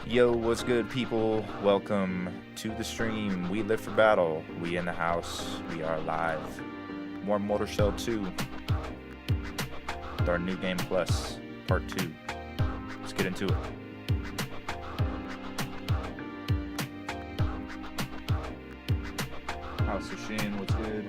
Yo, what's good, people? Welcome to the stream. We live for battle. We in the house. We are live. More Mortal Shell 2 with our new game plus, part 2. Let's get into it. House of Shin, what's good?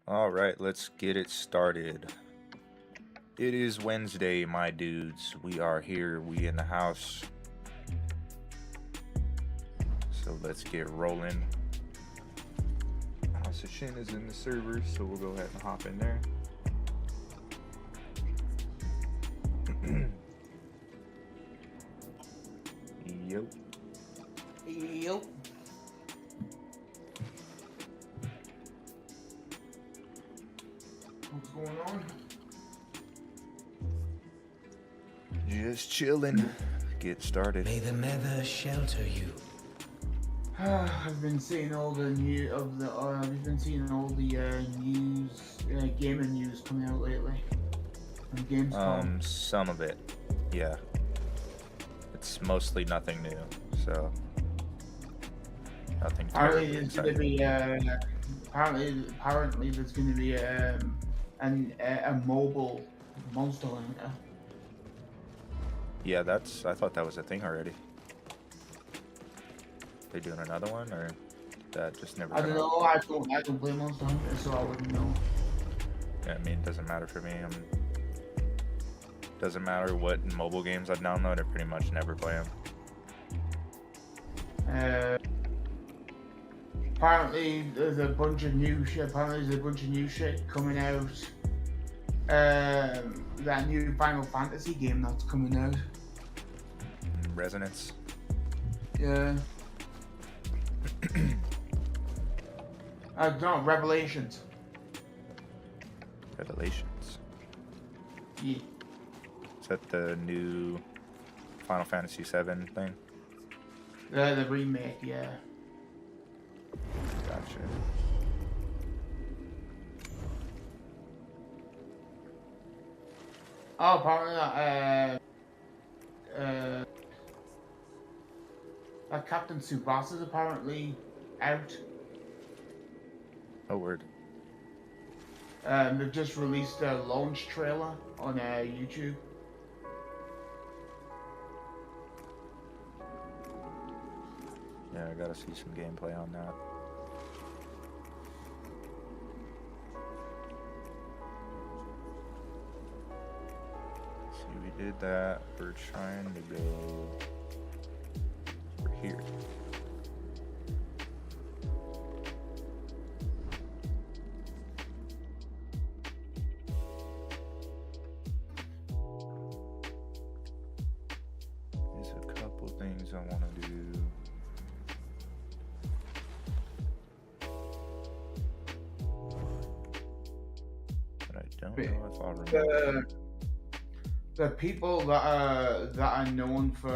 All right, let's get it started. It is Wednesday, my dudes. We are here. We in the house. So let's get rolling. House of Shin is in the server, so we'll go ahead and hop in there. Yep. Yep. What's going on? Just chilling. Get started. May the Nether shelter you. I've been seeing all the news of the. I've been seeing all the news, gaming news coming out lately. From Gamescom. Some of it. Yeah. It's mostly nothing new, so nothing. Apparently, there's going to be. Apparently, there's going to be a mobile Monster Hunter. Yeah, I thought that was a thing already. They doing another one, or that just never? I don't know. I don't play Monster Hunter, so I wouldn't know. Yeah, I mean, it doesn't matter for me. Doesn't matter what mobile games I download. I pretty much never play them. Apparently, there's a bunch of new shit. Coming out. That new Final Fantasy game that's coming out. Resonance. Yeah. No, Revelations. Revelations. Yeah. Is that the new Final Fantasy VII thing? The remake, yeah. Gotcha. Oh, apparently that Captain Tsubasa is apparently out. Oh, word. They've just released a launch trailer on YouTube. Yeah, I gotta see some gameplay on that. See, we did that. We're trying to go over here. There's a couple things I want to do. But I don't know if I'll remember. The people that are known for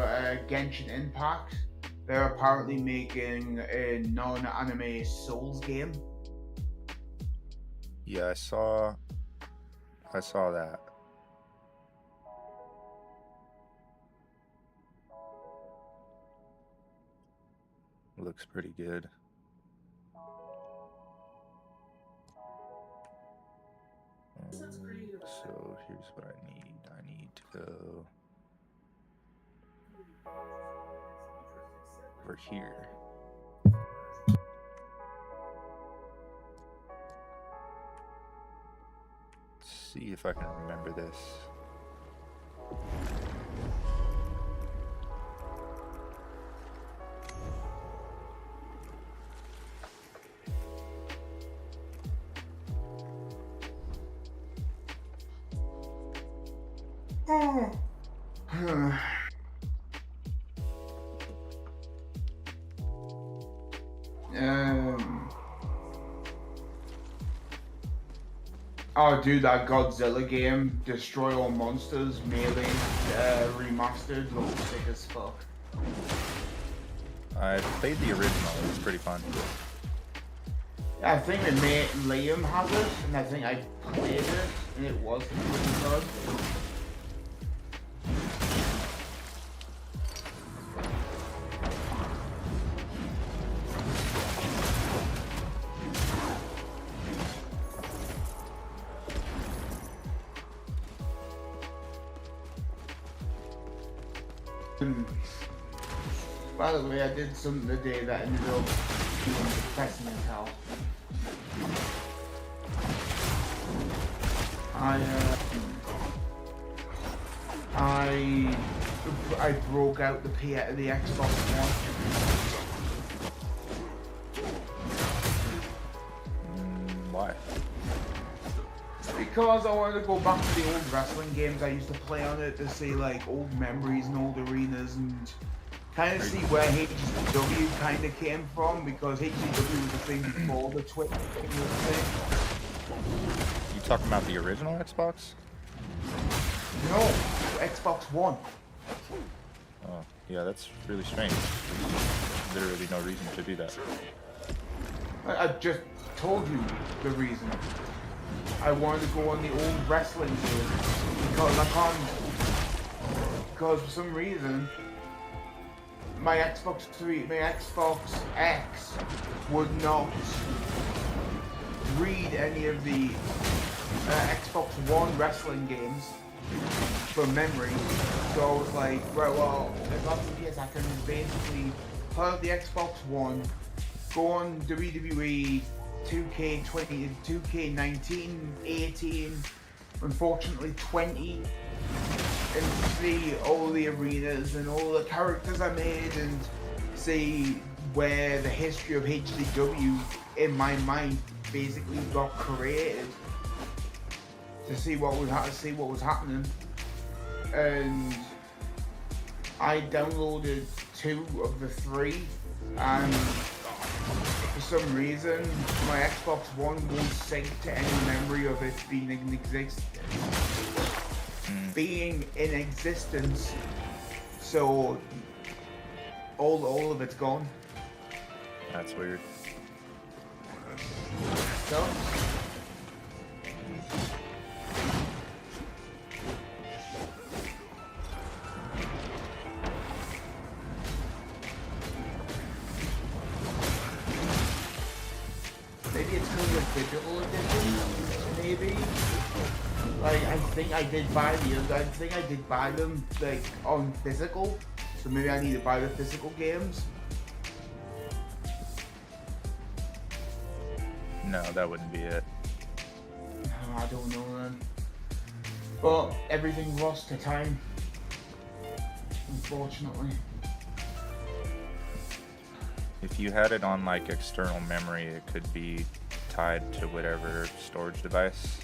Genshin Impact, they're apparently making a non-anime Souls game. Yeah, I saw that. Looks pretty good. So here's what I need. I need to go over here. See if I can remember this. Oh, dude, that Godzilla game, Destroy All Monsters, Melee, remastered, looks sick as fuck. I played the original. It was pretty fun. I think my mate Liam has it, and I think I played it, and it was pretty good. By the way, I did something today that ended up being depressing as hell. I broke out the Xbox One. Why? Because I wanted to go back to the old wrestling games I used to play on it to see like old memories and old arenas and kind of see where HCW kind of came from, because HCW was the thing before the Twitch thing was a thing. You talking about the original Xbox? No, Xbox One. Oh, yeah, that's really strange. There's literally no reason to do that. I just told you the reason. I wanted to go on the old wrestling game because I can't. Because for some reason, my Xbox X would not read any of the Xbox One wrestling games from memory. So I was like, right, well, if that's the case, I can basically pull out the Xbox One, go on WWE 2K20, 2K19, 18, unfortunately 20, and see all the arenas and all the characters I made and see where the history of HCW in my mind basically got created, to see what was happening. And I downloaded 2 of the 3, and for some reason my Xbox One won't sync to any memory of it being in existence. So all of it's gone. That's weird. So maybe it's because of digital edition, maybe. think I did buy them like on physical, so maybe I need to buy the physical games. No, that wouldn't be it. I don't know then. But everything lost to time, unfortunately. If you had it on like external memory, it could be tied to whatever storage device.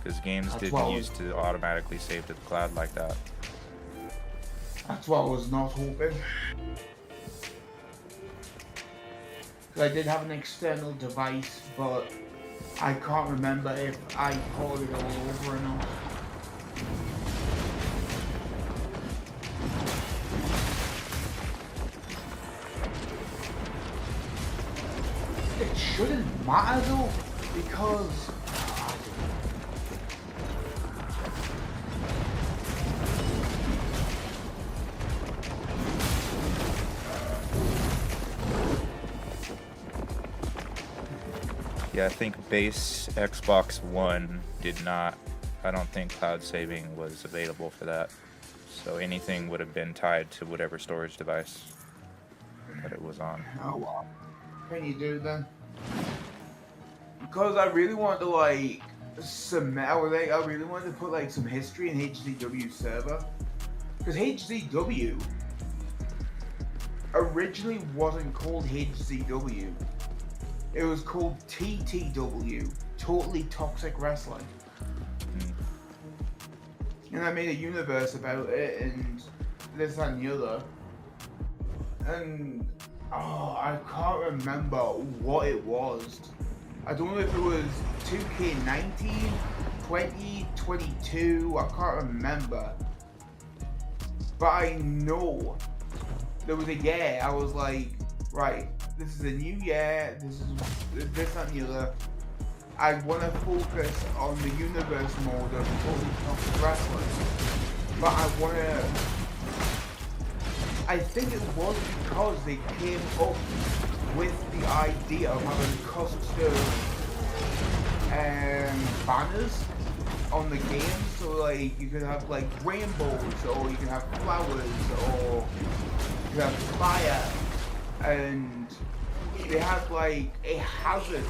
Because games didn't used to automatically save to the cloud like that. That's what I was not hoping. I did have an external device, but I can't remember if I ported it all over or not. It shouldn't matter though, because yeah, I think base Xbox One did not. I don't think cloud saving was available for that. So anything would have been tied to whatever storage device that it was on. oh well. What can you do then? Because I really want to like I really wanted to put like some history in HZW server. Because HZW originally wasn't called HZW. It was called TTW, Totally Toxic Wrestling. And I made a universe about it and this and the other. And I can't remember what it was. I don't know if it was 2K19, 20, 22, I can't remember. But I know there was a year I was like, right, this is a new year, this and the other. I want to focus on the universe mode of Totally Toxic Wrestling. But I think it was because they came up with the idea of having custom banners on the game. So like you could have like rainbows, or you can have flowers, or you can have fire, and they had like a hazard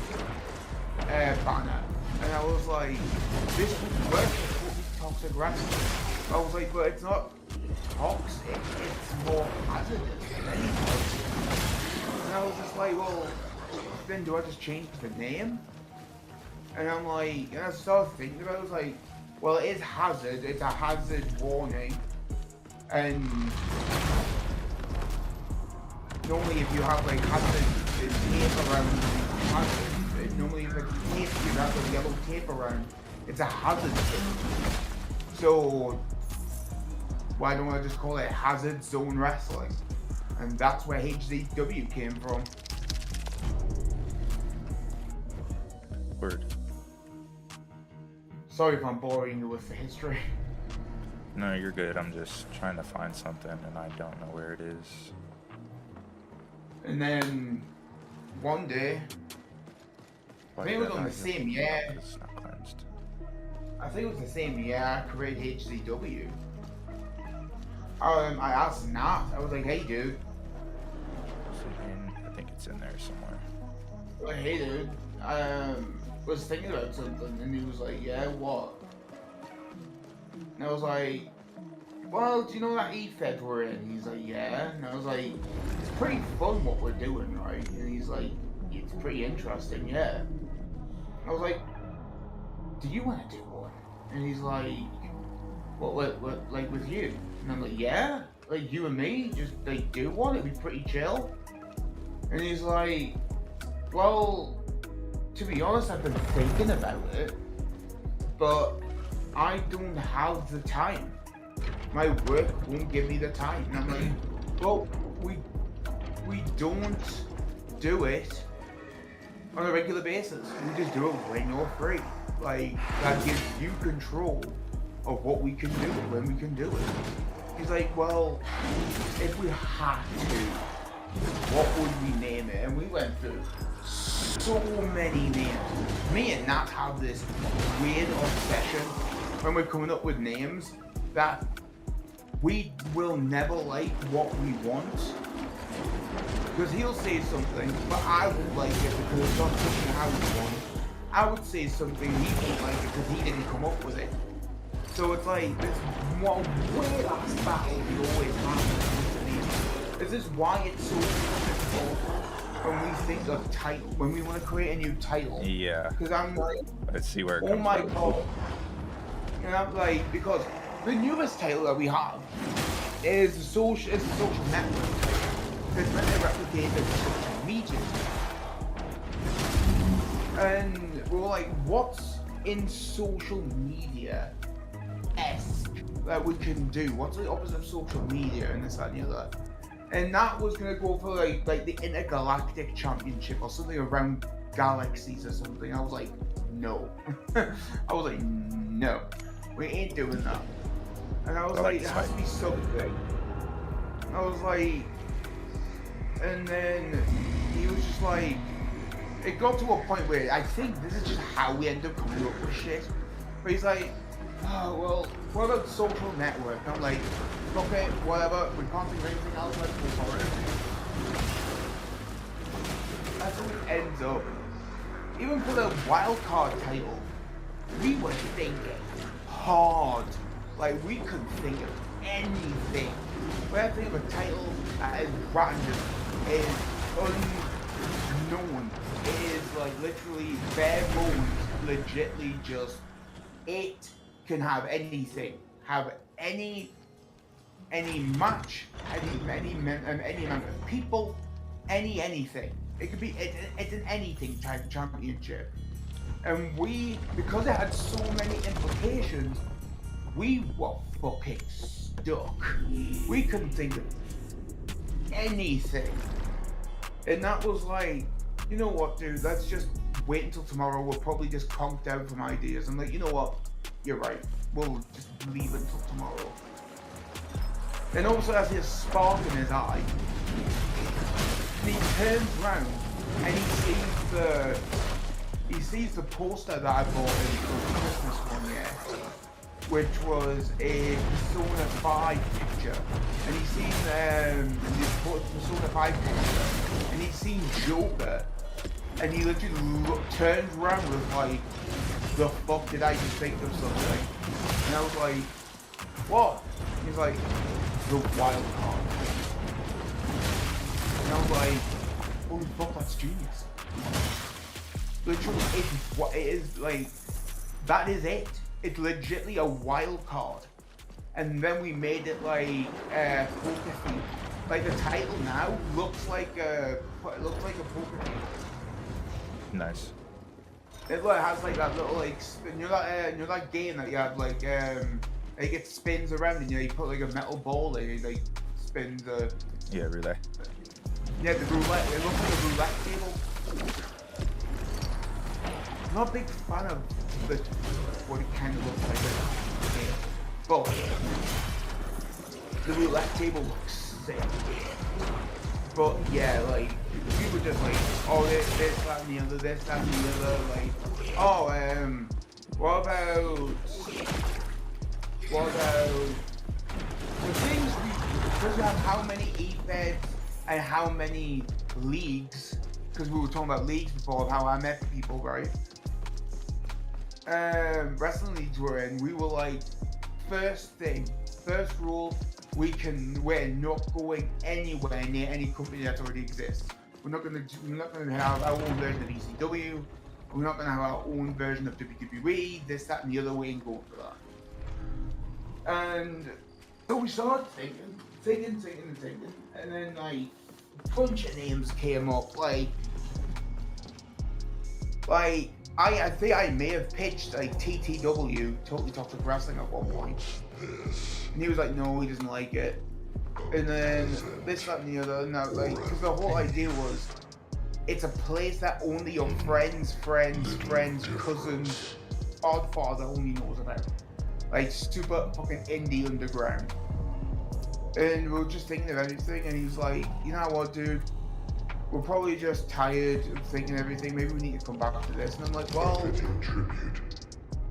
banner, and I was like, this would work for Toxic Wrestling. I was like, but it's not toxic, it's more hazardous than anything. And I was just like, well, then do I just change the name? And I'm like, and I started thinking about it, I was like, well, it is hazard, it's a hazard warning, and normally if you have like hazard tape around hazard, normally if it's tape, you have the yellow tape around, it's a hazard thing. So why don't I just call it Hazard Zone Wrestling? And that's where HZW came from. Word. Sorry if I'm boring you with the history. No, you're good. I'm just trying to find something and I don't know where it is. And then one day, I think it was on the same year. It's not cleansed. I think it was the same year I created HZW. I asked Nat, I was like, hey dude. I think it's in there somewhere. Like, hey dude, was thinking about something, and he was like, yeah, what? And I was like, well, do you know that E-Fed we're in? He's like, yeah. And I was like, it's pretty fun what we're doing, right? And he's like, it's pretty interesting, yeah. I was like, do you want to do one? And he's like, what, like with you? And I'm like, yeah, like you and me, just like do one, it'd be pretty chill. And he's like, well, to be honest, I've been thinking about it, but I don't have the time. My work won't give me the time. And I'm like, well, we don't do it on a regular basis. We just do it when you're free. Like, that gives you control of what we can do and when we can do it. He's like, well, if we had to, what would we name it? And we went through so many names. Me and Nat have this weird obsession when we're coming up with names that we will never like what we want. Because he'll say something, but I won't like it because it's not something how we want. I would say something, he won't like it because he didn't come up with it. So it's like this one weird ass battle we always have. This is why it's so difficult when we think of title, when we want to create a new title. Yeah. Because I'm like, Let's see where it oh comes my from. god. And I'm like, because the newest title that we have is a social network title. It's meant to replicate the social media. And we're like, what's in social media-esque that we can do? What's the opposite of social media and this, that, and the other? And that was gonna go for like the intergalactic championship or something around galaxies or something. I was like, no. I was like, no, we ain't doing that. And I was like, it has to be something. I was like, and then he was just like, it got to a point where I think this is just how we end up coming up with shit. But he's like, oh, well, what about social network? I'm like, okay, whatever, we can't think of anything else, let's go for it. That's how it ends up. Even for the wildcard title, we were thinking hard. Like, we couldn't think of anything. We had to think of a title that is random, is unknown, is like literally bare bones, legitly just, it can have anything, have any match, any amount of people, anything. It could be, it's an anything type championship. And we, because it had so many implications, we were fucking stuck. We couldn't think of anything. And that was like, you know what, dude, let's just wait until tomorrow. We'll probably just conked out from ideas. I'm like, you know what, you're right. We'll just leave until tomorrow. And also as his spark in his eye, he turns round and he sees the poster that I bought him for Christmas one year, which was a Persona 5 picture. And he's seen the Persona 5 picture, and he's seen Joker, and he literally turns around with like, the fuck did I just think of something? And I was like, what? He's like, the wild card. And I was like, holy fuck, that's genius. Literally, it's what it is, like, that is it. It's legitly a wild card. And then we made it like poker theme. Like the title now looks like a poker theme. Nice. It like has like that little like spin. You know that game that you have like it spins around and you put like a metal ball and you like spin the relay. Yeah, the roulette. It looks like a roulette table. I'm not a big fan of what it kind of looks like. But the roulette table looks sick. But yeah, like we were just like, oh, this, that, and the other, this, that, and the other. Like, oh, what about the things because we have how many e-feds and how many leagues? Because we were talking about leagues before, how I met people, right? Wrestling leagues we're in, we were like, first rule, we're not going anywhere near any company that already exists. We're not gonna have our own version of ECW. We're not gonna have our own version of WWE. This, that, and the other. We ain't going for that. And so we started thinking, and then like a bunch of names came up. Like I think I may have pitched like TTW, Totally Toxic Wrestling, at one point. And he was like, no, he doesn't like it. And then this, that, and the other. Now, like, because the whole idea was, it's a place that only your friends, cousins, Godfather only knows about. Like, super fucking indie underground. And we were just thinking of everything, and he was like, you know what, dude? We're probably just tired of thinking everything. Maybe we need to come back to this. And I'm like, well,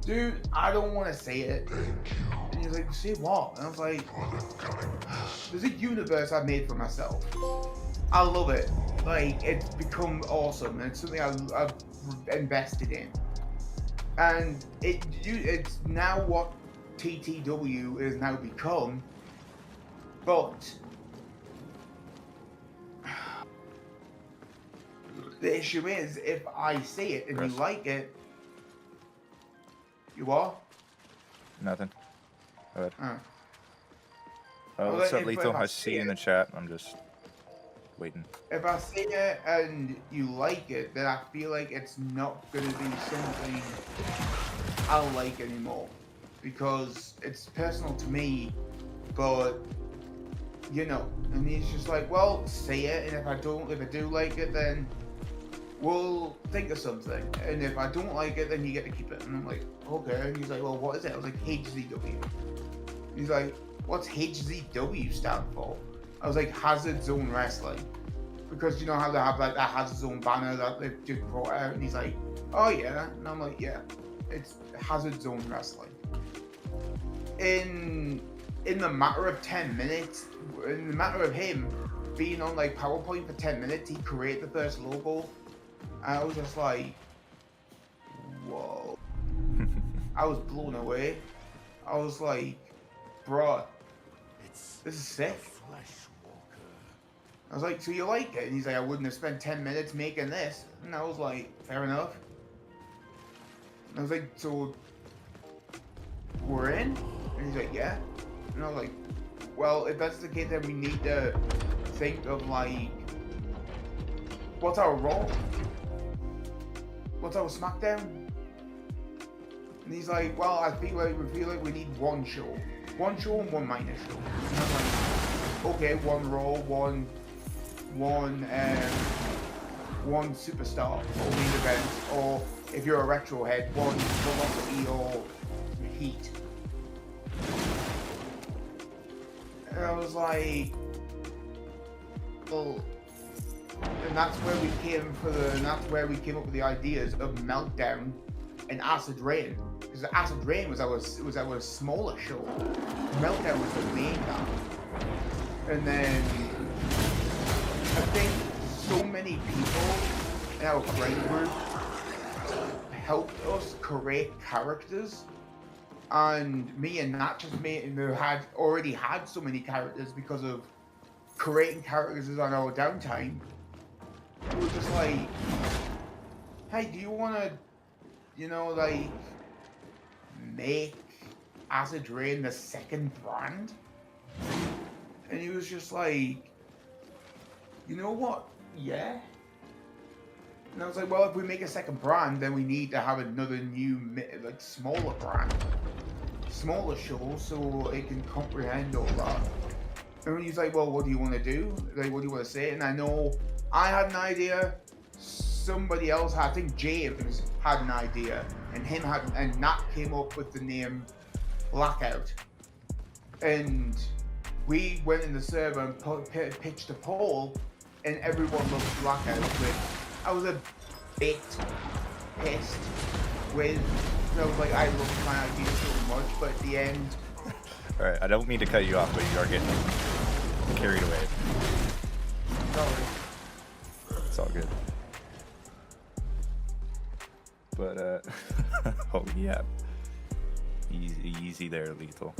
dude, I don't want to say it. And he's like, say what? And I was like, there's a universe I've made for myself. I love it. Like, it's become awesome, and it's something I've invested in. And it's now what TTW is now become. But the issue is, if I say it and Chris. you like it, you are? Nothing. Go ahead. Oh. Oh, Well, what's up, if Lethal? I I say see you in it- the chat. I'm just waiting. If I say it and you like it, then I feel like it's not going to be something I like anymore. Because it's personal to me, but, you know. And he's just like, well, say it, and if I do like it, then we'll think of something. And if I don't like it, then you get to keep it. And I'm like, okay. And he's like, well, what is it? I was like, HZW. He's like, what's HZW stand for? I was like, Hazard Zone Wrestling. Because you know how they have like that Hazard Zone banner that they've just brought out, and he's like, oh yeah. And I'm like, yeah, it's Hazard Zone Wrestling. In the matter of 10 minutes, in the matter of him being on like PowerPoint for 10 minutes, he created the first logo. And I was just like, whoa. I was blown away. I was like, bro, this is sick. I was like, so you like it? And he's like, I wouldn't have spent 10 minutes making this. And I was like, fair enough. And I was like, so we're in? And he's like, yeah. And I was like, well, if that's the case, then we need to think of like, what's our role? What's our SmackDown? And he's like, well, I feel like we need one show and one minor show. And I'm like, okay, one Raw, one Superstar or main event, or if you're a retro head, one Velocity or Heat. And I was like, well, and that's where we came up with the ideas of Meltdown and Acid Rain, because Acid Rain was our smaller show. Meltdown was the main guy, and then I think so many people in our friend group helped us create characters, and me and Nat just had already had so many characters because of creating characters on our downtime. We were just like, hey, do you want to, like, make Acid Rain the second brand? And he was just like, you know what? Yeah. And I was like, well, if we make a second brand, then we need to have another new, like, smaller brand. Smaller show so it can comprehend all that. And he's like, well, what do you want to do? Like, what do you want to say? And I know I had an idea. Somebody else had, I think James had an idea. And Nat came up with the name Blackout. And we went in the server and pitched a poll, and everyone loved Blackout. Which I was a bit pissed with. I was like, I love my idea so much, but at the end. Alright, I don't mean to cut you off, but you are getting carried away. Sorry. It's all good. But, oh yeah. Easy there, Lethal.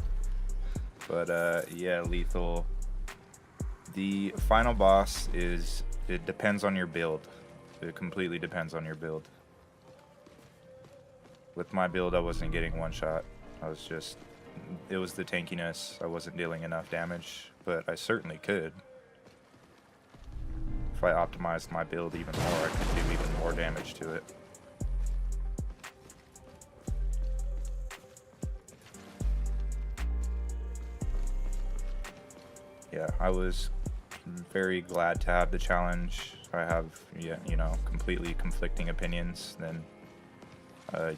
But, yeah, Lethal. The final boss it depends on your build. It completely depends on your build. With my build, I wasn't getting one shot. It was the tankiness. I wasn't dealing enough damage, but I certainly could. If I optimized my build even more, I could do even more damage to it. Yeah, I was very glad to have the challenge. I have, completely conflicting opinions than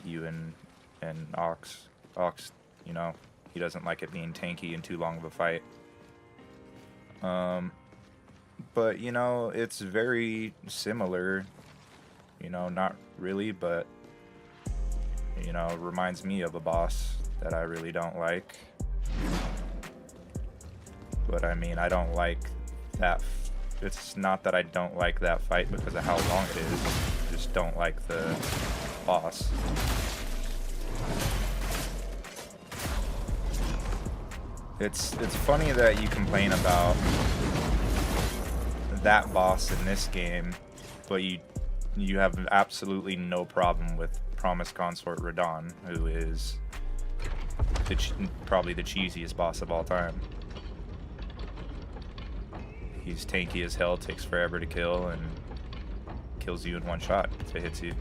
you and Ox. Ox, he doesn't like it being tanky and too long of a fight. But you know, it's very similar. You know, not really, but you know, reminds me of a boss that I really don't like. But I mean, I don't like that. It's not that I don't like that fight because of how long it is. I just don't like the boss. It's funny that you complain about that boss in this game, but you have absolutely no problem with Promised Consort Radon, who is probably the cheesiest boss of all time. He's tanky as hell, takes forever to kill, and kills you in one shot if it hits you.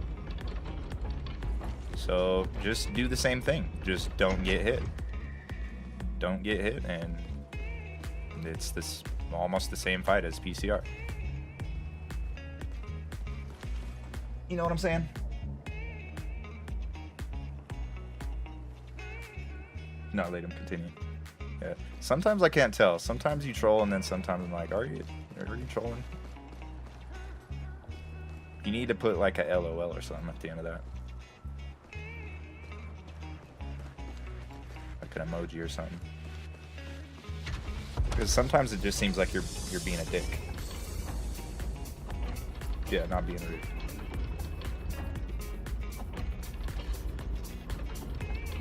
So just do the same thing. Just don't get hit. Don't get hit, and it's almost the same fight as PCR. You know what I'm saying? No, let him continue. Yeah. Sometimes I can't tell. Sometimes you troll, and then sometimes I'm like, are you trolling? You need to put like a LOL or something at the end of that. Like an emoji or something. Because sometimes it just seems like you're being a dick. Yeah, not being rude.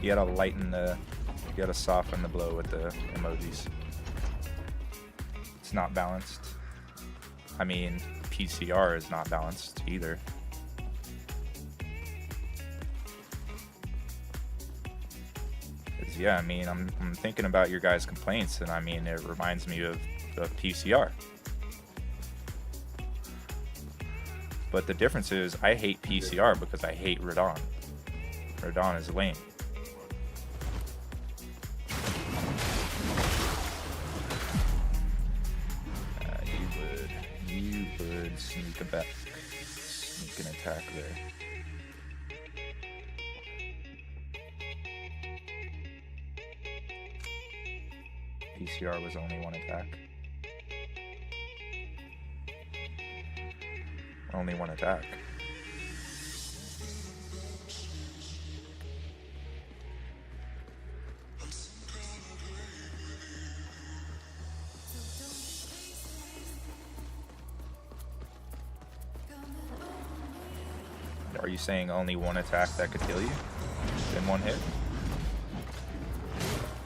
You gotta you gotta soften the blow with the emojis. It's not balanced. I mean, PCR is not balanced either. Yeah, I mean, I'm thinking about your guys' complaints, and I mean, it reminds me of PCR. But the difference is, I hate PCR because I hate Radon. Radon is lame. You would sneak an attack there. PCR was only one attack. Only one attack. Are you saying only one attack that could kill you in one hit?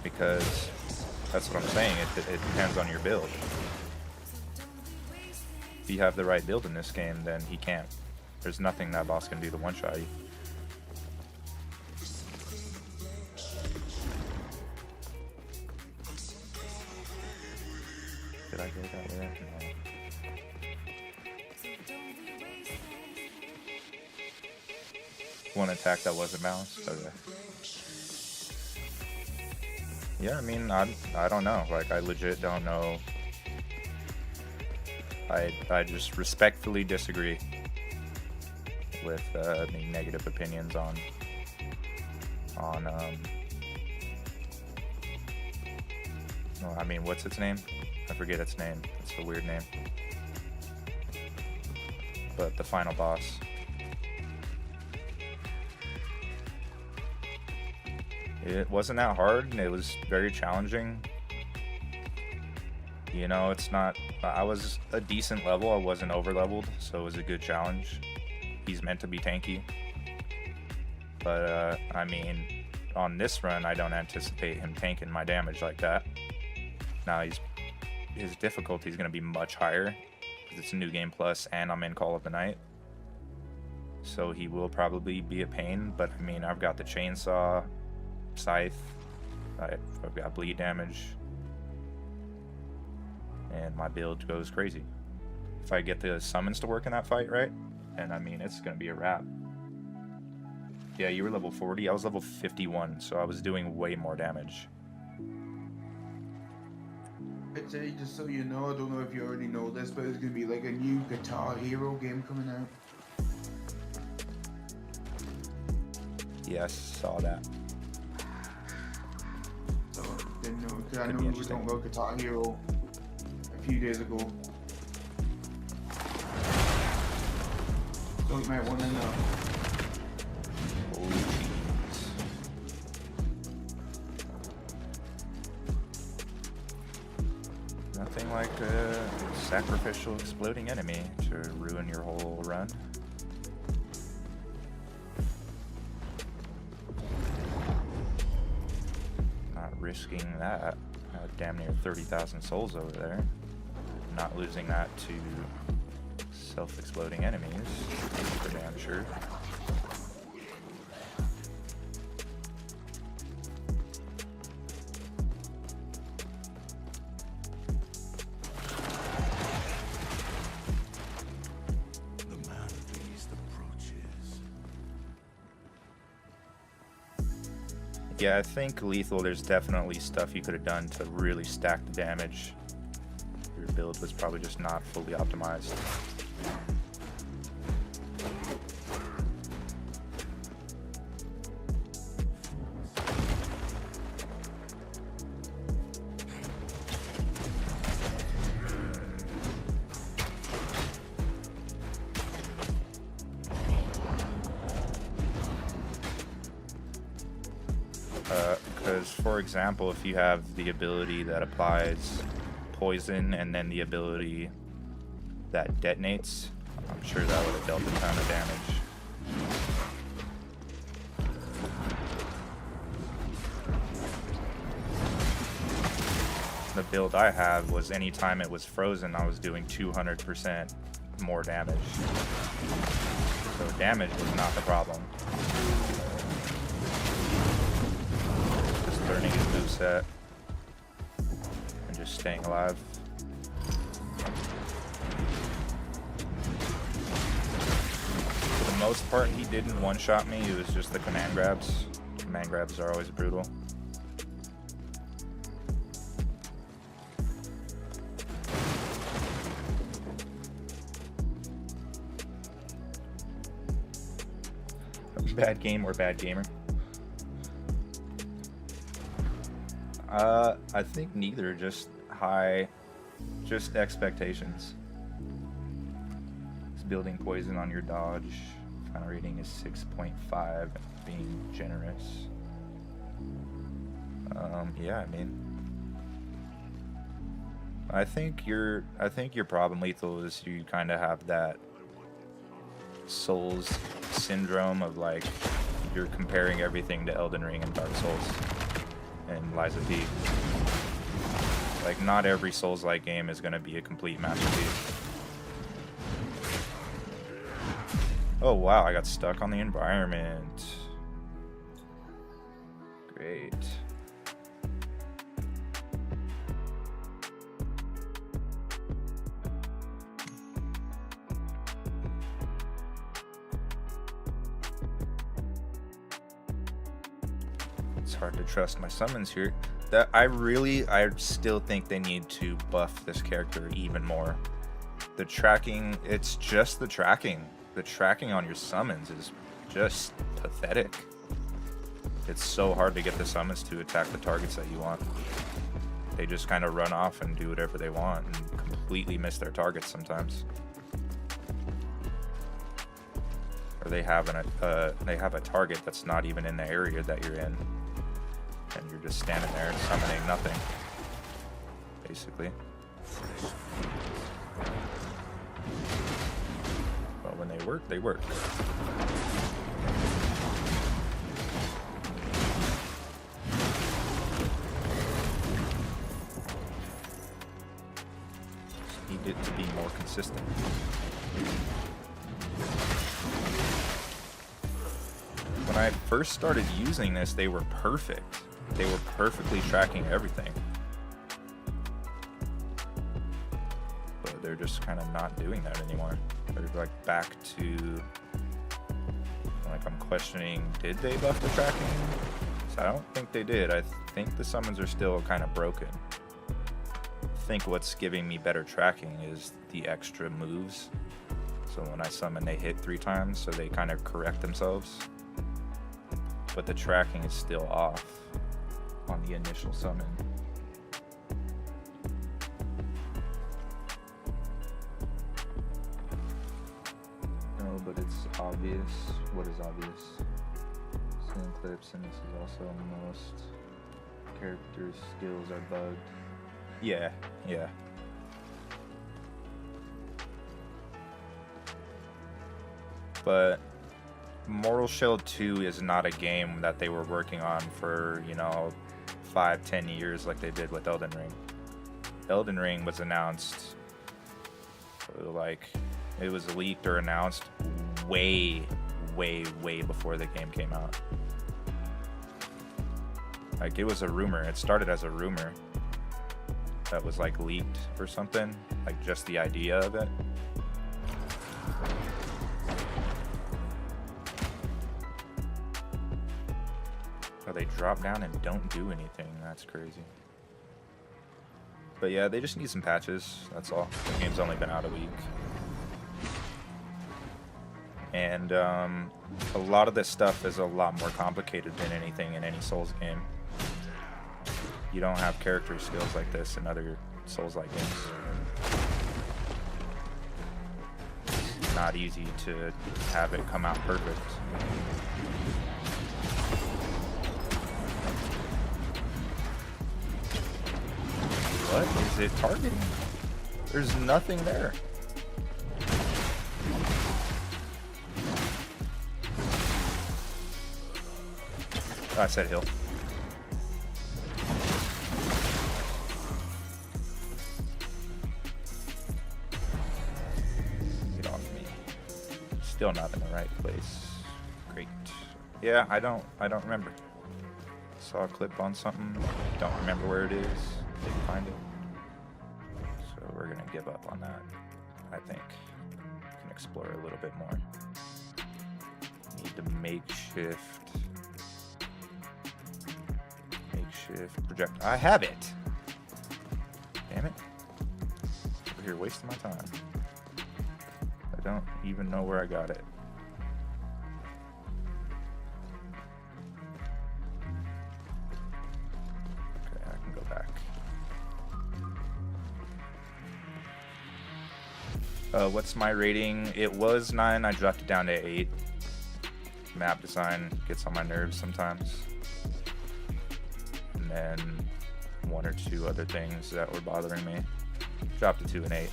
Because that's what I'm saying, it depends on your build. If you have the right build in this game, then he can't. There's nothing that boss can do to one-shot you. Did I go that way? No. One attack that wasn't balanced? Okay. Yeah, I mean, I don't know. Like, I legit don't know. I just respectfully disagree with the negative opinions on well, I mean, what's its name? I forget its name. It's a weird name. But the final boss. It wasn't that hard, and it was very challenging. You know, it's not... I was a decent level, I wasn't over-leveled, so it was a good challenge. He's meant to be tanky. But, I mean, on this run, I don't anticipate him tanking my damage like that. Now, his difficulty is going to be much higher, because it's a New Game Plus, and I'm in Call of the Night. So he will probably be a pain, but, I mean, I've got the chainsaw... Scythe, I've got bleed damage, and my build goes crazy. If I get the summons to work in that fight right, and I mean, it's gonna be a wrap. Yeah, you were level 40, I was level 51, so I was doing way more damage. I'd say, just so you know, I don't know if you already know this, but there's gonna be like a new Guitar Hero game coming out. Yes, saw that. So, didn't know, because I know we were talking about Guitar Hero a few days ago. So you might want to know. Oh, jeez. Nothing like a sacrificial exploding enemy to ruin your whole run. Not risking that. I had damn near 30,000 souls over there. Not losing that to self-exploding enemies, for damn sure. The man beast approaches. Yeah, I think lethal, there's definitely stuff you could have done to really stack the damage. Your build was probably just not fully optimized. Because, for example, if you have the ability that applies poison and then the ability that detonates, I'm sure that would have dealt a ton of damage. The build I had was anytime it was frozen, I was doing 200% more damage. So damage was not the problem. Just learning his moveset and just staying alive. For the most part, he didn't one-shot me. It was just the command grabs. Command grabs are always brutal. Bad game or bad gamer? I think neither. Just expectations. It's building poison on your dodge. Final rating is 6.5. Being generous. Yeah, I mean, I think your problem, lethal, is you kind of have that Souls syndrome of like you're comparing everything to Elden Ring and Dark Souls and Lies of P. Like, not every Souls-like game is going to be a complete masterpiece. Oh wow, I got stuck on the environment. Great. It's hard to trust my summons here. That I still think they need to buff this character even more. The tracking, it's just the tracking. The tracking on your summons is just pathetic. It's so hard to get the summons to attack the targets that you want. They just kind of run off and do whatever they want and completely miss their targets sometimes. Or they have a target that's not even in the area that you're in. And you're just standing there summoning nothing, basically. But when they work, they work. Just need it to be more consistent. When I first started using this, they were perfect. They were perfectly tracking everything. But they're just kind of not doing that anymore. They're like back to, like, I'm questioning, did they buff the tracking? So I don't think they did. I think the summons are still kind of broken. I think what's giving me better tracking is the extra moves. So when I summon, they hit 3 times, so they kind of correct themselves. But the tracking is still off on the initial summon. but it's obvious. What is obvious? Seeing clips, and this is also most character skills are bugged. Yeah, yeah. But Mortal Shell 2 is not a game that they were working on for, you know, 5-10 years like they did with Elden Ring. Elden Ring was announced, like, it was leaked or announced way before the game came out. Like, it was a rumor. It started as a rumor that was, like, leaked or something. Like, just the idea of it. Oh, they drop down and don't do anything. That's crazy. But yeah, they just need some patches. That's all. The game's only been out a week. And a lot of this stuff is a lot more complicated than anything in any Souls game. You don't have character skills like this in other Souls-like games. It's not easy to have it come out perfect. What is it targeting? There's nothing there. Oh, I said hill. Get off me. Still not in the right place. Great. Yeah, I don't remember. Saw a clip on something. Don't remember where it is. Didn't find it. So we're gonna give up on that. I think we can explore a little bit more. Need to makeshift project. I have it. Damn it! Over here wasting my time. I don't even know where I got it. Okay, I can go back. What's my rating? It was 9. I dropped it down to 8. Map design gets on my nerves sometimes. And then 1 or 2 other things that were bothering me. Dropped it to an 8.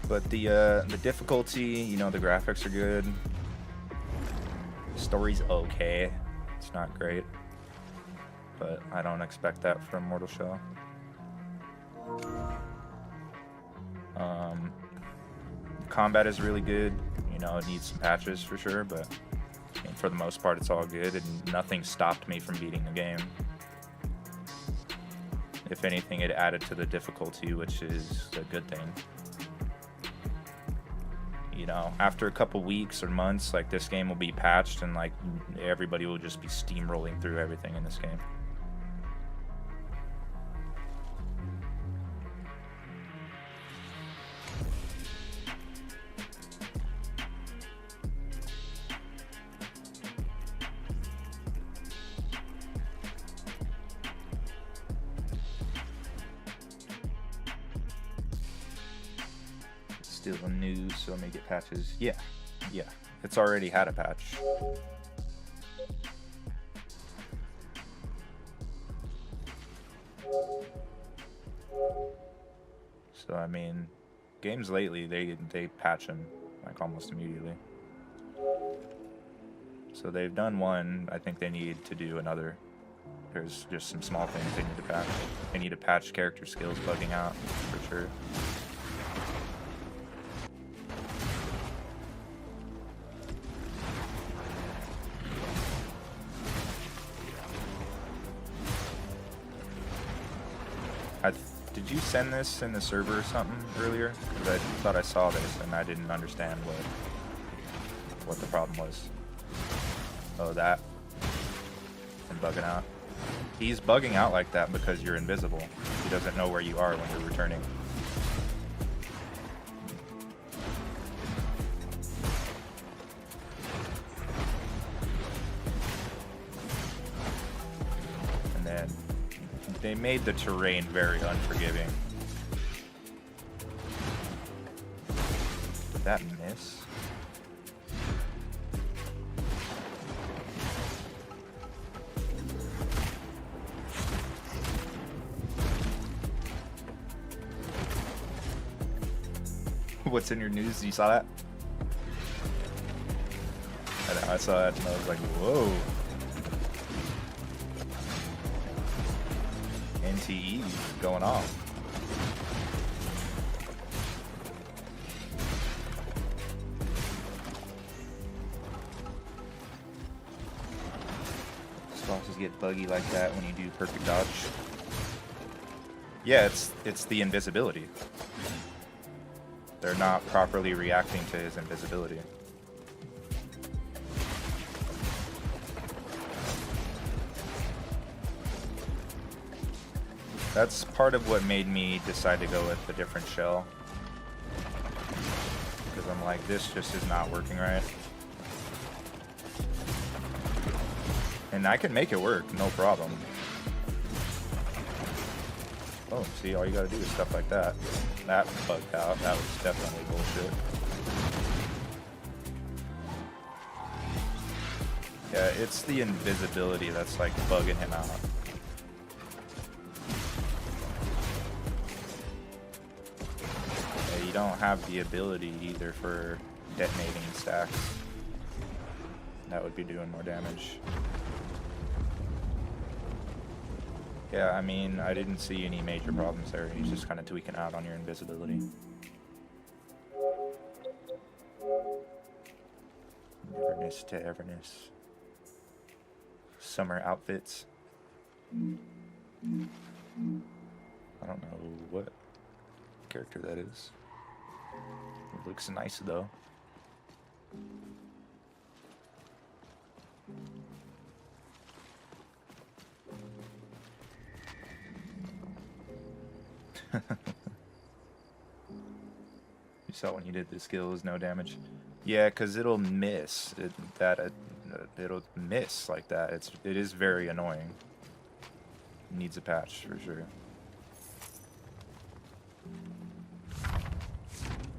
But the difficulty, you know, the graphics are good. Story's okay. It's not great, but I don't expect that from Mortal Shell. Combat is really good. You know, it needs some patches for sure, but I mean, for the most part, it's all good, and nothing stopped me from beating the game. If anything, it added to the difficulty, which is a good thing. You know, after a couple weeks or months, like, this game will be patched and like everybody will just be steamrolling through everything in this game. Still new, so let me get patches. Yeah, it's already had a patch. So I mean, games lately they patch them like almost immediately. So they've done one. I think they need to do another. There's just some small things they need to patch. They need to patch character skills bugging out for sure. Did you send this in the server or something earlier? Because I thought I saw this and I didn't understand what the problem was. Oh, that. And bugging out. He's bugging out like that because you're invisible. He doesn't know where you are when you're returning. And then They made the terrain very unforgiving. Did that miss? What's in your news? You saw that? I know, I saw that and I was like, whoa. NTE going off. Bosses get buggy like that when you do perfect dodge. Yeah, it's the invisibility. They're not properly reacting to his invisibility. That's part of what made me decide to go with a different shell. Because I'm like, this just is not working right. And I can make it work, no problem. Oh, see, all you gotta do is stuff like that. That bugged out. That was definitely bullshit. Yeah, it's the invisibility that's like bugging him out. Yeah, you don't have the ability either for detonating stacks. That would be doing more damage. Yeah, I mean, I didn't see any major problems there. He's just kind of tweaking out on your invisibility. Everness to Everness. Summer outfits. I don't know what character that is. It looks nice though. You saw when you did the skills, no damage. Yeah, because it'll miss. It'll miss like that. It is very annoying. Needs a patch for sure.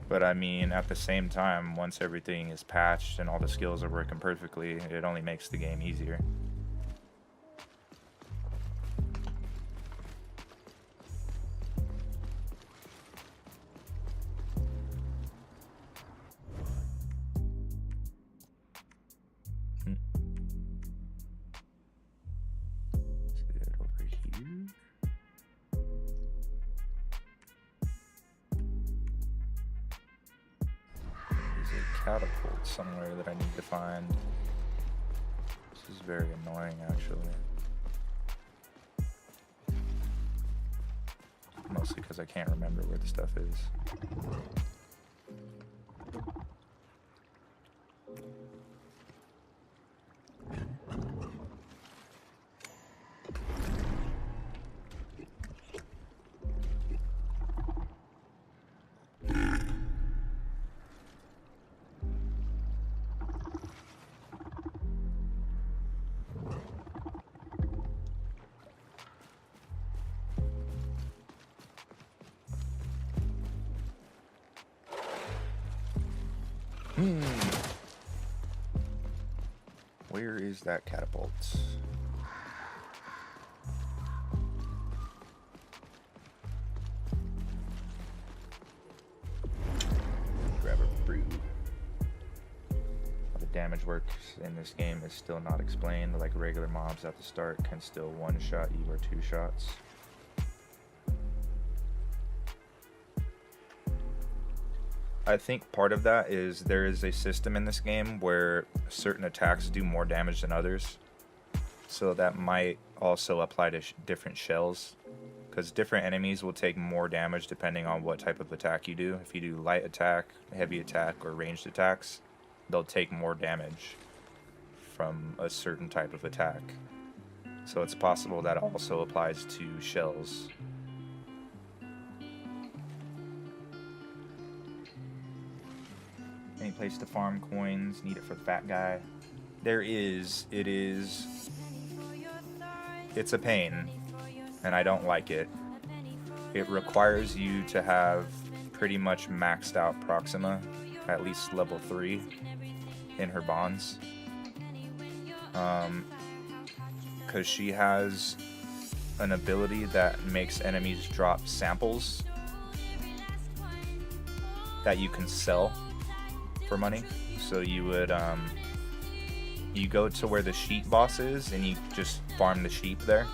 But I mean, at the same time, once everything is patched and all the skills are working perfectly, it only makes the game easier. Catapult somewhere that I need to find. This is very annoying actually. Mostly because I can't remember where the stuff is. Where is that catapult? Grab a brew. How the damage works in this game is still not explained. Like regular mobs at the start can still one-shot you or two shots. I think part of that is there is a system in this game where certain attacks do more damage than others. So that might also apply to different shells. Because different enemies will take more damage depending on what type of attack you do. If you do light attack, heavy attack, or ranged attacks, they'll take more damage from a certain type of attack. So it's possible that also applies to shells. Any place to farm coins, need it for the fat guy. There is, it's a pain. and I don't like it. It requires you to have pretty much maxed out Proxima, at least level 3, in her bonds. Because she has an ability that makes enemies drop samples that you can sell for money. So you would you go to where the sheep boss is and you just farm the sheep there,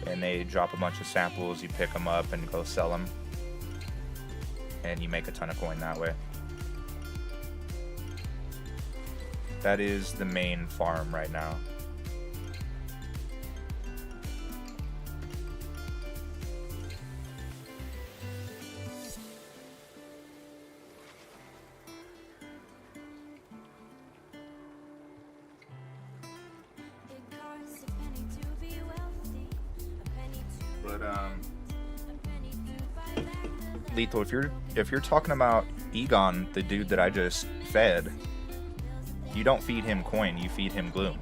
and they drop a bunch of samples. You pick them up and go sell them, and you make a ton of coin that way. That is the main farm right now. But Lethal, if you're talking about Egon, the dude that I just fed, you don't feed him coin, you feed him gloom.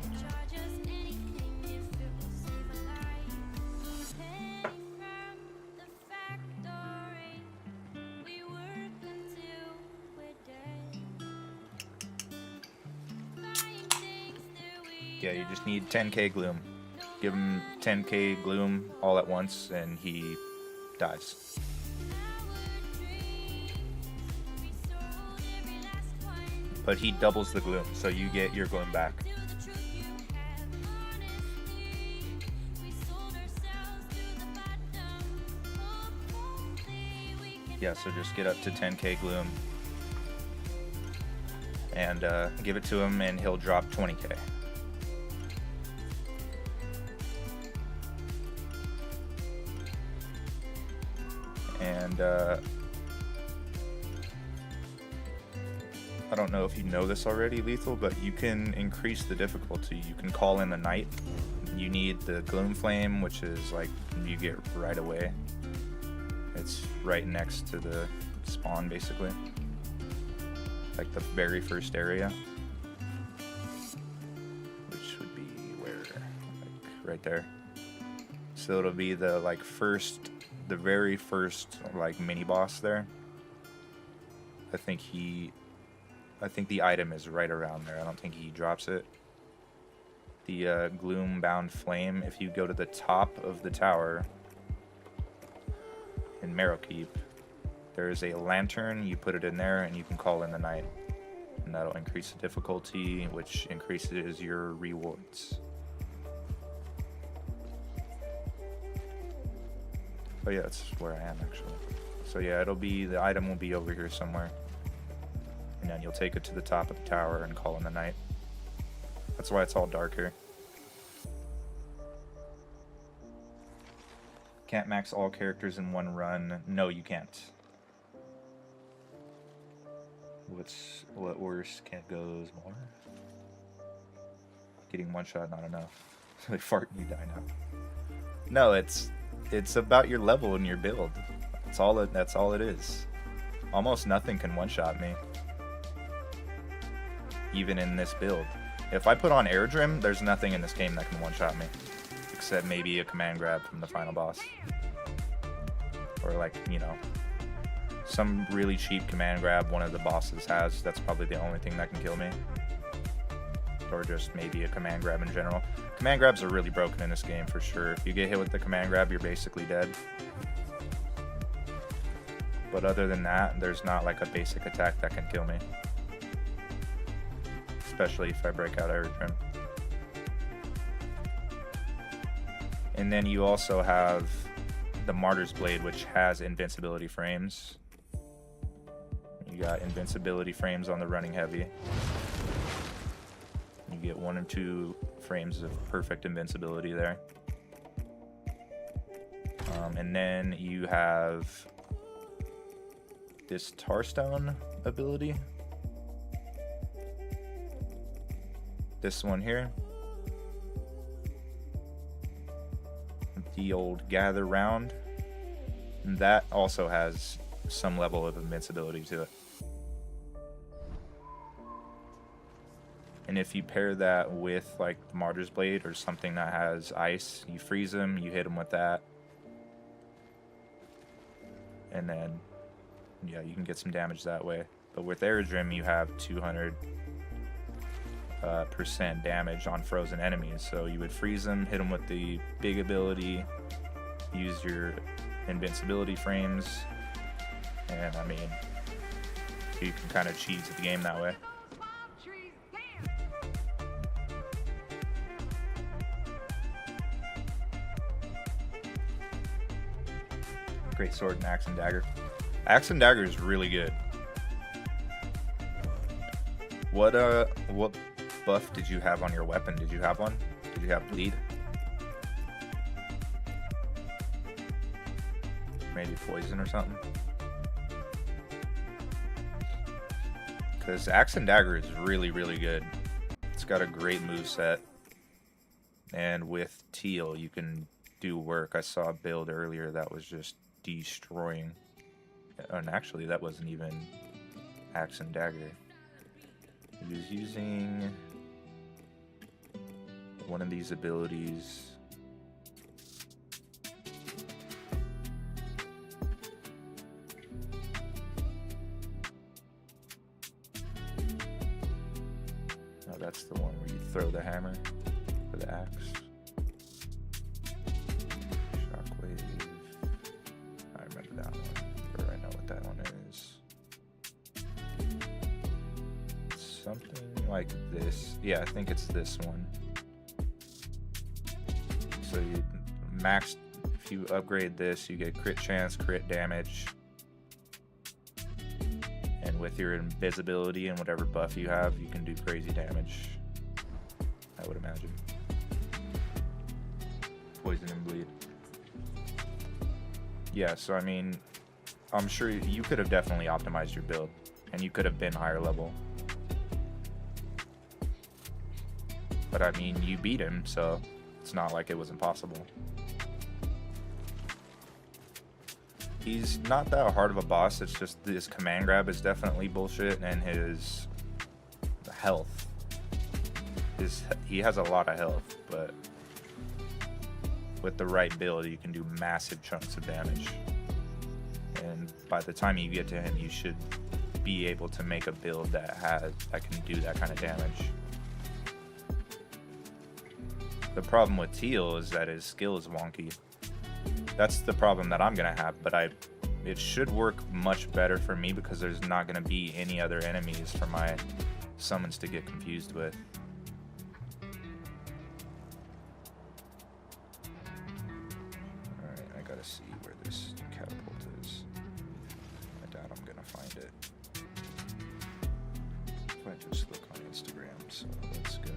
Yeah, you just need 10k gloom. Give him 10k gloom all at once and he dies. But he doubles the gloom, so you get your gloom back. Yeah, so just get up to 10k gloom and give it to him and he'll drop 20k. And I don't know if you know this already, Lethal, but you can increase the difficulty. You can call in the night. You need the Gloom Flame, which is like you get right away. It's right next to the spawn, basically. Like the very first area. Which would be where? Like right there. So it'll be the the very first like mini boss there. I think the item is right around there. I don't think he drops it. The Gloom Bound Flame, if you go to the top of the tower in Marrowkeep, there's a lantern, you put it in there and you can call in the night. And that'll increase the difficulty, which increases your rewards. Oh yeah, that's where I am actually. So yeah, the item will be over here somewhere. And then you'll take it to the top of the tower and call in the night. That's why it's all dark here. Can't max all characters in one run. No, you can't. What worse? Can't goes more. Getting one shot, not enough. Like fart, you die now. No, it's about your level and your build. That's all it is. Almost nothing can one-shot me. Even in this build. If I put on Airdrim, there's nothing in this game that can one-shot me. Except maybe a command grab from the final boss. Or like, you know, some really cheap command grab one of the bosses has. That's probably the only thing that can kill me. Or just maybe a command grab in general. Command grabs are really broken in this game for sure. If you get hit with the command grab, you're basically dead. But other than that, there's not like a basic attack that can kill me. Especially if I break out Airdrim. And then you also have the Martyr's Blade, which has invincibility frames. You got invincibility frames on the running heavy. You get 1 or 2 frames of perfect invincibility there. And then you have this Tarstone ability. This one here. The old Gather Round. And that also has some level of invincibility to it. And if you pair that with like Martyr's Blade or something that has ice, you freeze them, you hit them with that. And then, yeah, you can get some damage that way. But with Aerodrim, you have 200% damage on frozen enemies. So you would freeze them, hit them with the big ability, use your invincibility frames, and I mean, you can kind of cheese the game that way. Great sword and axe and dagger. Axe and dagger is really good. What buff did you have on your weapon? Did you have one? Did you have bleed? Maybe poison or something? Because axe and dagger is really, really good. It's got a great moveset. And with teal, you can do work. I saw a build earlier that was just destroying. And actually, that wasn't even axe and dagger. He was using one of these abilities. Oh, that's the one where you throw the hammer for the axe. Shockwave. I remember that one, or I know what that one is. Something like this. Yeah, I think it's this one. So you max, if you upgrade this, you get crit chance, crit damage. And with your invisibility and whatever buff you have, you can do crazy damage, I would imagine. Poison and bleed. Yeah, so I mean, I'm sure you could have definitely optimized your build, and you could have been higher level. But I mean, you beat him, so it's not like it was impossible. He's not that hard of a boss, it's just his command grab is definitely bullshit, and his health. He has a lot of health, but with the right build, you can do massive chunks of damage. And by the time you get to him, you should be able to make a build that can do that kind of damage. The problem with Teal is that his skill is wonky. That's the problem that I'm gonna have, but it should work much better for me because there's not gonna be any other enemies for my summons to get confused with. Alright, I gotta see where this catapult is. I doubt I'm gonna find it. If I just look on Instagram, so let's go.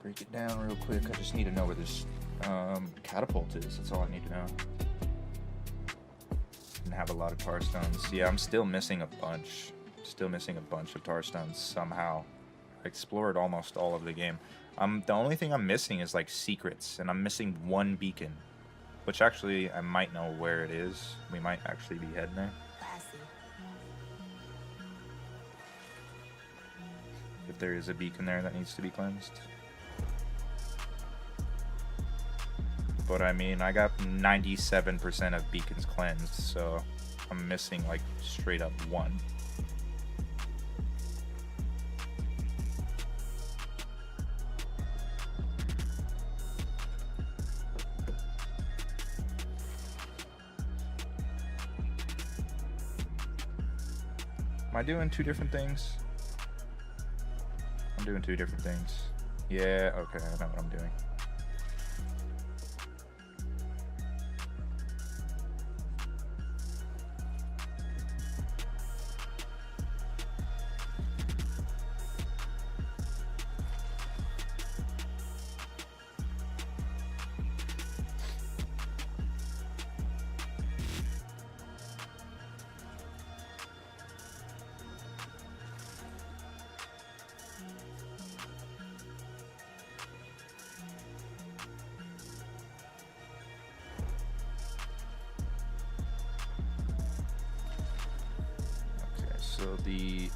Break it down real quick. I just need to know where this catapult is. That's all I need to know. And have a lot of tar stones. Yeah, I'm still missing a bunch. Still missing a bunch of tar stones somehow. I explored almost all of the game. The only thing I'm missing is like secrets, and I'm missing one beacon, which actually I might know where it is. We might actually be heading there. If there is a beacon there that needs to be cleansed. But I mean, I got 97% of beacons cleansed, so I'm missing like straight up one. Am I doing two different things? I'm doing two different things. Yeah, okay, I know what I'm doing. So the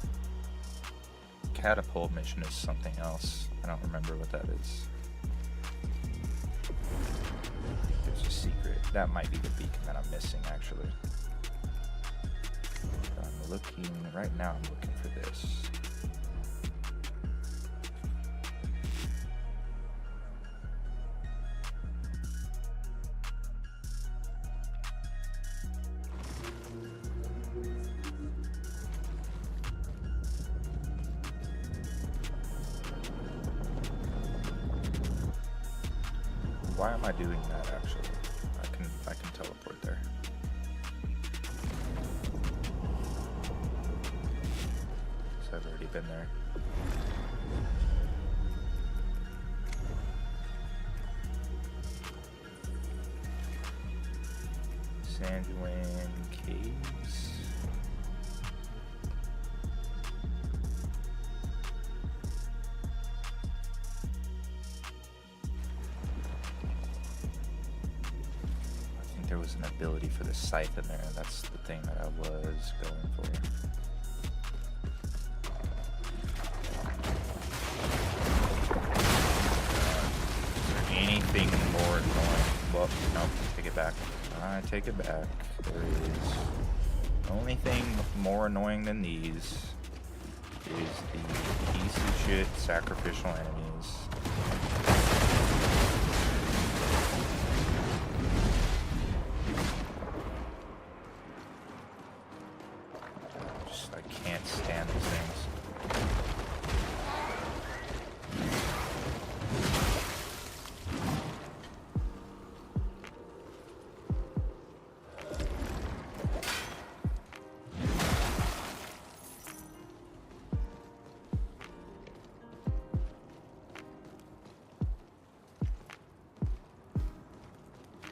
catapult mission is something else. I don't remember what that is. There's a secret. That might be the beacon that I'm missing, actually. I'm looking, right now I'm looking for this. Why am I doing that actually? I can teleport there. So I've already been there. Sanduin Caves. There was an ability for the Scythe in there, and that's the thing that I was going for. Is there anything more annoying? Well, no, take it back. I take it back. There is. The only thing more annoying than these is the piece of shit sacrificial enemies. I can't stand these things.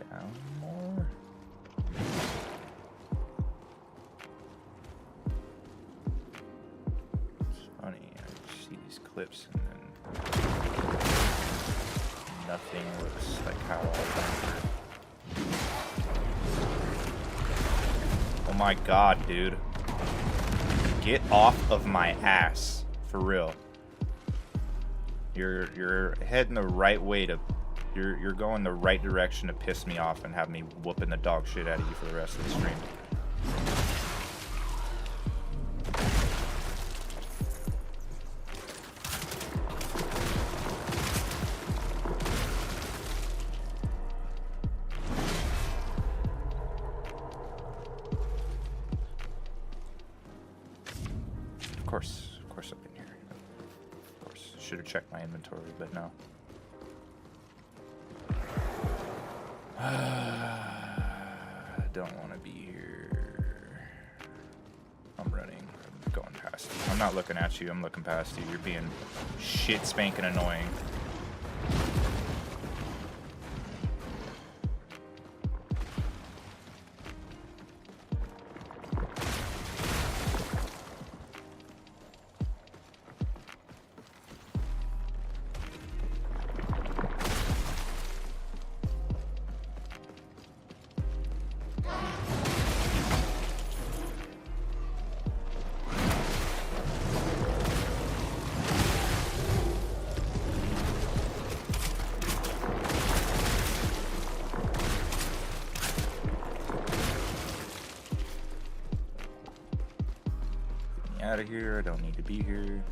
Down more. Funny, I see these clips and then nothing looks like how I remember. Oh my god, dude. Get off of my ass. For real. You're heading the right way to you're going the right direction to piss me off and have me whooping the dog shit out of you for the rest of the stream. Of course I've been here. Of course, should have checked my inventory, but no. I don't want to be here. I'm running. I'm going past you. I'm not looking at you. I'm looking past you. You're being shit spanking annoying. Out of here. I don't need to be here.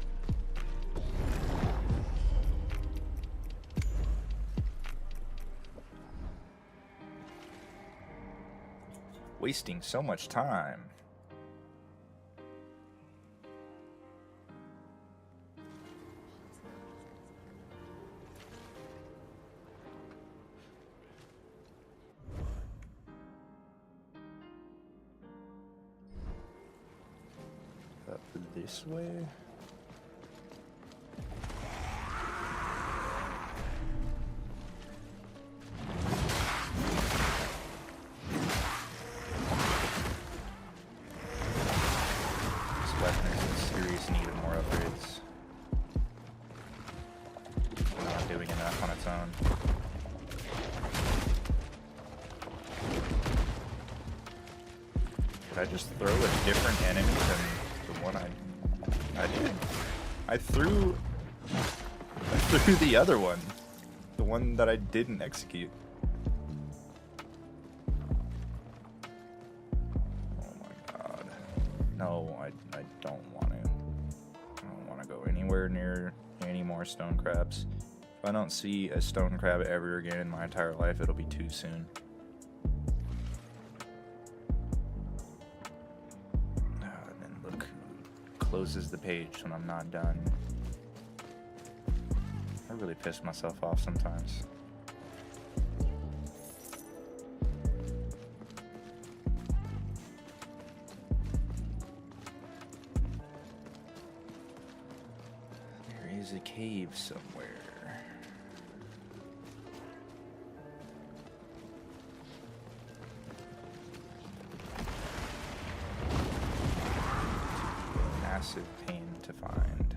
Wasting so much time. Up this way. This weapon is in serious need of more upgrades. It's not doing enough on its own. Could I just throw a different enemy than the one I did. I threw the other one. The one that I didn't execute. Oh my god. No, I don't want to. I don't want to go anywhere near any more stone crabs. If I don't see a stone crab ever again in my entire life, it'll be too soon. And then look who closes the page when I'm not done. I really piss myself off sometimes. There is a cave somewhere. Massive pain to find.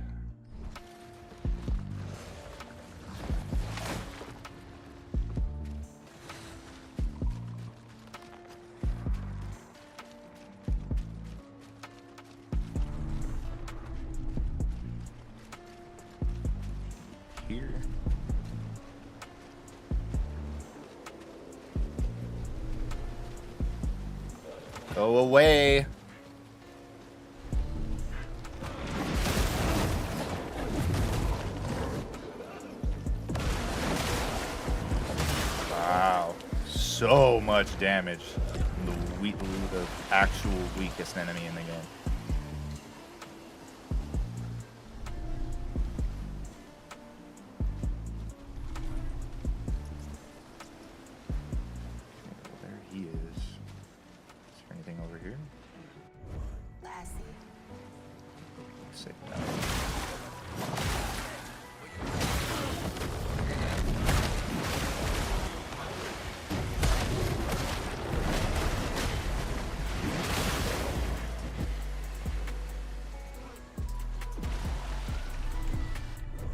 Here. Go away. Wow. So much damage. The actual weakest enemy in the game. Say no.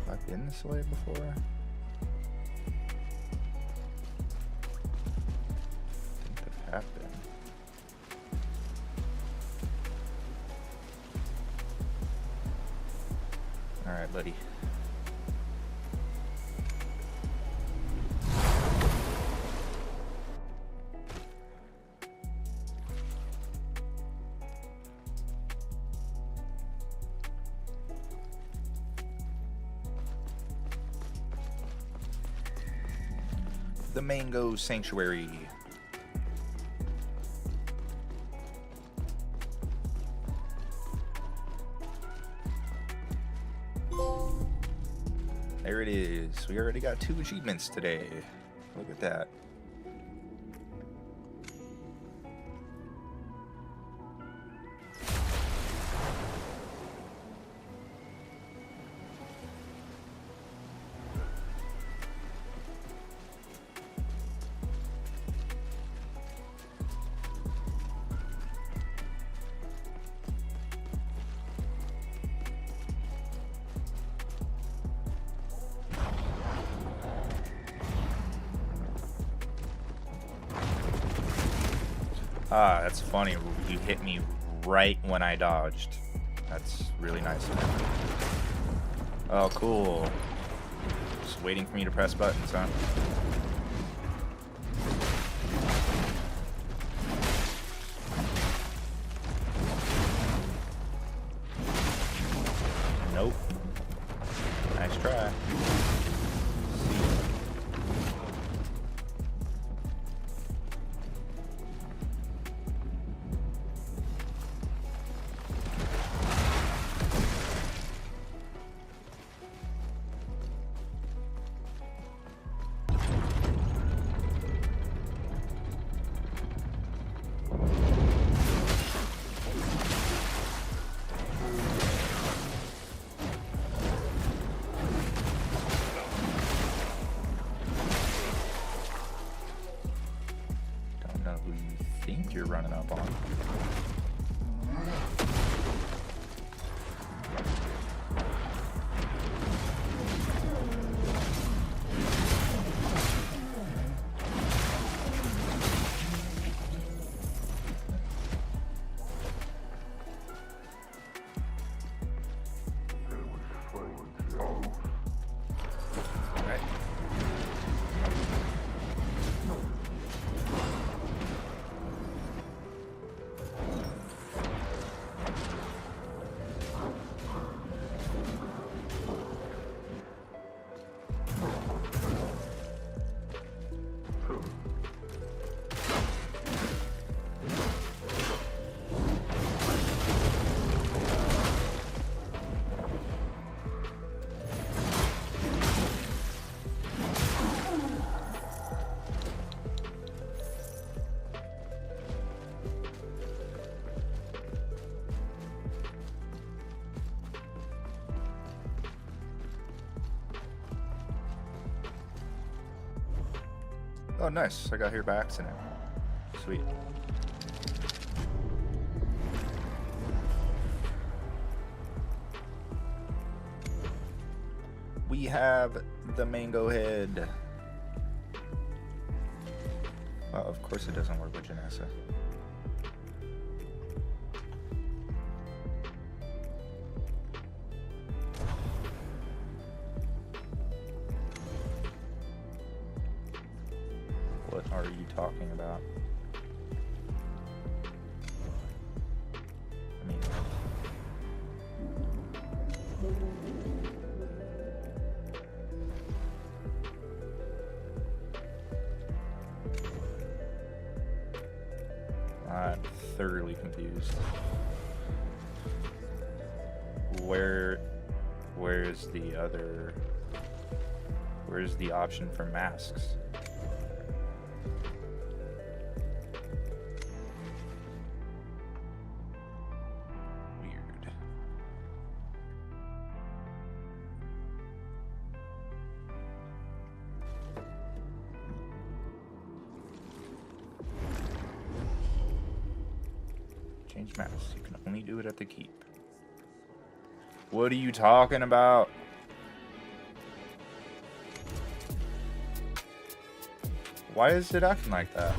Have I been this way before? I think I have been. Alright, buddy. The Mango Sanctuary. There it is. We already got 2 achievements today. Look at that. Ah, that's funny. You hit me right when I dodged. That's really nice of you. Oh, cool. Just waiting for me to press buttons, huh? Nope. Nice try. Who you think you're running up on. Oh, nice. I got here by accident. Sweet. We have the mango head. Oh, of course it doesn't work with Genessa. What are you talking about? I mean, I'm thoroughly confused. Where's the other? Where's the option for masks? Weird. Change masks. You can only do it at the keep. What are you talking about? Why is it acting like that?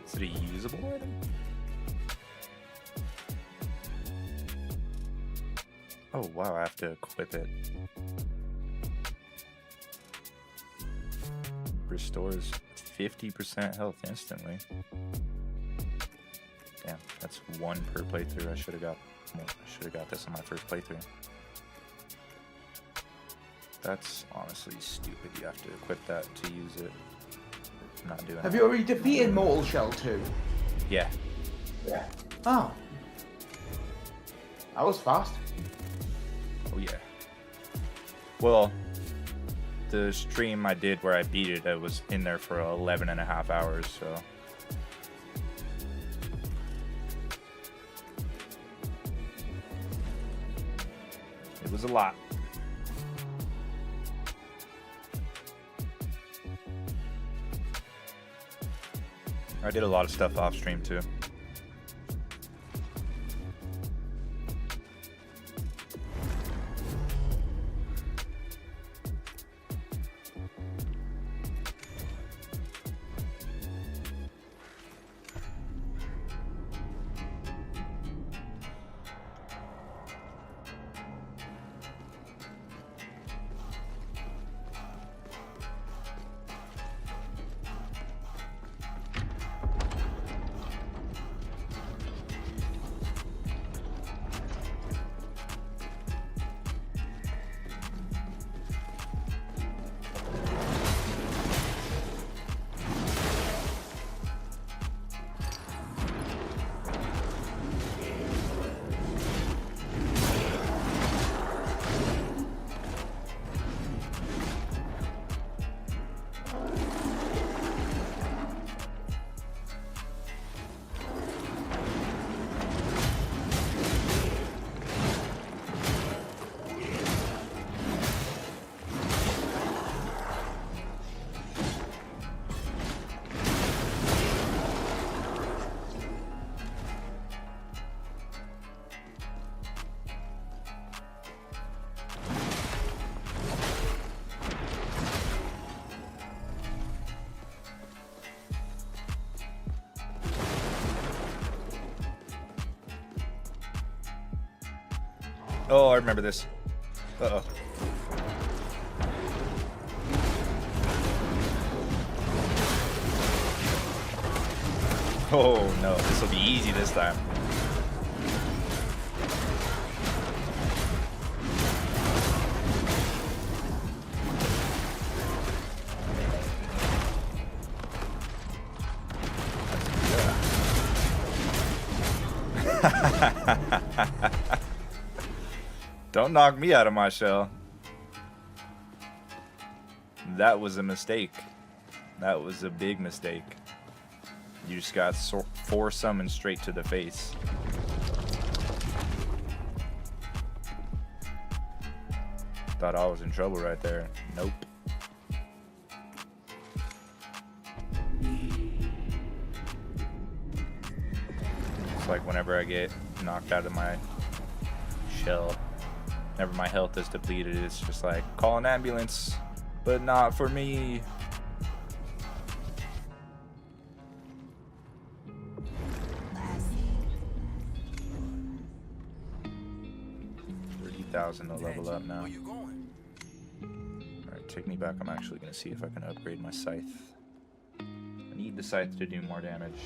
Is it a usable item? Oh wow, I have to equip it. Restores 50% health instantly. Damn, that's one per playthrough. I should have got this on my first playthrough. That's honestly stupid. You have to equip that to use it. I'm not doing Have that. you already defeated Mortal Shell 2? Yeah. Yeah. Oh. That was fast. Oh yeah. Well, the stream I did where I beat it, I was in there for 11 and a half hours, so. It was a lot. I did a lot of stuff off stream too. Oh, I remember this. Uh-oh. Oh no, this will be easy this time. Don't knock me out of my shell. That was a mistake. That was a big mistake. You just got 4 summons straight to the face. Thought I was in trouble right there. Nope. It's like whenever I get knocked out of my shell, whenever my health is depleted, it's just like, call an ambulance, but not for me. $30,000 to level up now. Alright, take me back. I'm actually going to see if I can upgrade my Scythe. I need the Scythe to do more damage.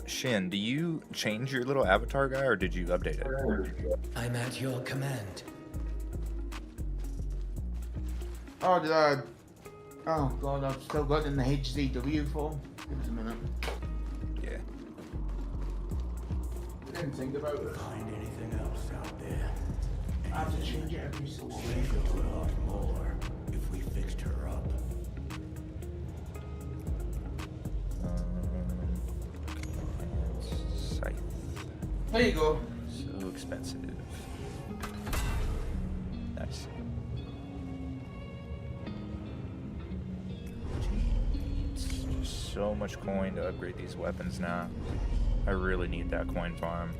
Shin, do you change your little avatar guy or did you update it? I'm at your command. Oh, did I? Oh god, I've still got it in the HZW form. Give us a minute. Yeah. Didn't think about it. Find anything else out there? I have to change it every so We'd go a lot more if we fixed her up. Scythe. There you go. So expensive. Nice. It's just so much coin to upgrade these weapons now. I really need that coin farm.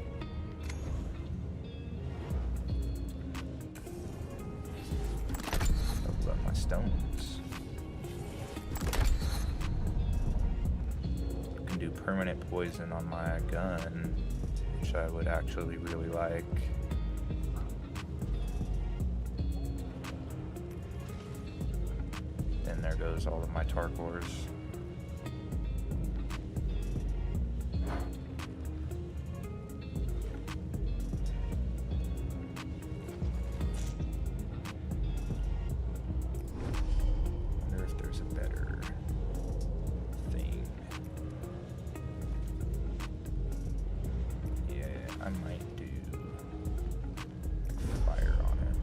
Level up my stones. I can do permanent poison on my gun, which I would actually really like. And there goes all of my Tarkors. Wonder if there's a better thing. Yeah, I might do fire on it.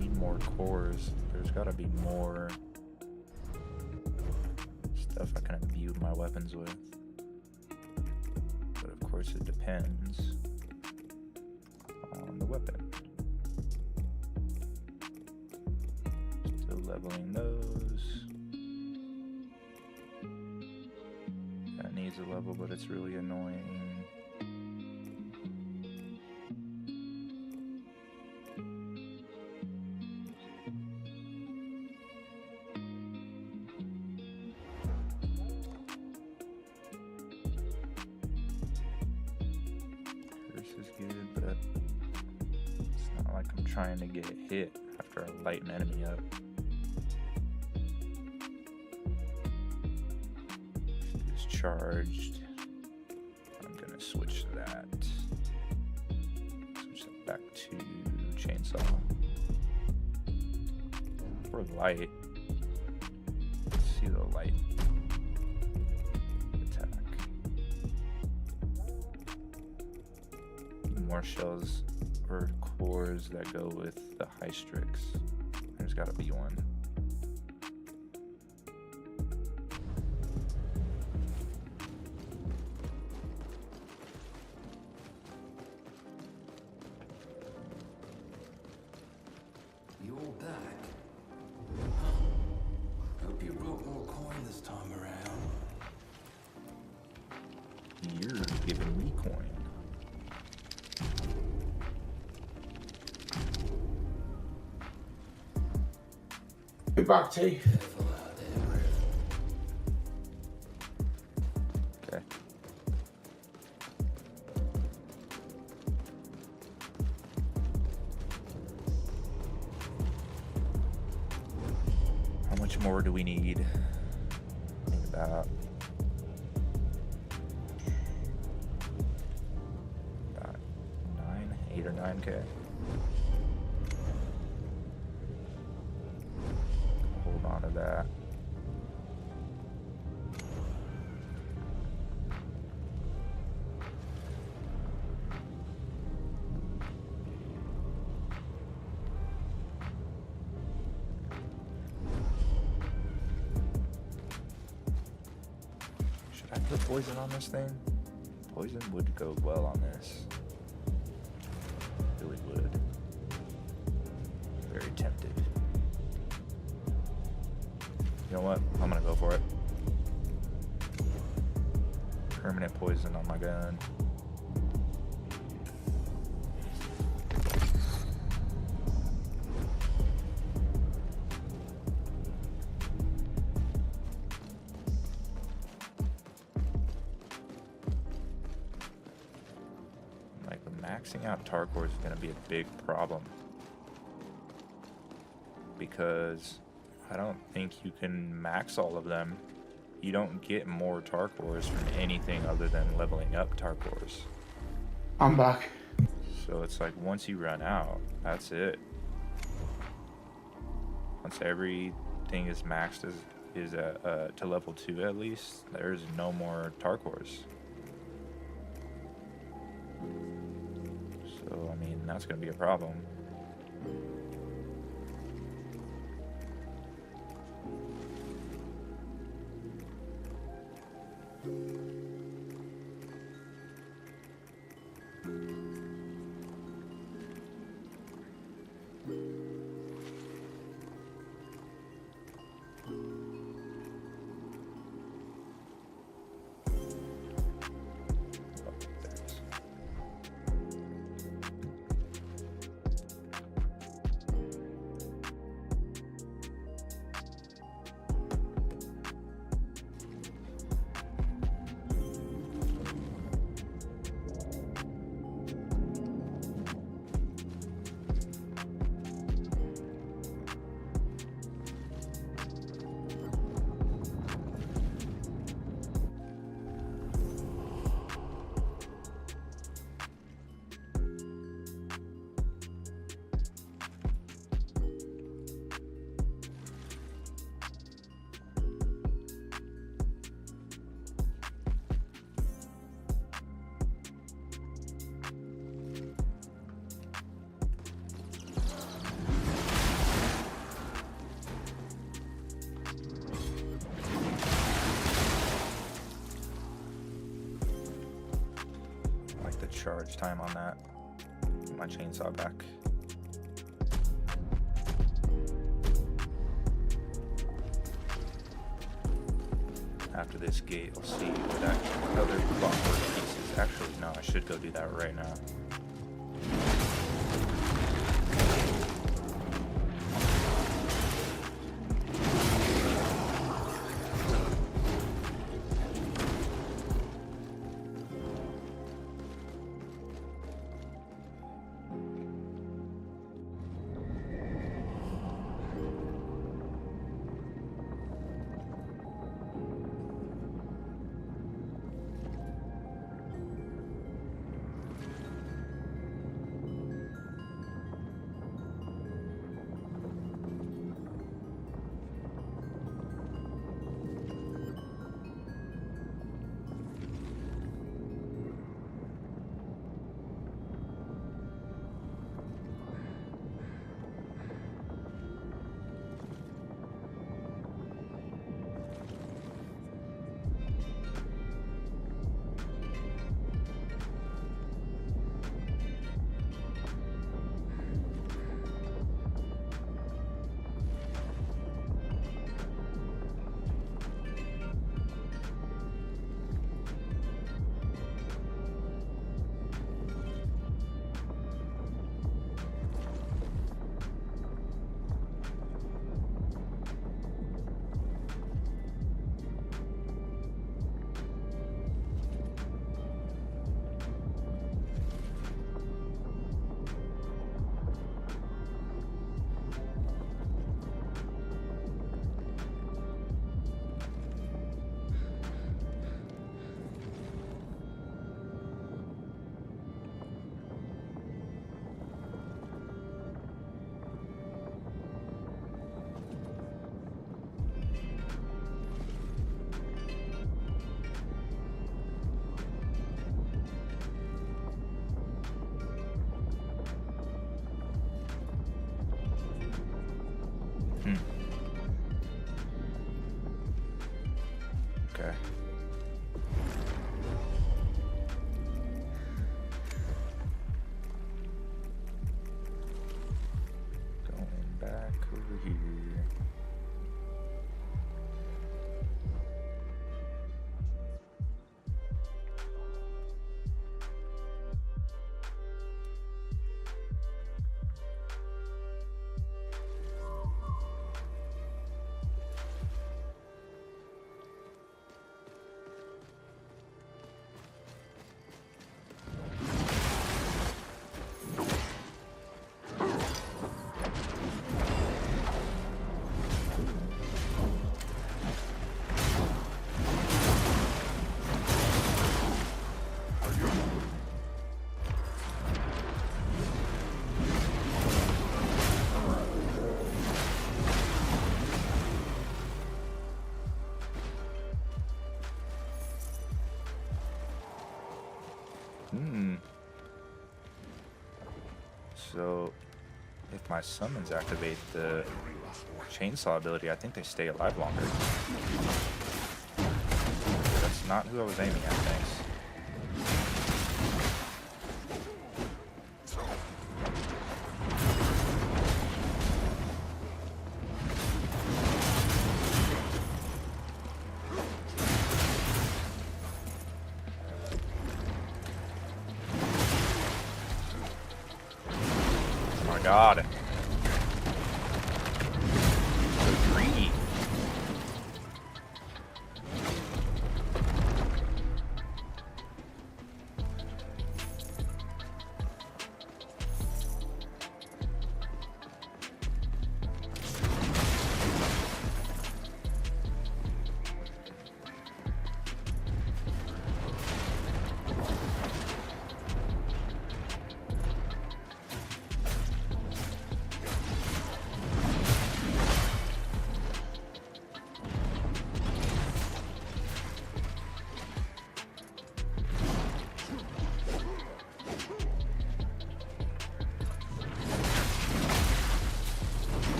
Need more cores. There's gotta be more stuff I can imbue my weapons with. But of course it depends on the weapon. Still leveling those. That needs a level, but it's really annoying. Curse is good, but it's not like I'm trying to get hit after I light an enemy up. It's charged. I'm gonna switch that. Switch that back to chainsaw. For light. Let's see the light attack. More shells or cores that go with the high strix. There's gotta be one. You're back. Hope you brought more coin this time around. You're giving me coin. Be back, T. Careful out there, Griff. Okay. more do we need? Think about 8 or 9K. Hold on to that. Should I put poison on this thing? Poison would go well on this. Really would. Very tempted. You know what? I'm gonna go for it. Permanent poison on my gun. Maxing out Tarkor is going to be a big problem because I don't think you can max all of them. You don't get more Tarkors from anything other than leveling up Tarkors. I'm back. So it's like once you run out, that's it. Once everything is maxed to level 2 at least, there's no more Tarkors. So, I mean, that's going to be a problem. Charge time on that. Get my chainsaw back. After this gate, I'll see what other clockwork pieces. Actually, no, I should go do that right now. Hmm. Okay. Going back over here. So, if my summons activate the chainsaw ability, I think they stay alive longer. That's not who I was aiming at, thanks. God. So greedy.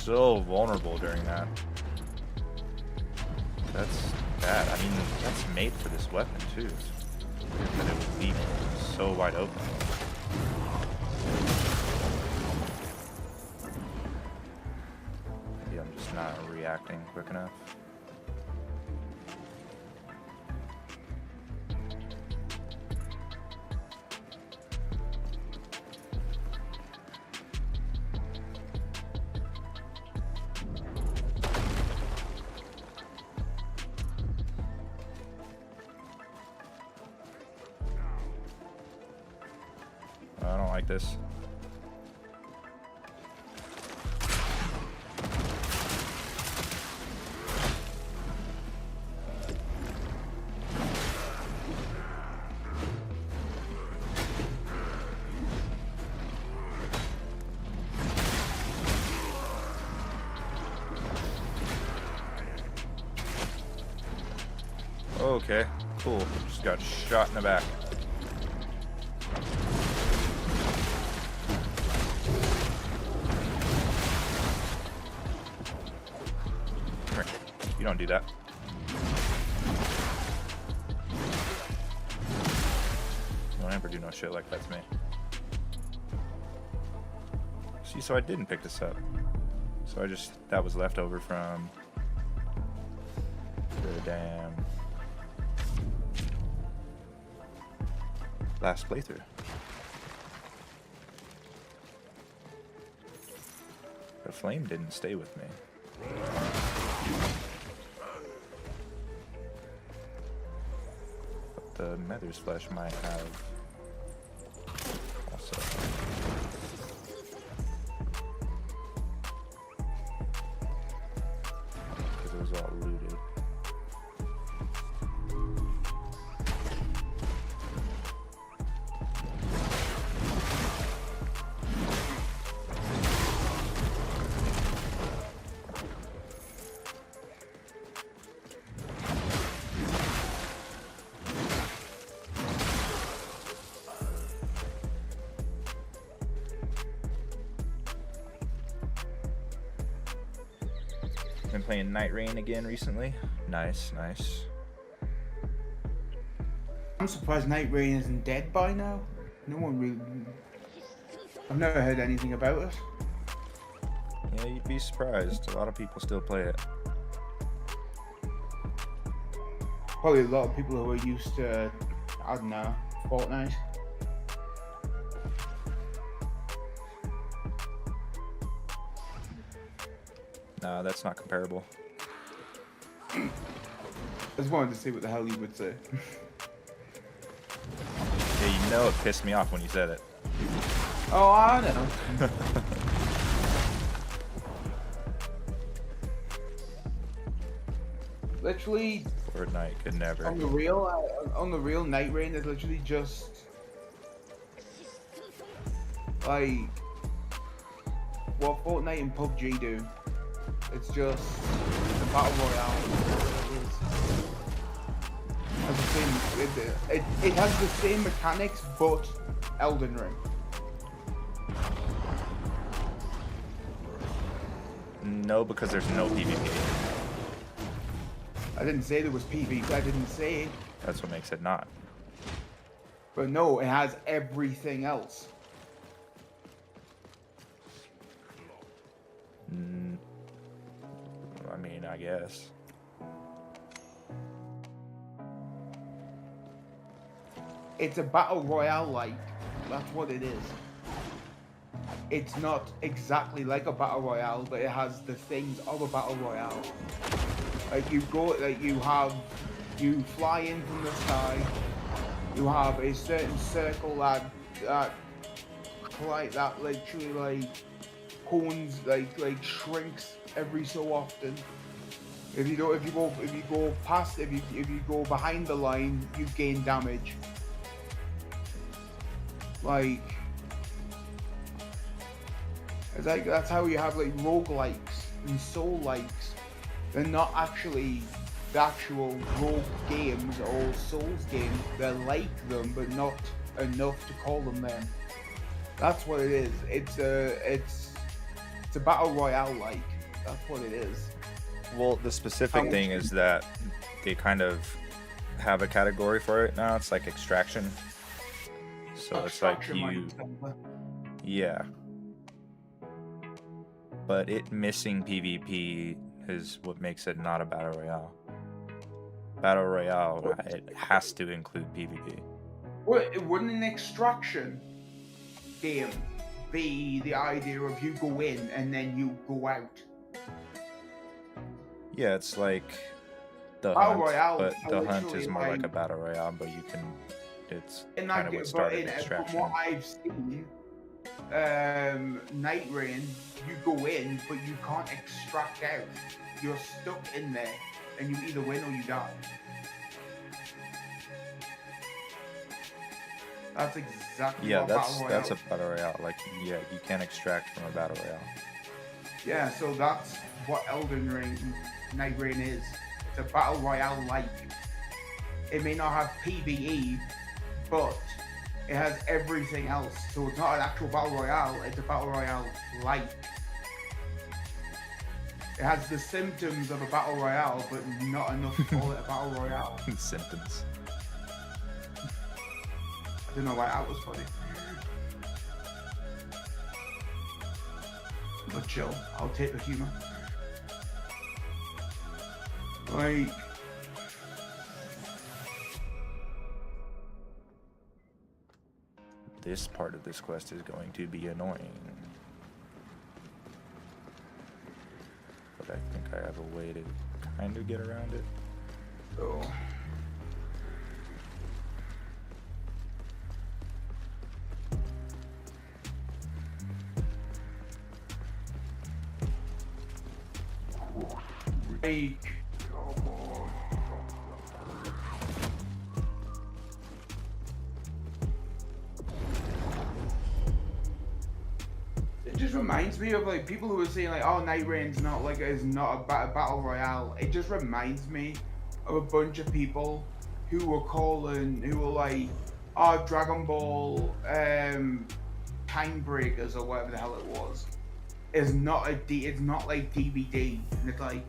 So vulnerable during that. That's bad. I mean, that's made for this weapon too. But it would be so wide open. Maybe I'm just not reacting quick enough. I don't like this. Okay, cool. Just got shot in the back. You don't do that. Don't ever do no shit like that to me. See, so I didn't pick this up. So that was left over from the damn last playthrough. The flame didn't stay with me. But the Nether's flesh might have also. Because it was all looted. playing Night Rain again recently. Nice, nice. I'm surprised Night Rain isn't dead by now. No one really... I've never heard anything about it. Yeah, you'd be surprised. A lot of people still play it. Probably a lot of people who are used to, I don't know, Fortnite. No, that's not comparable. I just wanted to see what the hell you would say. Yeah, you know it pissed me off when you said it. Oh, I know. Literally, Fortnite could never. on the real, Night Rain is literally just like what Fortnite and PUBG do. It's just a battle royale. It has the same mechanics, but Elden Ring. No, because there's no PvP. I didn't say there was PvP. I didn't say. That's what makes it not. But no, it has everything else. I mean, I guess. It's a battle royale like. That's what it is. It's not exactly like a battle royale, but it has the things of a battle royale. Like you fly in from the sky. You have a certain circle that literally like cones like shrinks every so often. If you go behind the line, you gain damage. Like it's like that's how you have like roguelikes and soul likes. They're not actually the actual rogue games or souls games. They're like them, but not enough to call them them. That's what it is. It's a battle royale like. That's what it is. Well, the specific thing is that they kind of have a category for it now. It's like extraction. So it's like you, yeah. But it missing PvP is what makes it not a battle royale. Battle royale, it has to include PvP. Wouldn't an extraction game be the idea of you go in and then you go out? Yeah, it's like the Battle hunt, Royale but the hunt literally is more like a battle royale. But you can, it's And kind of what started from extraction. what I've seen, Night Rain, you go in, but you can't extract out. You're stuck in there, and you either win or you die. That's exactly Yeah, what that's Battle a Royale. battle royale. Like, yeah, you can't extract from a battle royale. Yeah, so that's what Elden Ring, Night Rain is. It's a battle royale like. It may not have PvE, but it has everything else. So it's not an actual battle royale. It's a battle royale like. It has the symptoms of a battle royale, but not enough to call it a battle royale. Symptoms. I don't know why that was funny. But chill, I'll take the humor. Like, This part of this quest is going to be annoying. But I think I have a way to kind of get around it. so. Like, it just reminds me of like people who are saying like, oh, Night Rain's not like is not a battle royale. It just reminds me of a bunch of people who were like, oh, Dragon Ball Time Breakers or whatever the hell it was. It's not like DVD, and it's like,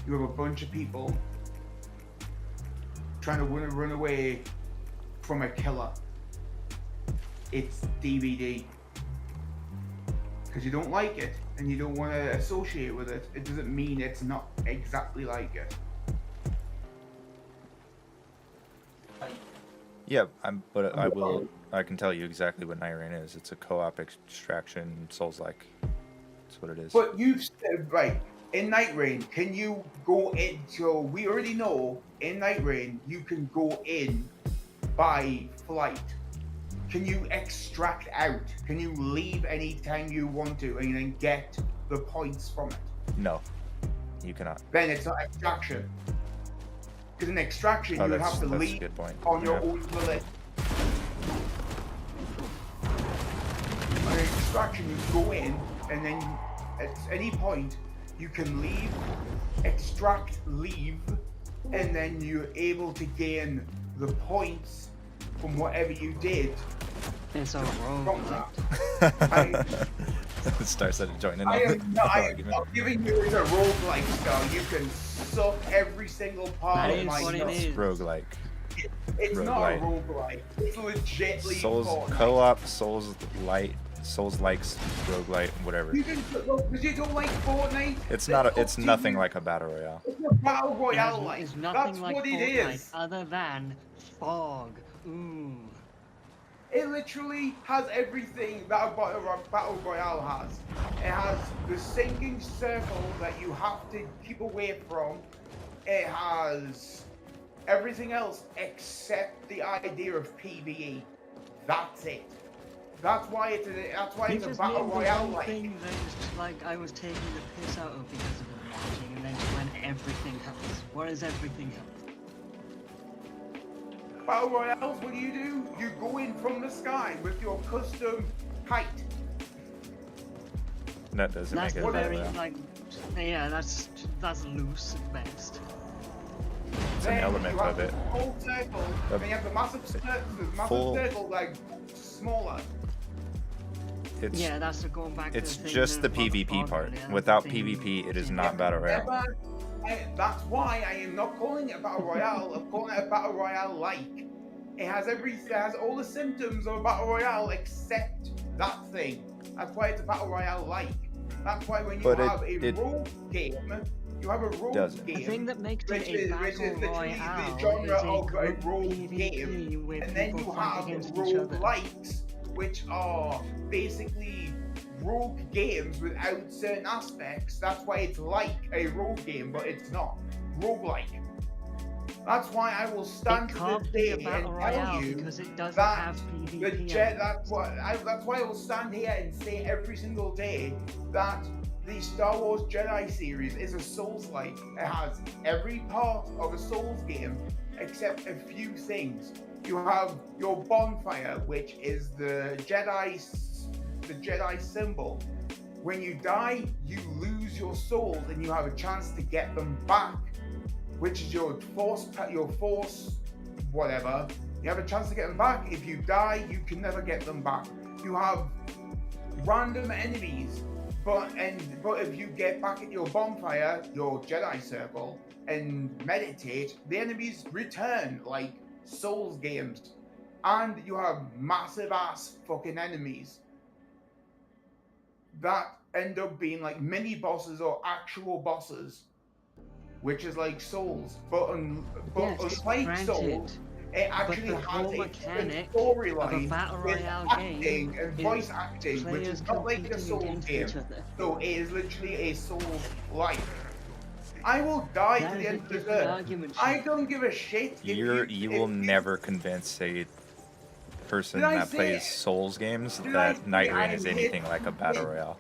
you have a bunch of people trying to run away from a killer. It's DVD. Because you don't like it and you don't want to associate with it, it doesn't mean it's not exactly like it. Yeah, I can tell you exactly what Night Rain is. It's a co-op extraction Souls-like. That's what it is. But you've said, right, in Night Rain, can you go in? So we already know in Night Rain, you can go in by flight. Can you extract out? Can you leave anytime you want to and then get the points from it? No, you cannot. Then it's not extraction. Because in extraction, you have to that's a leave good point. on your Yeah. own village. On extraction, you go in, and then at any point, you can leave, extract, leave, and then you're able to gain the points from whatever you did It's a from rogue. that. Starts at joining I am argument. not giving you a roguelike style. You can suck every single part That of is my what it stuff. is. Roguelike. It's not a Roguelite. roguelike. It's legitly Souls Fortnite. co-op, Souls light, Souls likes roguelite, whatever. You can, because you don't like Fortnite. It's not. up It's to nothing you. like a battle royale. It's a battle royale There's like. it's nothing That's like what it Fortnite is. other than fog. Ooh. It literally has everything that a battle royale has. It has the sinking circle that you have to keep away from. It has everything else except the idea of PvE. That's it. That's why it's You a just battle named the royale one like. thing that is like I was taking the piss out of because of the matching, and then when everything happens. What is everything else? Battle royales, what do? You go in from the sky with your custom height. That doesn't That's make it the a battle very royale. like, yeah, that's loose at best. It's an element you have of it. the whole circle, The then you have the massive full- circle like smaller. It's Yeah, that's the going back. it's to the thing just the about PvP fog part. earlier, Without the thing- PvP, it is yeah. not battle royale. Never, that's why I am not calling it a battle royale. I'm calling it a battle royale like. It has all the symptoms of a battle royale except that thing. That's why it's a battle royale like. That's why when you But have it- a rogue game, you have a rogue doesn't. game. The thing that makes which it is a battle literally royale the genre is a of a group rogue PvP game, where and then people you fight have against each rogue other. likes, which are basically rogue games without certain aspects. That's why it's like a rogue game, but it's not roguelike. That's why I will stand It to can't this be a day battle and royale tell you because it doesn't that have the PvP. that's why I will stand here and say every single day that the Star Wars Jedi series is a Souls-like. It has every part of a Souls game except a few things. You have your bonfire, which is the Jedi symbol. When you die, you lose your souls and you have a chance to get them back, which is your force, whatever. You have a chance to get them back. If you die, you can never get them back. You have random enemies, but if you get back at your bonfire, your Jedi circle, and meditate, the enemies return like Souls games, and you have massive ass fucking enemies that end up being like mini bosses or actual bosses, which is like Souls, but Yes, unlike granted. Souls, it actually the has whole a mechanic storyline of a battle with royale acting game and is voice acting, which players is not like a competing Souls against game. each other. So it is literally a Souls-like. I will die That to is the a end of the different earth. argument. I don't give a shit. If You will never convince a person Did I that say plays it? Souls games Did I that say Night Rain I is hate anything like a battle it? royale.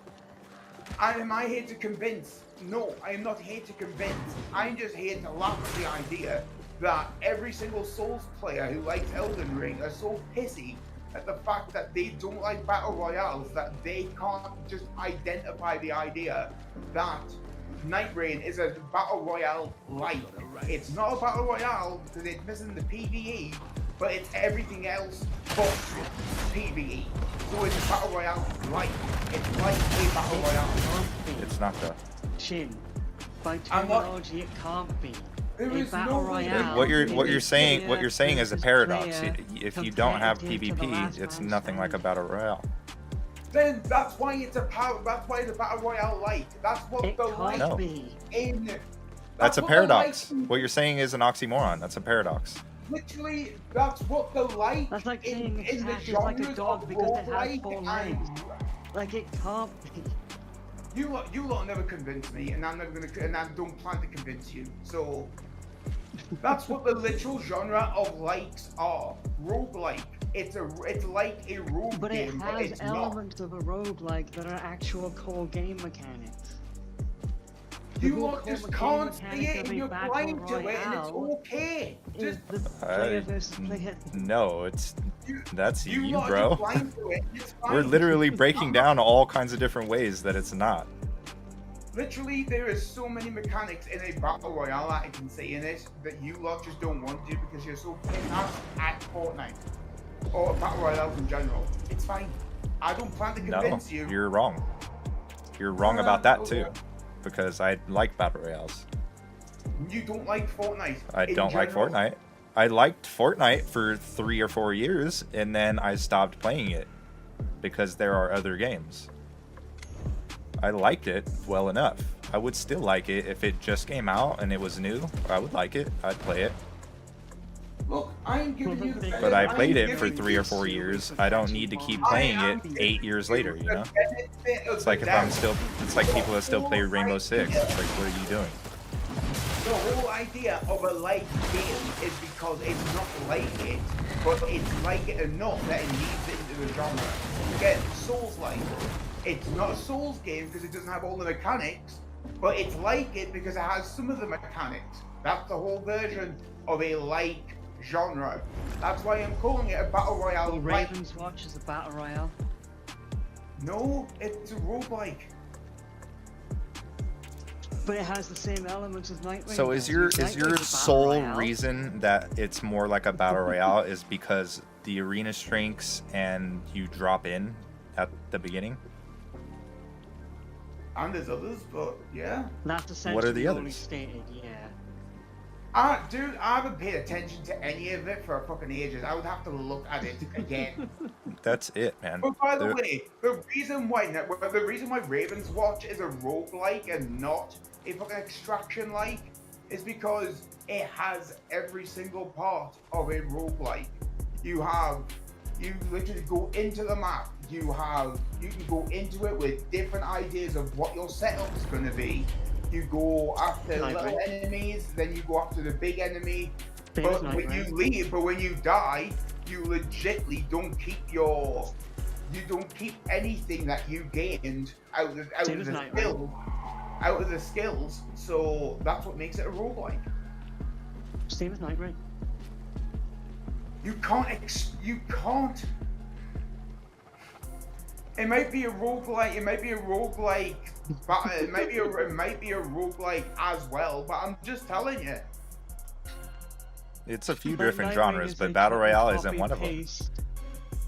Am I here to convince? No, I am not here to convince. I'm just here to laugh at the idea that every single Souls player who likes Elden Ring are so pissy at the fact that they don't like battle royales that they can't just identify the idea that Night Rain is a battle royale like. It's not a battle royale because it's missing the PvE, but it's everything else but PvE. So it's a battle royale like. It's like a battle royale. It's not though. Shin, By I'm not- terminology, it can't be. There A is battle no way. royale What you're is saying player is a versus paradox. player, If you don't have competitive to the PvP, last it's man nothing like a standing. battle royale. Then that's why it's a power. That's why it's a battle royale like. That's what It the can't like No. be. in. That's a what the paradox. like- What you're saying is an oxymoron. That's a paradox. Literally, that's what the like That's like in, saying a in the cat is like a genres dog of because it has roguelike 4 and legs. Like, it can't be. you lot never convince me, and I'm never gonna, and I don't plan to convince you. So that's what the literal genre of likes are. Roguelike. It's like a rogue But it game, but has it's not. elements of a roguelike that are actual core game mechanics. The You whole lot core just game can't see mechanic it, of and a you're battle blind to it, and it's royale okay. Is Just the player versus player. No, that's you, lot are bro. just blind to it. It's We're fine. literally breaking down all kinds of different ways that it's not. Literally, there is so many mechanics in a battle royale that I can say in it that you lot just don't want to because you're so pin-assed at Fortnite or battle royales in general. It's fine. I don't plan to No, convince you. you're wrong. You're wrong about that too, because I like battle royales. You don't like Fortnite. I in don't like general. Fortnite. I liked Fortnite for 3 or 4 years, and then I stopped playing it because there are other games. I liked it well enough. I would still like it if it just came out and it was new. I would like it. I'd play it. Look, I'm giving you the But I I'm played it for giving 3 you or 4 years. of I don't catching need to keep on. playing I am it giving 8 years later, you know? the benefit of It's the like if I'm doubt. still, it's like people that still play Rainbow Six. It's like, what are you doing? The whole idea of a like game is because it's not like it, but it's like it enough that it leads into the genre. Again, Souls-like. It's not a Souls game because it doesn't have all the mechanics, but it's like it because it has some of the mechanics. That's the whole version of a like genre. That's why I'm calling it a battle royale. Well, like. Raven's Watch is a battle royale. No, it's a roguelike. But it has the same elements as Night Rain. So is your Night Rain's a battle sole royale. reason that it's more like a battle royale is because the arena shrinks and you drop in at the beginning? And there's others, but yeah. That's essentially What are the only others? stated, yeah. Dude, I haven't paid attention to any of it for fucking ages. I would have to look at it again. That's it, man. But by the There- way, the reason why Raven's Watch is a roguelike and not a fucking extraction-like is because it has every single part of a roguelike. You literally go into the map. You can go into it with different ideas of what your setup is going to be. You go after Night little Rain. enemies, then you go after the big enemy. Same as But Night when Rain. you leave, but when you die, you legitly don't keep anything that you gained out of Same as the Night Rain. skills. So that's what makes it a roguelike. Same as Night Rain. You can't. It might be a roguelike. It might be a roguelike. But it might be a roguelike as well. But I'm just telling you. It's a few But different Night Rain genres, is but a battle royale isn't copy one of them. paste.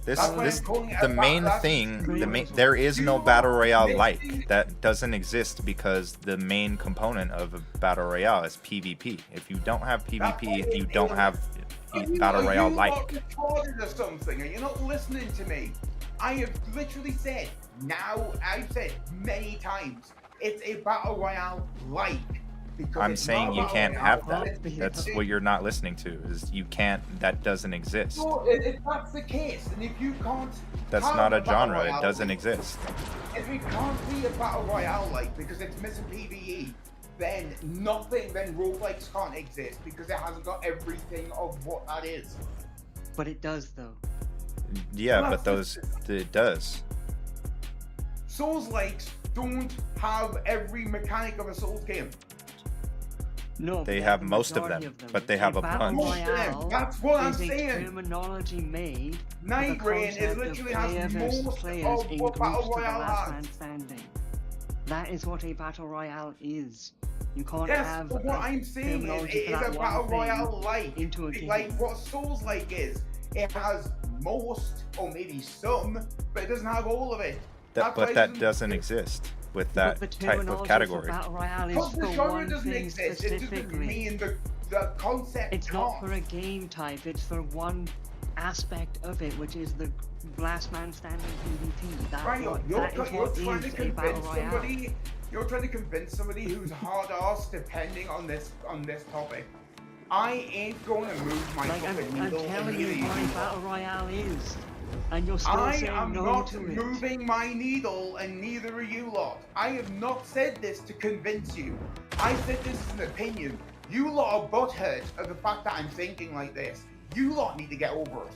This, That's why this, I'm calling it the a main that's- thing, there is no battle royale like missing- that doesn't exist because the main component of a battle royale is PvP. If you don't have PvP, you don't have battle royale like. Are you not retarded or something? Are you not listening to me? I have literally said I've said many times, it's a battle royale like. Because I'm it's saying not a you battle can't royale, have it's- that. That's what you're not listening to. Is you can't. That doesn't exist. So if that's the case, and if you can't, That's have not a battle genre. It royale doesn't like- exist. If it can't be a battle royale like because it's missing PvE, then roguelikes can't exist because it hasn't got everything of what that is. But it does, though. Yeah, Well, but those it does. Souls-likes don't have every mechanic of a Souls game. No, They but have the most of majority them, but they have a battle bunch. royale That's what I'm is a saying. terminology made for Night the Rain concept literally of player has versus most players of in what groups battle to the royale last has. man standing. That is what a battle royale is. You can't Yes, have but what a I'm saying is terminology it for is that a one battle thing royale like. into a game. Like what Souls-like is. It has most, or maybe some, but it doesn't have all of it. That's why But it that doesn't exist. with that but the type of terminology category. for battle royale is Because the for genre one doesn't thing exist, it doesn't specifically. mean the concept It's not can't. for a game type. It's for one aspect of it, which is the last man standing PvP. That Right, what, you're that is trying what to is a battle convince royale. somebody. You're trying to convince somebody who's hard-ass depending on this topic. I ain't going to move my Like I'm fucking needle. telling you and what neither a battle royale is, and you're still I saying am no not to it. moving my needle, and neither are you lot. I have not said this to convince you. I said this as an opinion. You lot are butthurt of the fact that I'm thinking like this. You lot need to get over it.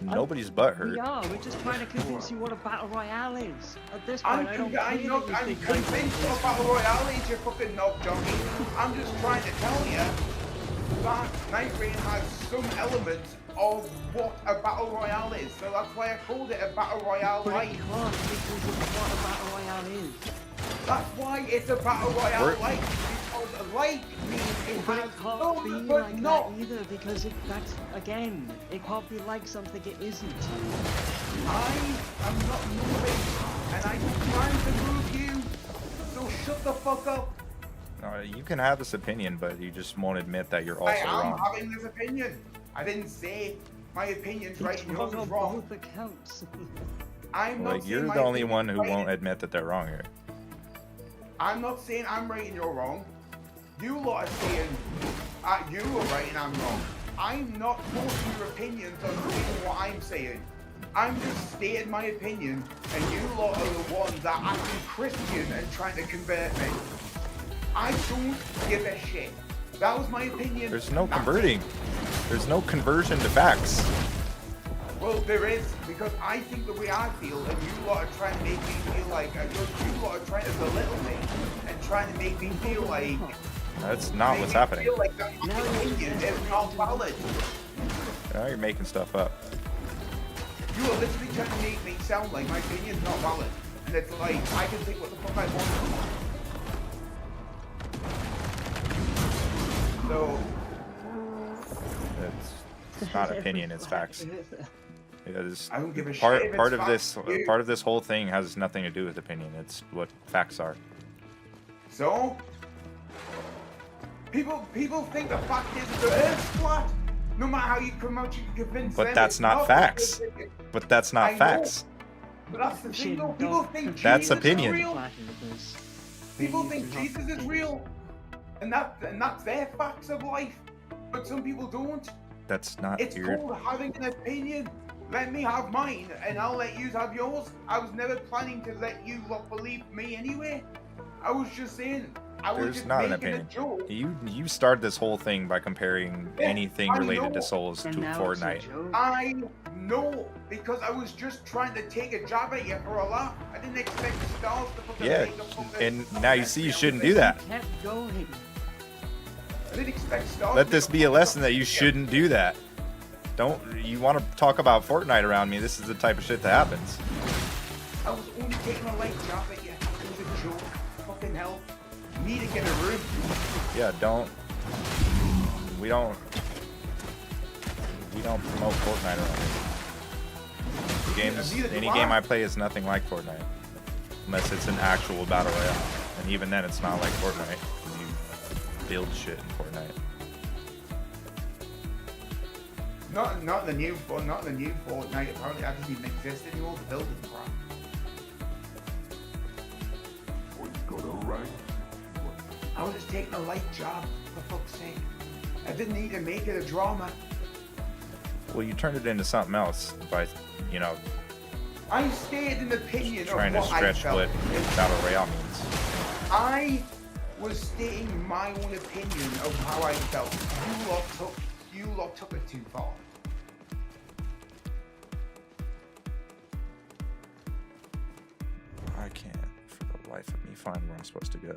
Nobody's butt We hurt. are. We're just trying to convince you what a battle royale is. At this point, I don't care I'm that you I'm think convinced like of Battle Royale is your fucking knob jockey. I'm just trying to tell you that Night Rain has some elements of what a Battle Royale is. So that's why I called it a Battle Royale But light. it can't because of what a battle royale is. That's why it's a Battle Royale We're- light. Because light means it But has it can't some, be but like not. that either because that's again, it can't be like something it isn't. I am not moving, and I'm trying to move you. So shut the fuck up. You can have this opinion, but you just won't admit that you're I also am wrong. having this opinion. I didn't say my opinion's right It's and yours wrong is on wrong. both accounts. I'm not Like, saying you're my the only opinion's one who right won't and- admit that they're wrong here. I'm not saying I'm right and you're wrong. You lot are saying you are right and I'm wrong. I'm not forcing your opinions on saying what I'm saying. I'm just stating my opinion, and you lot are the ones that are acting Christian and trying to convert me. I don't give a shit. That was my opinion. There's no That's it. converting. There's no conversion to facts. Well, there is, because I think the way I feel, and you lot are trying to make me feel like, you lot are trying to belittle me, and trying to make me feel like, That's not make what's me happening. feel like that my Now you're opinion just is not valid. Now you're making stuff up. You are literally trying to make me sound like my opinion's not valid, and it's like, I can think what the fuck I want. So, It's not opinion, it's facts. Because I don't give a shit part if part it's of this facts, dude. part of this whole thing has nothing to do with opinion. It's what facts are. so, people think the fact is the Earth's flat. No matter how you come out, you can convince them But that's it's not facts. But that's I not know. facts. But that's the thing, Shit, though. People don't think That's Jesus opinion. is real. People think Jesus is real, and that's their facts of life. But some people don't. That's not It's your. called having an opinion. Let me have mine, and I'll let you have yours. I was never planning to let you lot believe me anyway. I was just saying. I was There's just not an making a opinion. joke. You started this whole thing by comparing Yeah, anything I related know. to Souls to And now it's a Fortnite. joke. I know, because I was just trying to take a jab at you for a laugh. I didn't expect the stars to fucking Yeah, make a fucking... and now you see you shouldn't do that. Kept going. I didn't expect stars Let to this make be a fucking- lesson that you shouldn't do that. Don't you want to talk about Fortnite around me? This is the type of shit that happens. I was only taking a light jab at you. It was a joke. Fucking hell. Need to get a room. Yeah, we don't promote Fortnite around here. Any game I play is nothing like Fortnite. Unless it's an actual battle royale. And even then it's not like Fortnite. 'Cause you build shit in Fortnite. Not the new Fortnite. Apparently that doesn't even exist anymore. The building crap. I was just taking a light job, for fuck's sake. I didn't need to make it a drama. Well, you turned it into something else by, I stated an opinion trying to of what I stretch felt. what battle royale means. I was stating my own opinion of how I felt. You lot took it too far. I can't, for the life of me, find where I'm supposed to go.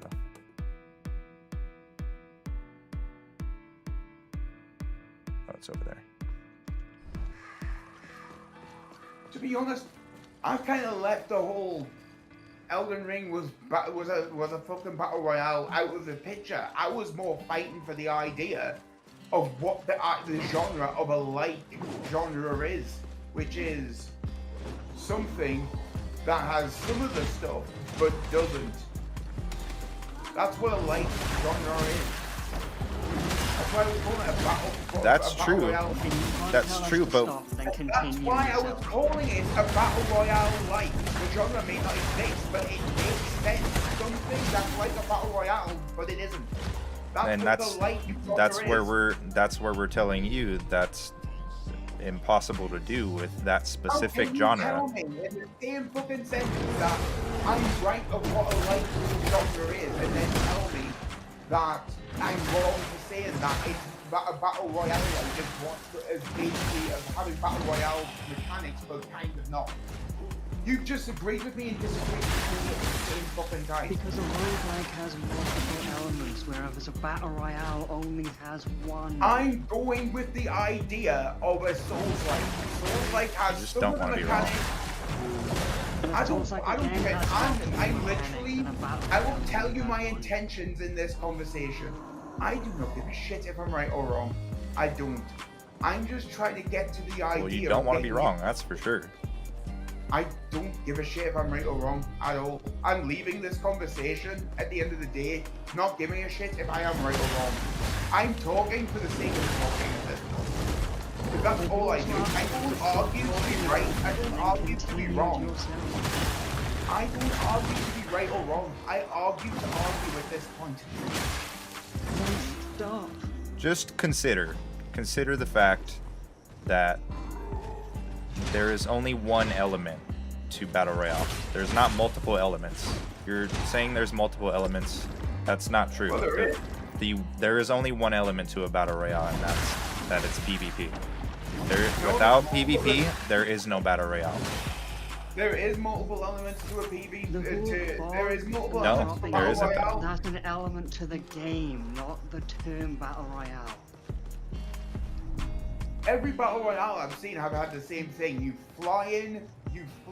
Oh, it's over there. To be honest, I kind of left the whole Elden Ring was a fucking battle royale out of the picture. I was more fighting for the idea of what the genre of a light genre is, which is something that has some of the stuff but doesn't. That's what a light genre is. That's why we call it a battle. That's a battle true. royale. Then you can't That's tell us true, to but- stop, then That's continue why I was yourself. calling it a battle royale like. The genre may not exist, but it makes sense. Something that's like a battle royale, but it isn't. That's And what that's the light that's genre where is. we're telling you that's impossible to do with that specific How can genre. you tell me in the same fucking sentence that I'm right of what a light genre is, and then tell me that I'm wrong for saying that it's a battle royale like is what is basically as having battle royale mechanics, but kind of not. You just agreed with me and disagreed with me at the same fucking time. Because a roguelike has multiple elements, whereas a battle royale only has one. I'm going with the idea of a Souls-like. Souls-like has just some don't of the wanna be wrong. mechanics. And I it's don't almost like a care. game has I'm multiple literally, mechanics and a battle I will royale tell you has my one. intentions in this conversation. I do not give a shit if I'm right or wrong. I don't. I'm just trying to get to the idea. Well, you don't of want to be getting- wrong, that's for sure. I don't give a shit if I'm right or wrong at all. I'm leaving this conversation at the end of the day, not giving a shit if I am right or wrong. I'm talking for the sake of talking at this point. Because that's all I do. I don't argue to be right. I don't argue to be wrong. I don't argue to be right or wrong. I argue to argue at this point. Then stop. Just consider the fact that there is only one element to Battle Royale. There's not multiple elements. You're saying there's multiple elements. That's not true. Well, there is. There is only one element to a Battle Royale, and that it's PvP. No, Without no, PvP, there is no Battle Royale. There is multiple elements to a PvP. The There is multiple No, elements to there Battle isn't. Royale. That's an element to the game, not the term battle royale. Every battle royale I've seen have had the same thing. You fly in,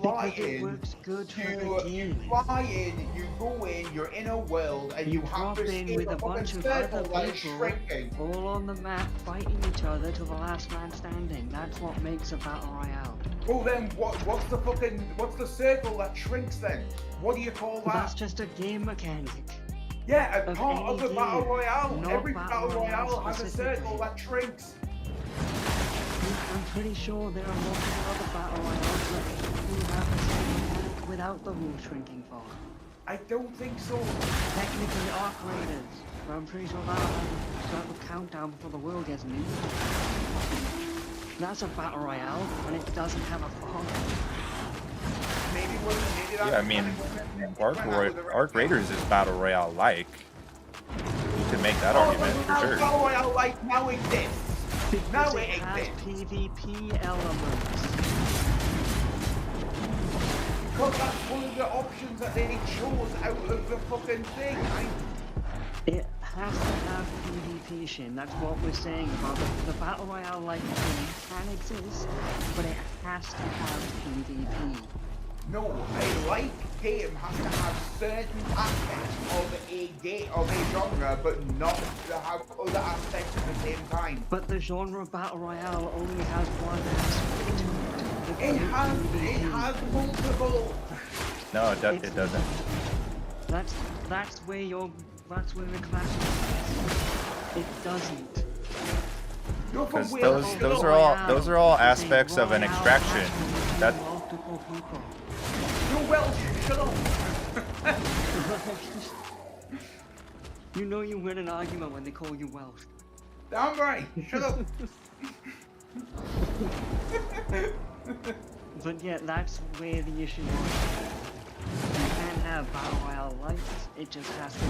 Because it works good for the you game. fly in, you go in, you're in a world, and you have drop to in escape with a a fucking bunch of circle other that is people, shrinking. all on the map, fighting each other to the last man standing. That's what makes a battle royale. Well then, what's the circle that shrinks then? What do you call that? That's just a game mechanic. Yeah, a of part of any the battle game, royale. not Every battle battle royale royale has a circle specifically. that shrinks. I'm pretty sure there are multiple other battle royales who have the same mechanic without the whole shrinking fog. I don't think so. Technically Arc Raiders, but I'm pretty sure that'll have a countdown before the world gets nuked. That's a battle royale, and it doesn't have a fog. Maybe that Yeah, I mean, Arc Raiders is Battle Royale like. You could make that argument for sure. Battle royale like now exists. Now Because it it has exists. PvP elements. Because that's one of the options that they chose out of the fucking thing. It has to have PvP, Shin. That's what we're saying about the battle royale like thing can exist, but it has to have PvP. No, a like game has to have certain aspects of a genre, but not to have other aspects at the same time. But the genre battle royale only has one aspect to it. The It great has PvP. multiple. No, it doesn't. That's where the clash is. It doesn't. You're from Because Wales. those are all aspects of an extraction. That Multiple people. You're Welsh. Shut up. You know you win an argument when they call you Welsh. Damn right. Shut up. But yeah, that's where the issue is. You can have battle royale lights, it just has to be.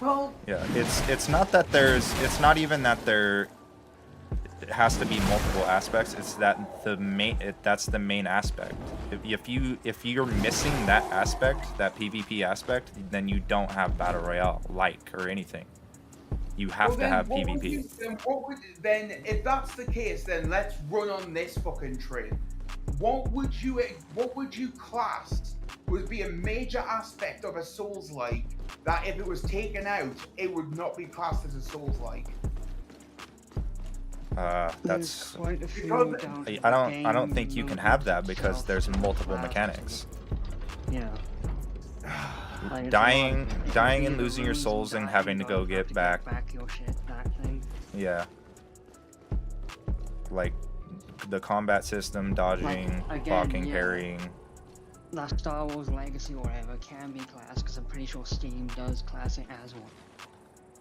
Well, yeah, it's not that it's not even that there it has to be multiple aspects. It's that that's the main aspect. If you're missing that aspect, that PvP aspect, then you don't have battle royale like or anything. You have to have PvP. If that's the case, then let's run on this fucking train. What would you class would be a major aspect of a Souls-like that if it was taken out, it would not be classed as a Souls-like? There's That's quite a few Because- down to I don't think game you can mode have that because itself, there's multiple classes, mechanics. Yeah. Like, it's Dying a lot of- dying you and leave losing your rooms souls and die, having to you go have get to back. your shit, that thing. Yeah. Like the combat system, dodging, again, blocking, yeah. parrying. That Star Wars Legacy or whatever can be classed because I'm pretty sure Steam does class it as one.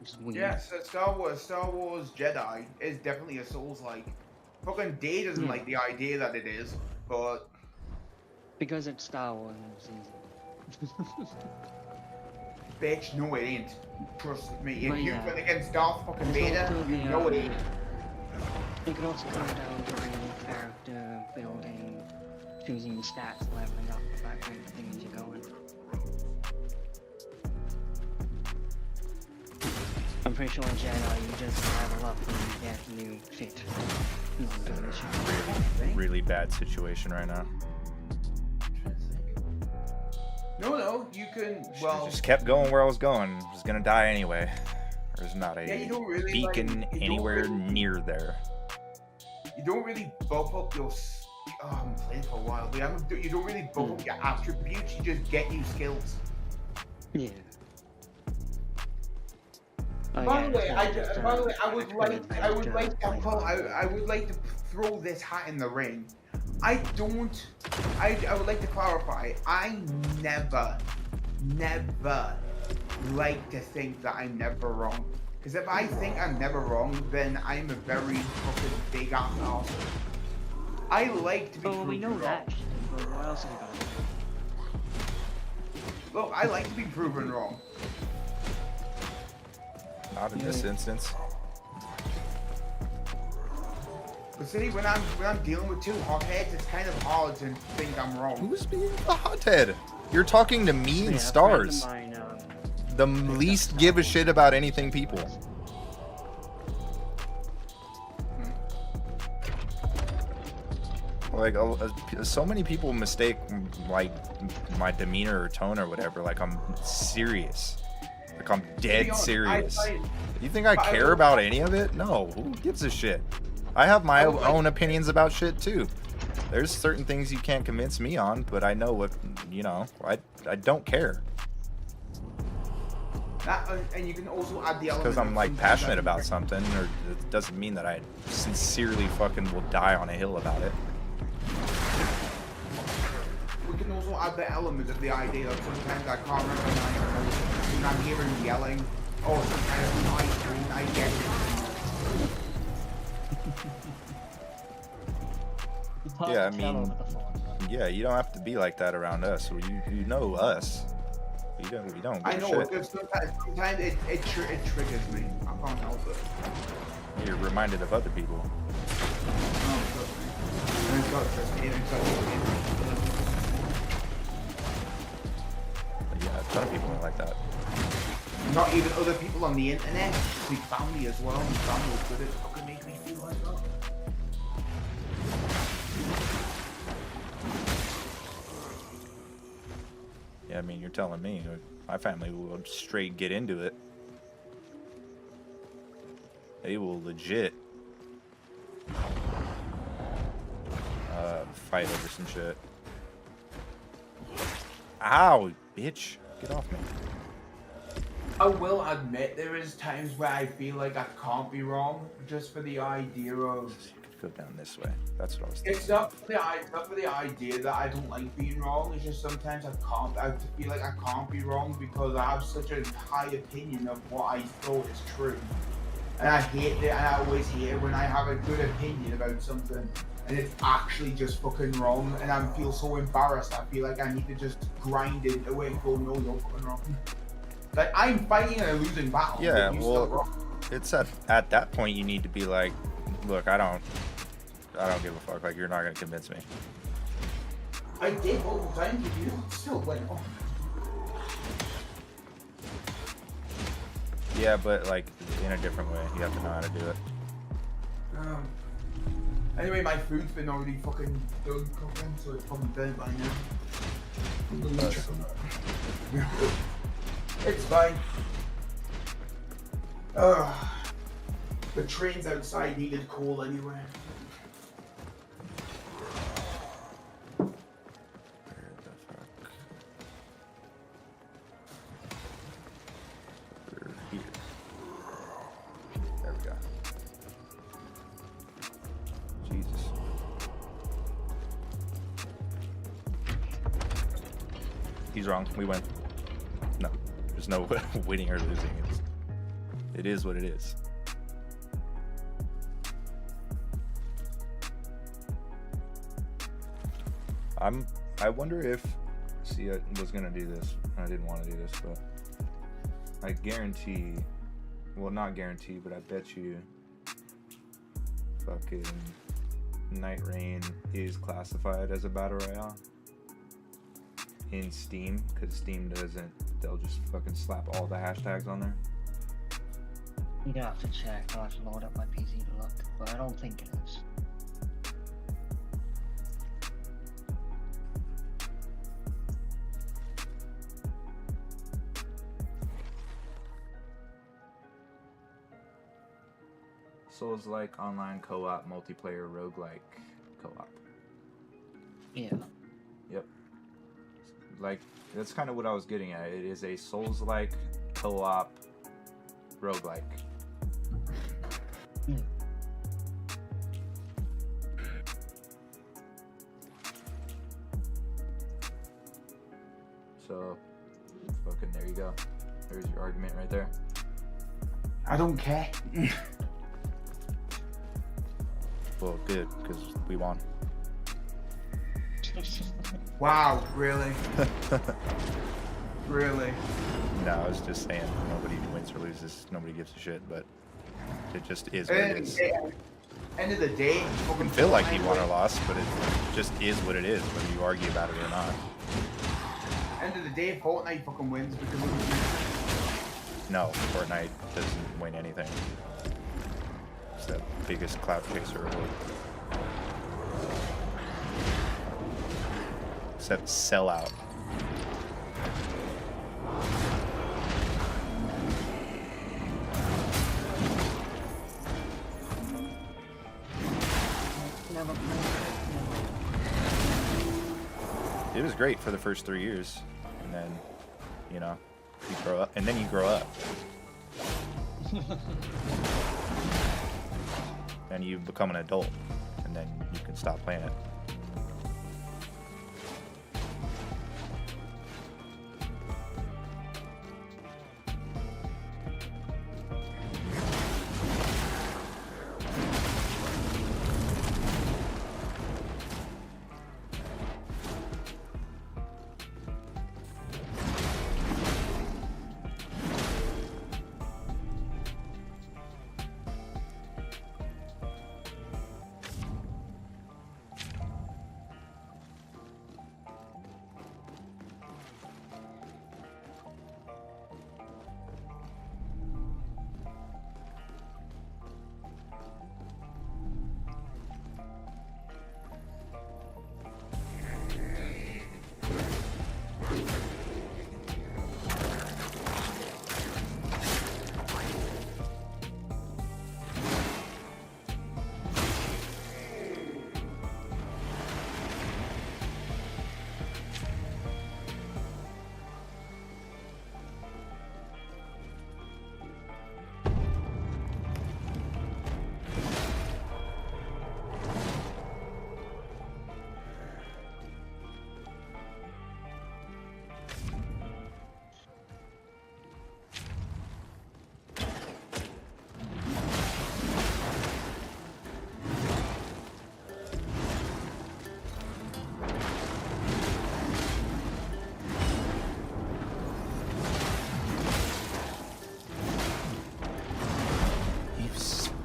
Which is weird. Yeah, so Star Wars Jedi is definitely a Souls-like. Fucking Day doesn't Yeah. like the idea that it is, but Because it's Star Wars and it's easy. bitch, no it ain't. Trust me, if But you yeah. went against Darth fucking It's Vader, also you the, know it ain't. It could also come down to character building, choosing your stats, leveling up, that kind of thing as you're going. I'm pretty sure in Jedi you just level up and you get new fit. Really bad situation right now. No, you can, Should've well, just kept going where I was going. I was gonna die anyway. There's not a Yeah, you don't really, beacon like, you don't anywhere really- near there. you don't really buff up your, I'm playing for a while, but you don't really buff up your attributes, you just get new skills. Yeah. By the way, I would like to throw this hat in the ring. I would like to clarify. I never like to think that I'm never wrong. Because if I think I'm never wrong, then I'm a very fucking big ass asshole. I like to be Oh, proven we know wrong. that. But what else have we got? Look, I like to be proven wrong. Not in this instance. But see, when I'm dealing with two hotheads, it's kind of hard to think I'm wrong. Who's being the hothead? You're talking to me and Yeah, stars. a friend of mine, The least give a shit about anything people. Like so many people mistake like my demeanor or tone or whatever. Like I'm serious. Like I'm dead serious. You think I care about any of it? No. Who gives a shit? I have my own opinions about shit too. There's certain things you can't convince me on, but I know what, you know, I don't care. And you can also add the element Because I'm of like sometimes passionate I'm- about something, or it doesn't mean that I sincerely fucking will die on a hill about it. We can also add the element of the idea that sometimes I can't recognize when I'm hearing yelling, or sometimes I get it. Yeah, I mean, yeah, you don't have to be like that around us. You know us. We don't I give a know, shit. because sometimes it triggers me. I can't help it. You're reminded of other people. No, it does me. And it's got to trust me, and it's got to trust me. But yeah, a ton of people are like that. Not even other people on the internet, my family as well. My family was good at fucking make me feel like that. Yeah, I mean, you're telling me. My family will straight get into it. They will legit fight over some shit. Ow, bitch. Get off me. I will admit there is times where I feel like I can't be wrong, just for the idea of. You could go down this way. That's what I was thinking. It's not for the idea that I don't like being wrong. It's just sometimes I feel like I can't be wrong because I have such a high opinion of what I thought is true, and I hate it. And I always hate it when I have a good opinion about something and it's actually just fucking wrong, and I feel so embarrassed. I feel like I need to just grind it away and go, no, you're fucking wrong. Like, I'm fighting a losing battle. Yeah, but you're well, still wrong. it's at that point you need to be like, look, I don't give a fuck. Like, you're not gonna convince me. I did all the time, but you still went on. Yeah, but like in a different way. You have to know how to do it. Anyway, my food's been already fucking done cooking, so it's probably dead by now. It's fine. The trains outside needed coal anyway. Where the fuck? We're here. There we go. Jesus. He's wrong. We win. No. There's no winning or losing. It is what it is. I wonder if, see, I was gonna do this. I didn't want to do this, but I guarantee, well, not guarantee, but I bet you fucking Night Rain is classified as a battle royale in Steam, because Steam doesn't, they'll just fucking slap all the hashtags on there. You'd have to check. I'll have to load up my PC to look, but I don't think it is. Souls-like online co-op multiplayer roguelike co-op. Yeah. Yep. Like, that's kind of what I was getting at. It is a Souls-like co-op roguelike. Yeah. So, fucking there you go. There's your argument right there. I don't care. Well, good, because we won. Wow, really? Really? No, I was just saying, nobody wins or loses, nobody gives a shit, but it just is what it is. End of the day, You can feel like you won or lost, but it just is what it is, whether you argue about it or not. End of the day, Fortnite fucking wins because of the No, Fortnite doesn't win anything. It's the biggest cloud chaser award. Except Sellout. Never played It was great for the first 3 years, and then, you know, you grow up, and then you grow up. And you become an adult, and then you can stop playing it.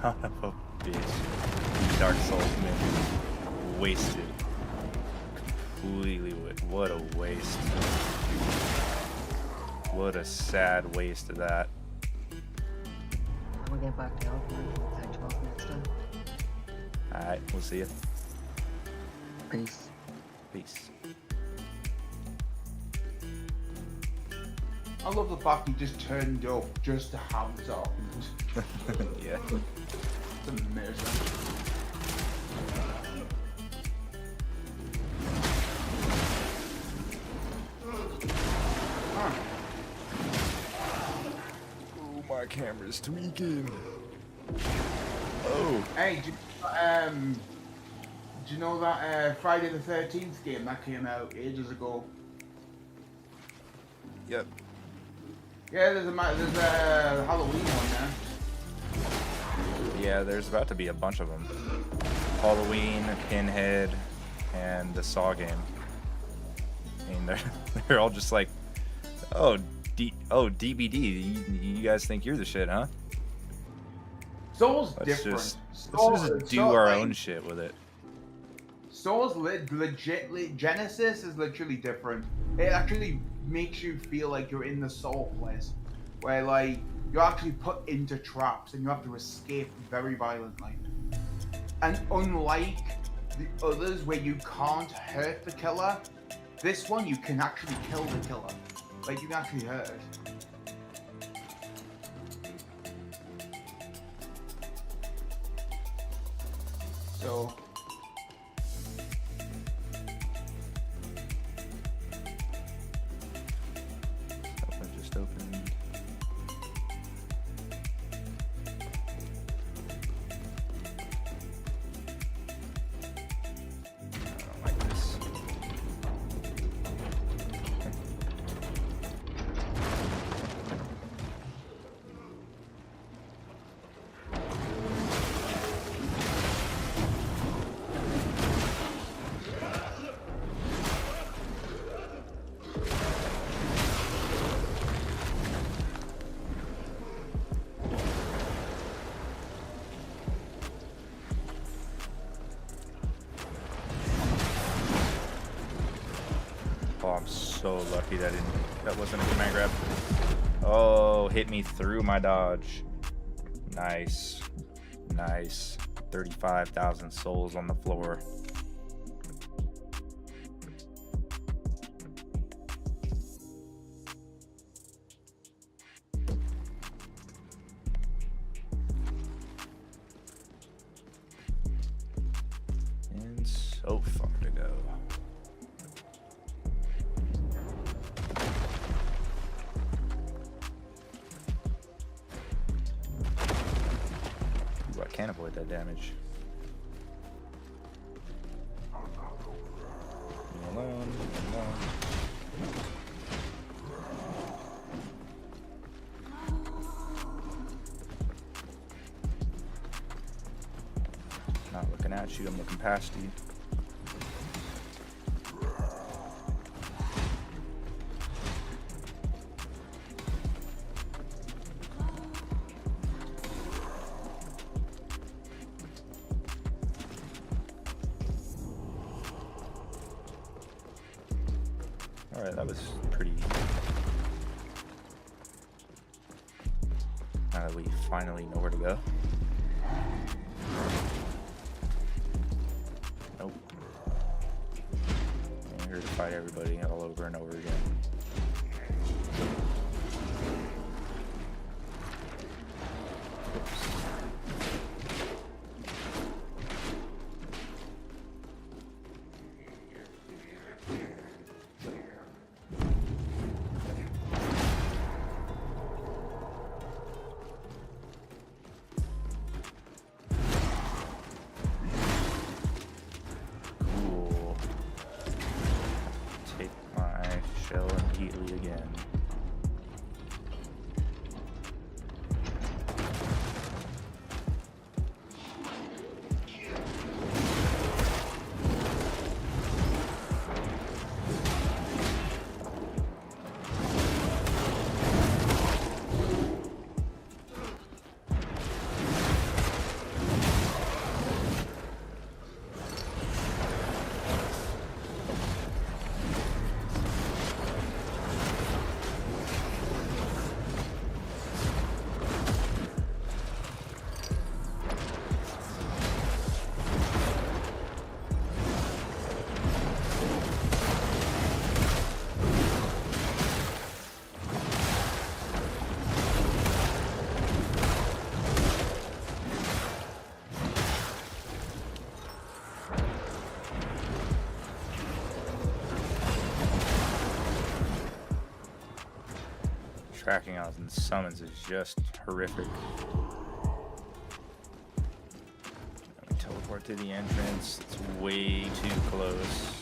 Son of a bitch. Dark Souls, man. Wasted. Completely what a waste. What a sad waste of that. We'll get back to Xbox next time. Alright, we'll see you. Peace. Peace. I love the fact he just turned up just to have his argument. Yeah. It's amazing. Oh, my camera's tweaking. Oh. Hey, do you know that Friday the 13th game that came out ages ago? Yep. Yeah, there's a Halloween one now. Yeah, there's about to be a bunch of them. Halloween, Pinhead, and the Saw game. I mean, they're all just like, oh, DBD. You guys think you're the shit, huh? Soul's Let's different. just do our own shit with it. Soul's Genesis is literally different. It actually makes you feel like you're in the Soul place, where like you're actually put into traps and you have to escape very violently. And unlike the others where you can't hurt the killer, this one you can actually kill the killer. Like you can actually hurt it. So I just opened. I don't like this. Oh, I'm so lucky that wasn't a command grab. Oh, hit me through my dodge. Nice. Nice. 35,000 souls on the floor. And so far to go. Ooh, I can't avoid that damage. Leave me alone, leave me alone. Not looking at you, I'm looking past you. Alright, that was pretty... Now that we finally know where to go. Nope. I'm here to fight everybody all over and over again. Oops. Cool. Take my shell immediately tracking on summons is just horrific. We teleport to the entrance. It's way too close.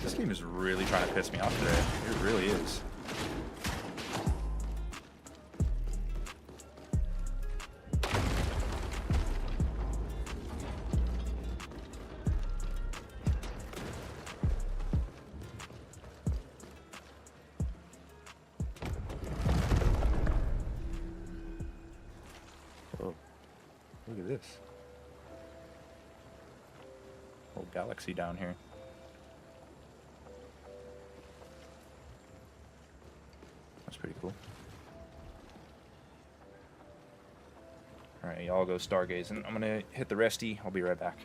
This game is really trying to piss me off today. It really is. Whoa. Look at this. Whole galaxy down here. That's pretty cool. Alright, y'all go stargazing. I'm gonna hit the resty. I'll be right back.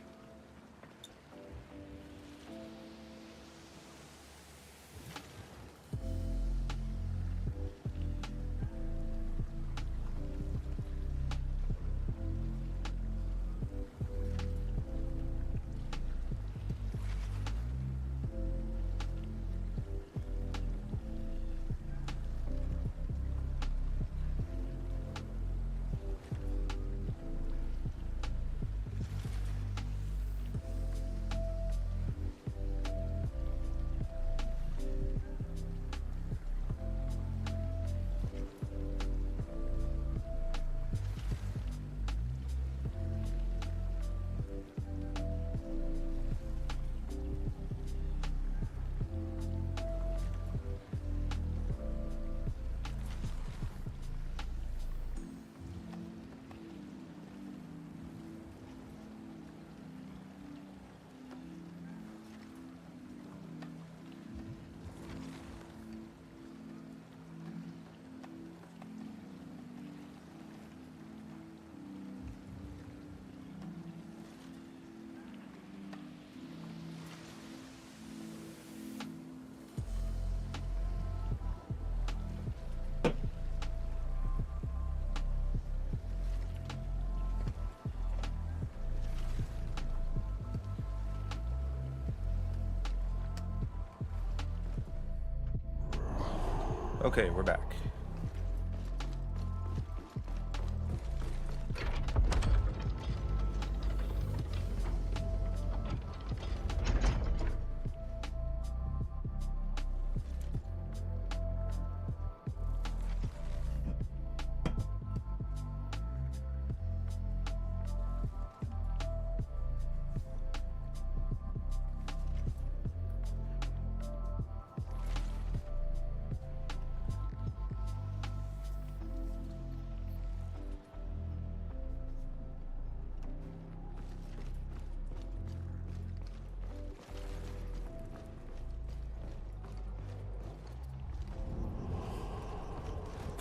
Okay, we're back.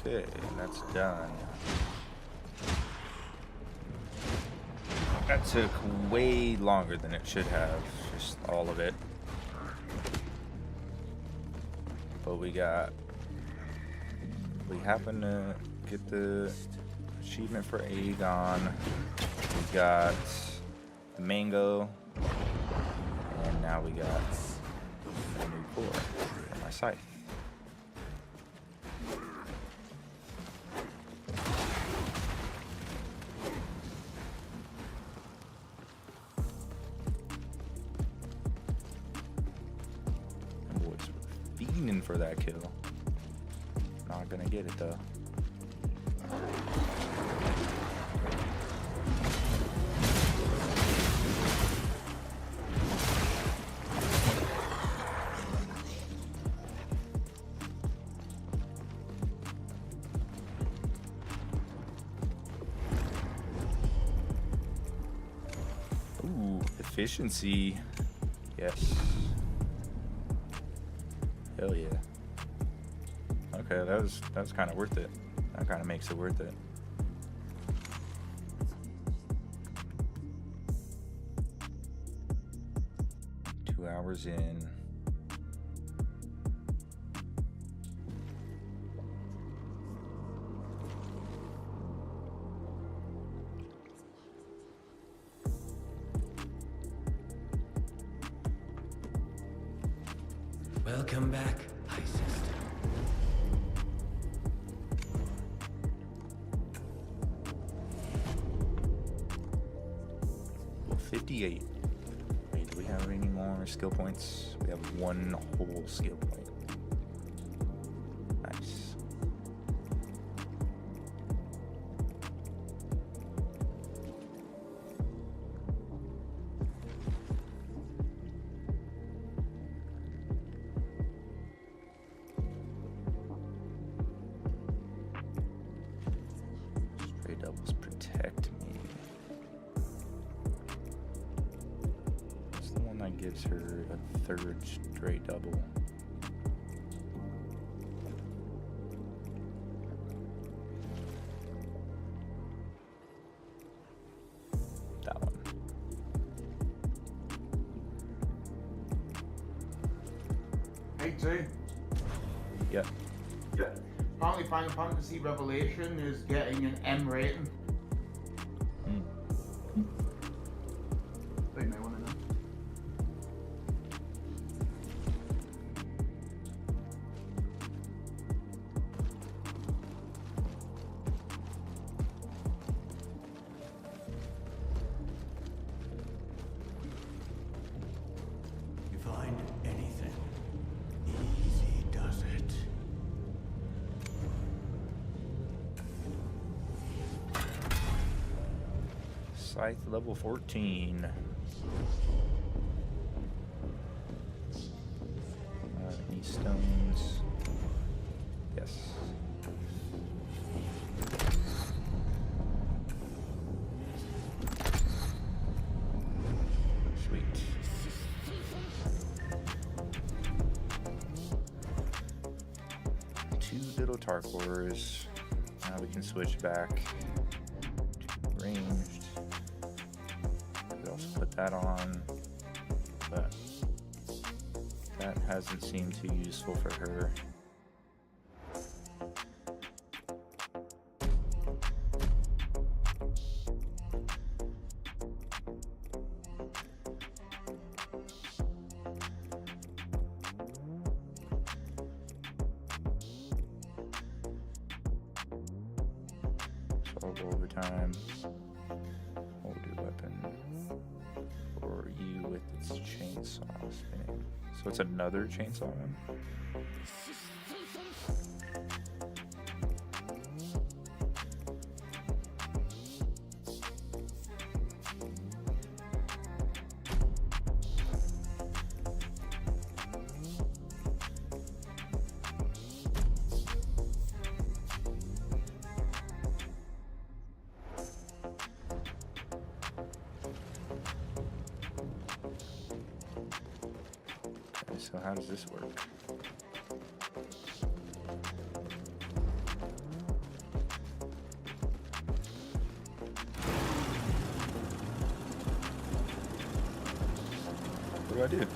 Okay, and that's done. That took way longer than it should have, just all of it. But we happened to get the achievement for Aegon. We got the mango, and now we got a new core for my Scythe. Fiending for that kill. Not gonna get it though. Ooh, efficiency. Yes. Hell yeah. Okay, that was kind of worth it. That kind of makes it worth it. Two hours in. Welcome back, High Sister. Well, 58. Wait, do we have any more skill points? We have one whole skill point. Nice. Stray doubles protect me. What's the one that gives her a third stray double? That one. Hey, two. Yep. Apparently, Final Fantasy Revelation is getting an M rating. So you may want to know. You find anything, easy does it. Scythe level 14. Any stones? Yes. Sweet. Two little Tarkors. Now we can switch back to ranged. We also put that on, but that hasn't seemed too useful for her. So I'll go overtime. Hold your weapon. Or you with its chainsaw spinning. So it's another chainsaw one? Okay, so how does this work? What do I do?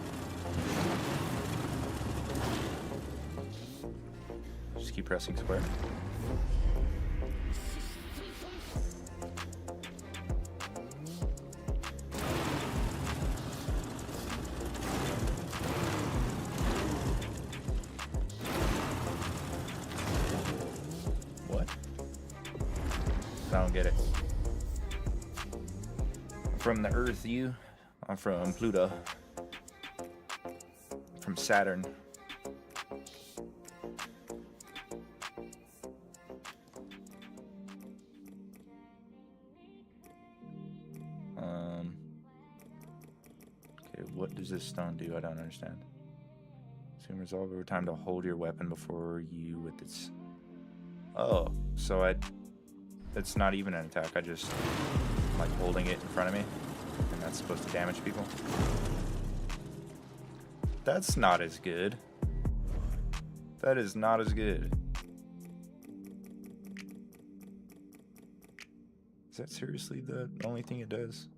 Just keep pressing square. What? I don't get it. From the Earth, you. I'm from Pluto. From Saturn. Okay, what does this stone do? I don't understand. Assume resolve over time to hold your weapon before you with its... Oh, so it's not even an attack. I just like holding it in front of me, and that's supposed to damage people. That's not as good. That is not as good. Is that seriously the only thing it does?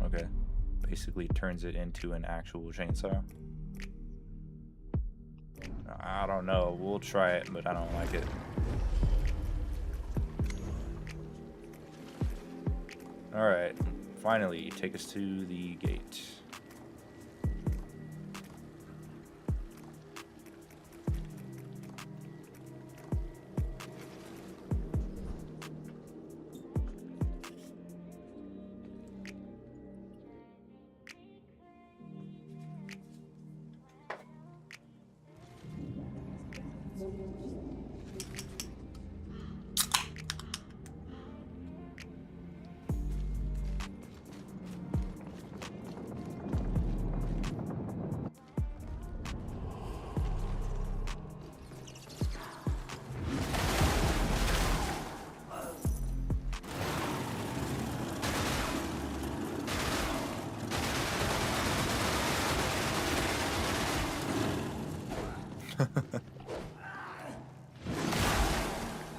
Okay. Basically turns it into an actual chainsaw. I don't know. We'll try it, but I don't like it. Alright, finally, take us to the gate.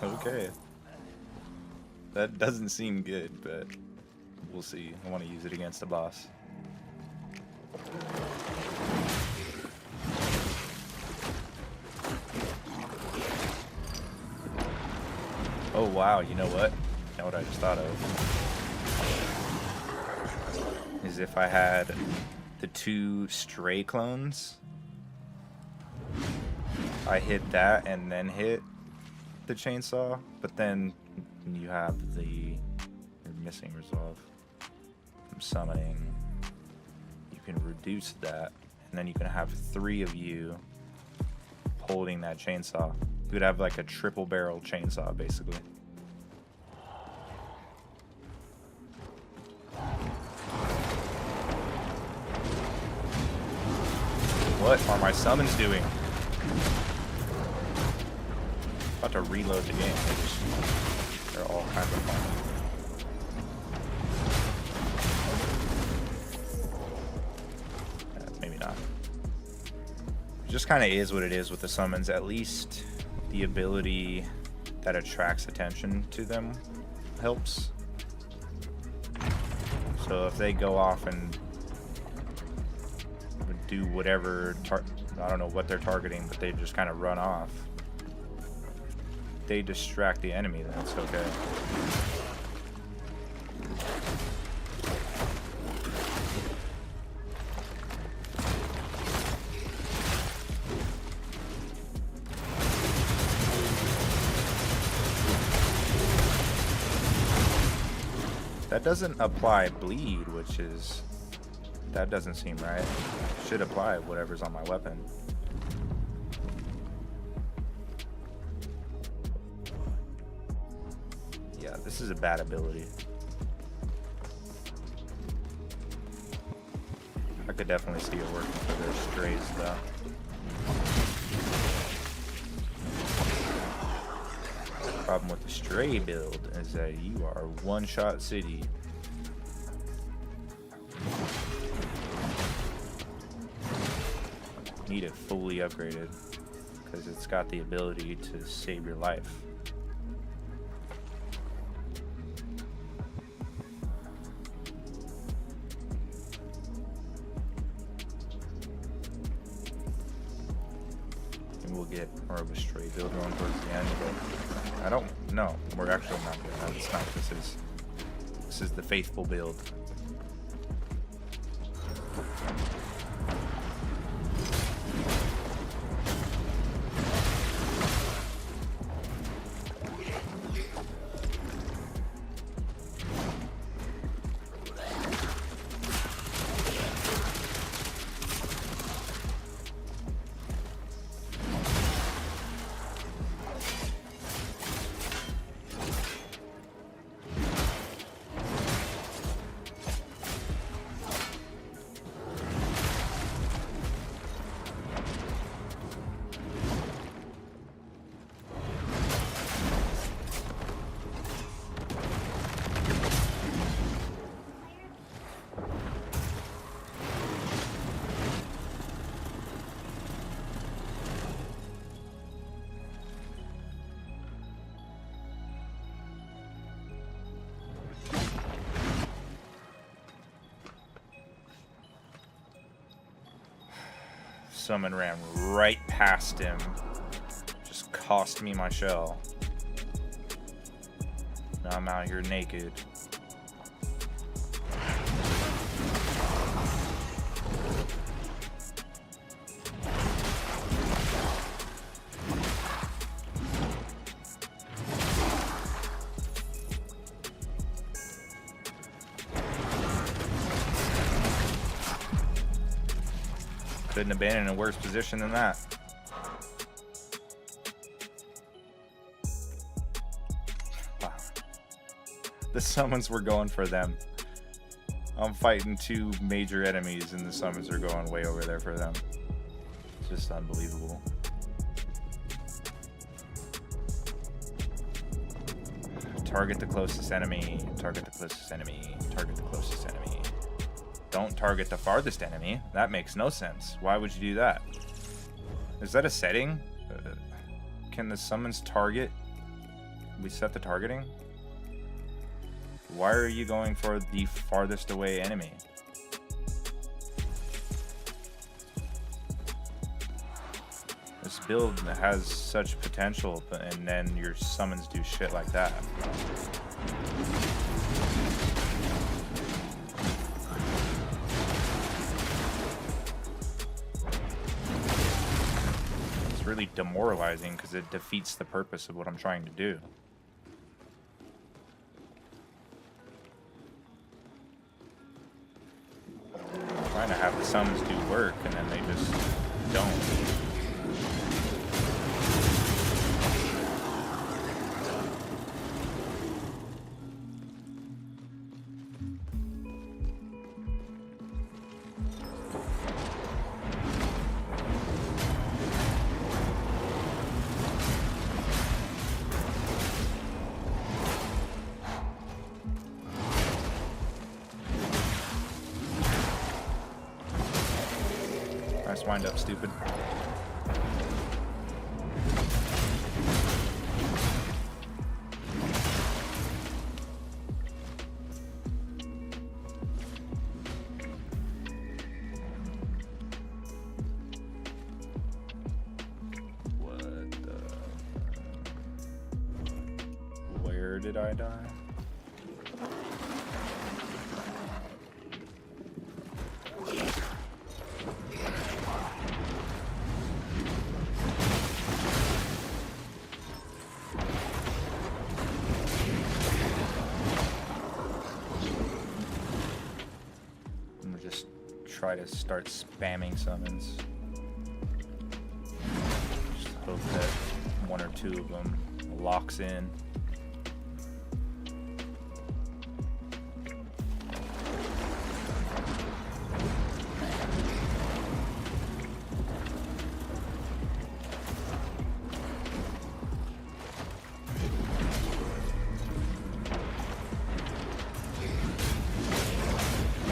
Okay. That doesn't seem good, but we'll see. I want to use it against the boss. Oh wow, you know what? You know what I just thought of? Is if I had the 2 stray clones, I hit that and then hit the chainsaw, but then you have you're missing resolve from summoning. You can reduce that, and then you can have 3 of you holding that chainsaw. You would have like a triple barrel chainsaw, basically. What are my summons doing? About to reload the game. They're all kinds of fun. Maybe not. It just kind of is what it is with the summons. At least the ability that attracts attention to them helps. So if they go off and do whatever, I don't know what they're targeting, but they just kind of run off. They distract the enemy, then it's okay. That doesn't apply bleed, which is... that doesn't seem right. Should apply whatever's on my weapon. Yeah, this is a bad ability. I could definitely see it working for their strays, though. The problem with the stray build is that you are one-shot city. Need it fully upgraded because it's got the ability to save your life. And we'll get more of a stray build on towards the end, but I don't know. We're actually not doing that. It's not. This is the faithful build. Summon ran right past him. Just cost me my shell. Now I'm out here naked. Couldn't have been in a worse position than that. Wow. The summons were going for them. I'm fighting two major enemies and the summons are going way over there for them. It's just unbelievable. Target the closest enemy, target the closest enemy, target the closest enemy. Don't target the farthest enemy. That makes no sense. Why would you do that? Is that a setting? Can the summons target? We set the targeting? Why are you going for the farthest away enemy? This build has such potential, and then your summons do shit like that. It's really demoralizing because it defeats the purpose of what I'm trying to do. I'm trying to have the summons do work, and then they just don't. Wind up, stupid. What the... Where did I die? Try to start spamming summons. Just hope that one or two of them locks in.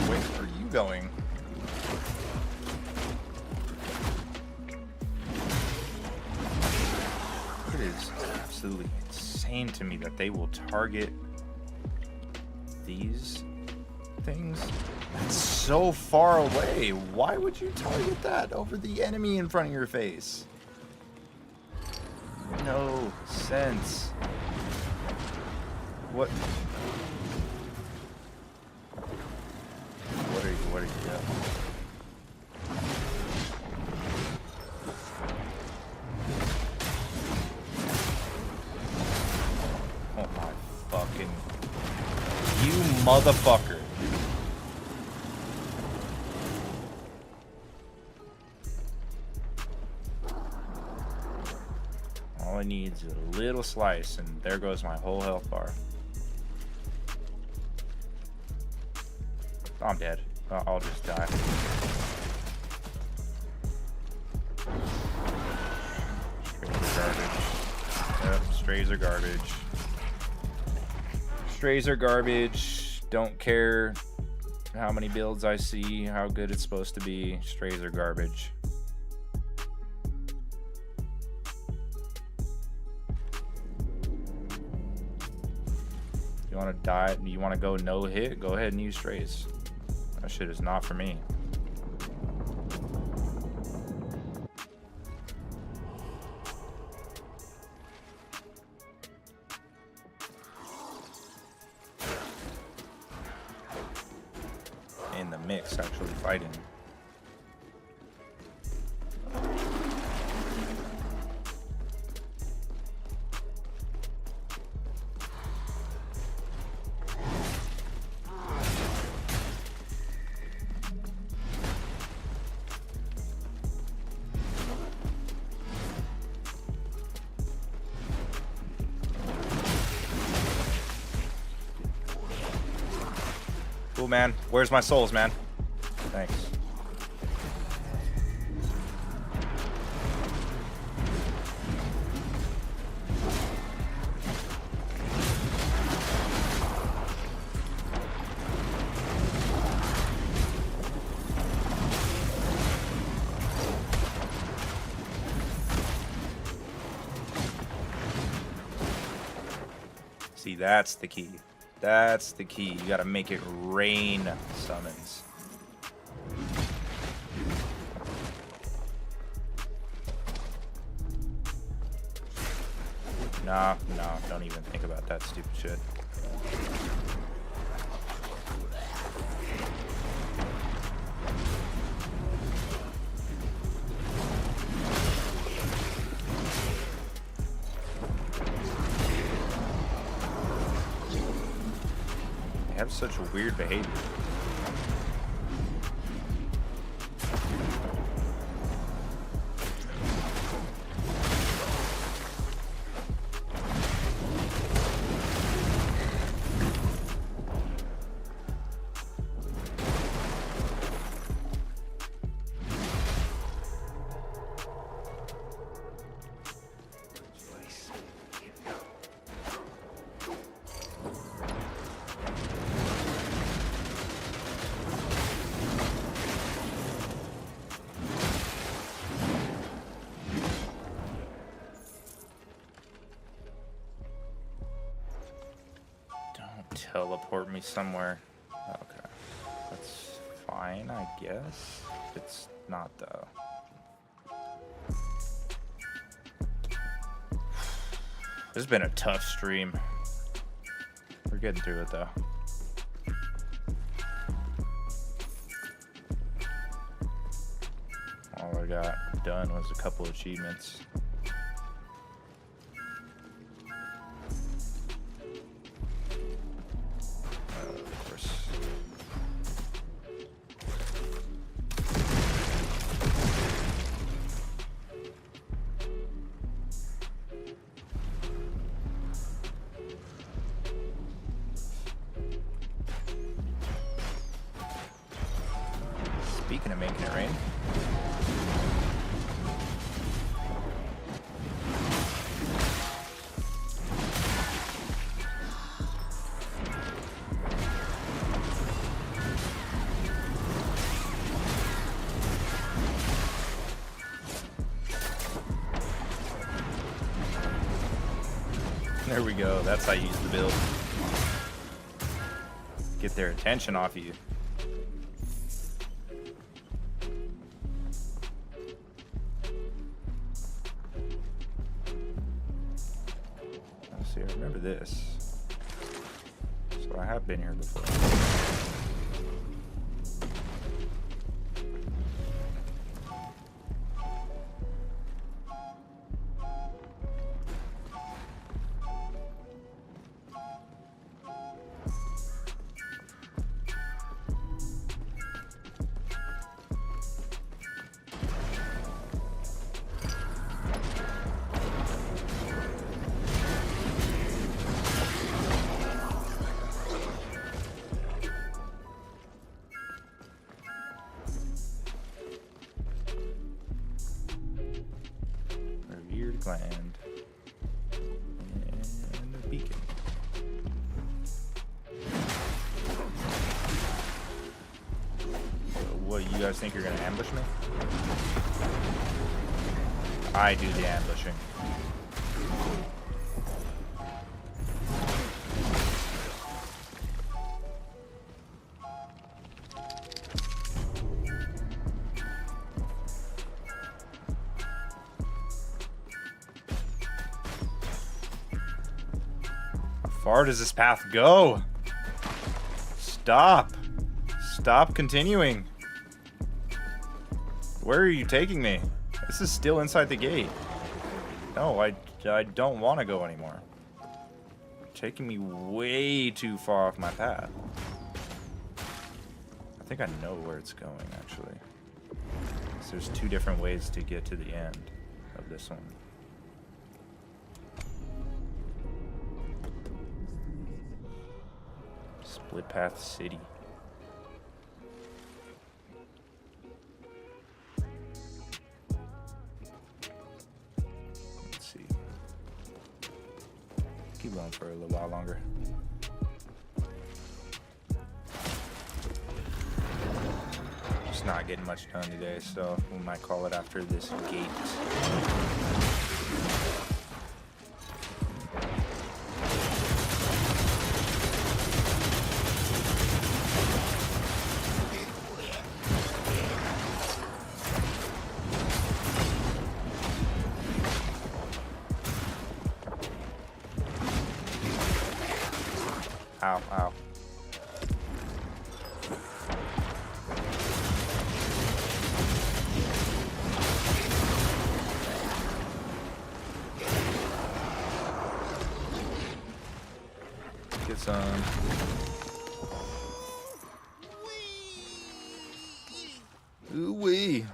Where are you going? Absolutely insane to me that they will target these things. That's so far away. Why would you target that over the enemy in front of your face? No sense. What? What are you? What are you? You motherfucker. All I need is a little slice, and there goes my whole health bar. I'm dead. I'll just die. Strays are garbage. Yep, strays are garbage. Strays are garbage. Don't care how many builds I see, how good it's supposed to be. Strays are garbage. You want to die? You want to go no hit? Go ahead and use strays. That shit is not for me. In the mix, actually fighting. Cool, man. Where's my souls, man? Thanks. See, that's the key. That's the key. You gotta make it rain summons. Nah, don't even think about that stupid shit. They have such weird behavior. Teleport me somewhere. Okay. That's fine, I guess. It's not, though. This has been a tough stream. We're getting through it, though. All I got done was a couple achievements. Speaking of making it rain. There we go. That's how you use the build. Get their attention off you. See, I remember this. So I have been here before. Land and a beacon. So what, you guys think you're gonna ambush me? I do the ambushing. How far does this path go? Stop. Stop continuing. Where are you taking me? This is still inside the gate. No, I don't want to go anymore. You're taking me way too far off my path. I think I know where it's going, actually. So there's two different ways to get to the end of this one. Split Path City. going for a little while longer. Just not getting much done today, so we might call it after this gate. Ow, ow. Get some. Ooh-wee.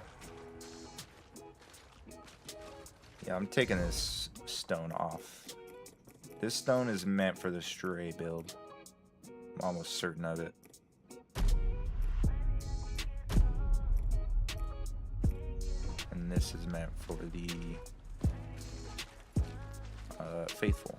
Yeah, I'm taking this stone off. This stone is meant for the stray build. I'm almost certain of it. And this is meant for the faithful.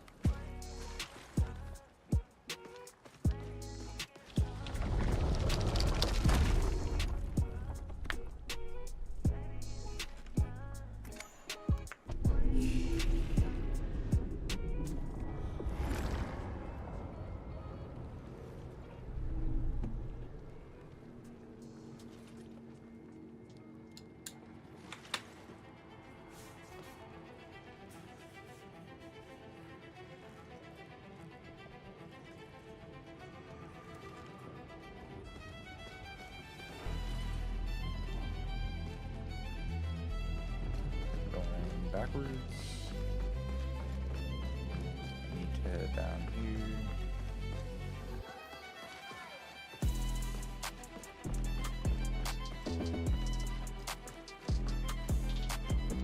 Backwards. Need to head down here.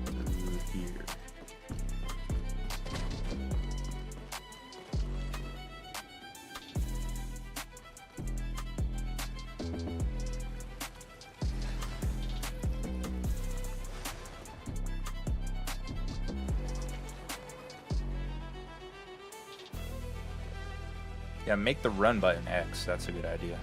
Through here. Yeah, make the run button X. That's a good idea.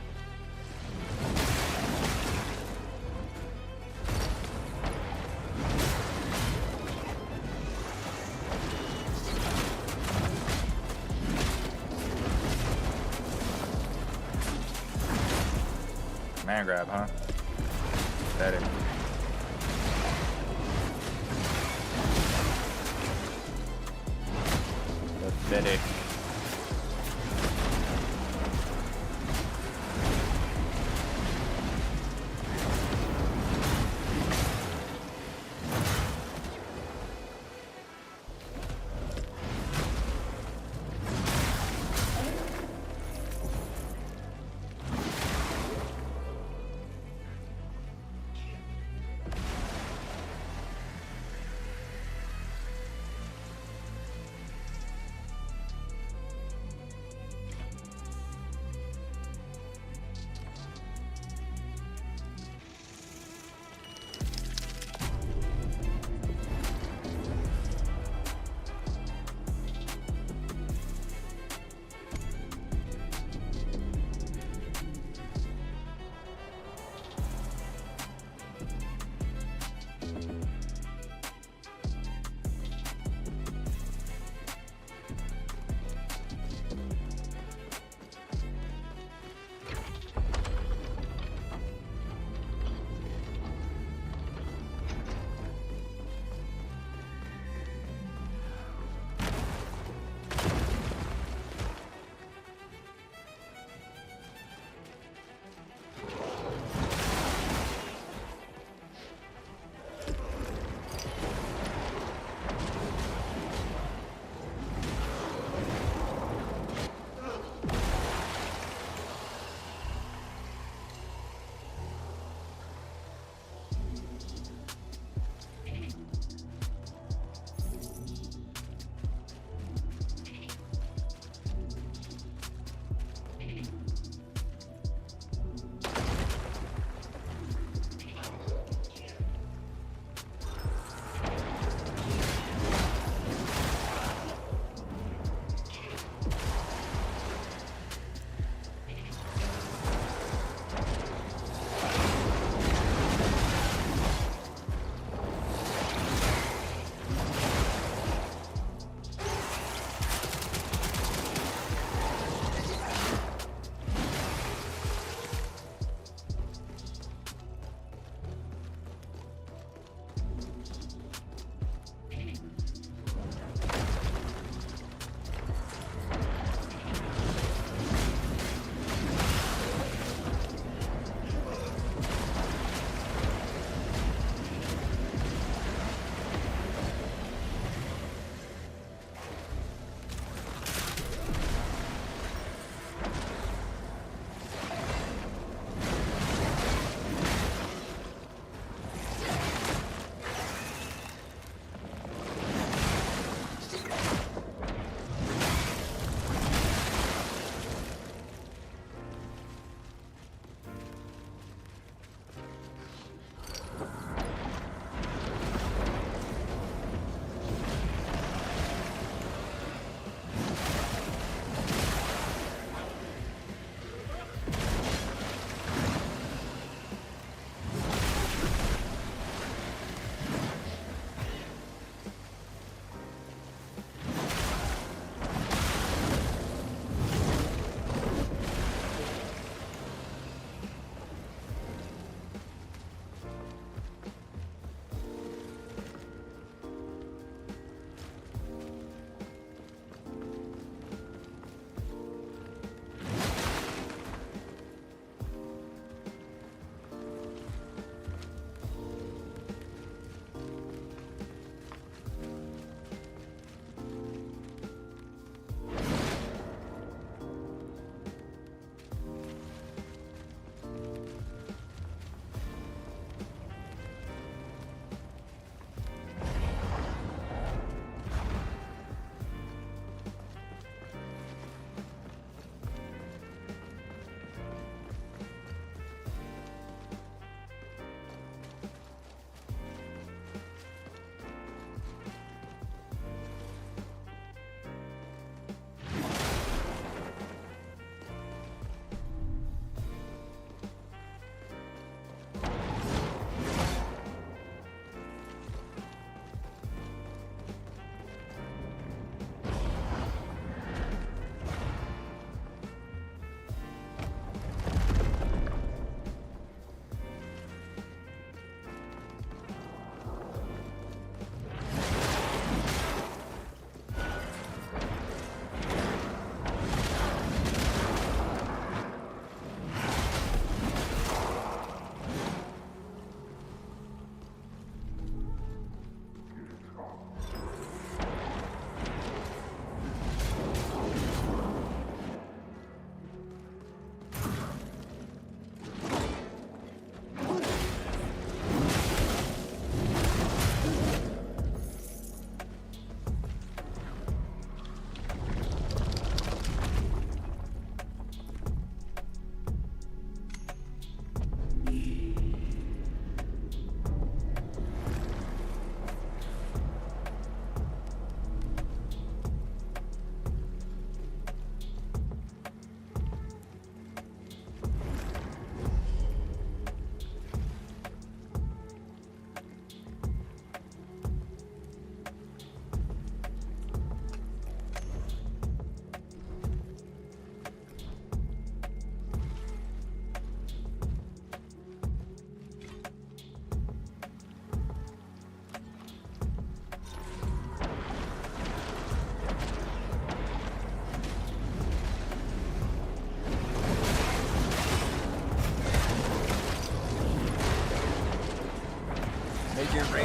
Man grab, huh? Pathetic. Pathetic.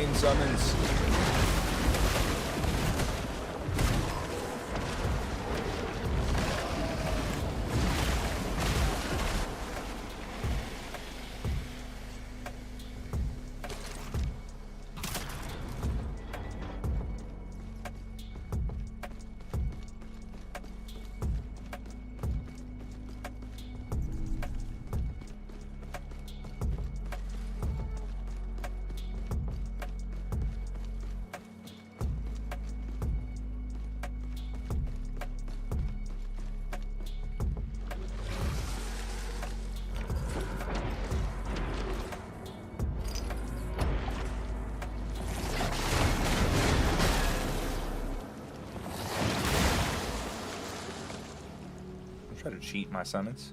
main summons. Try to cheat my summons.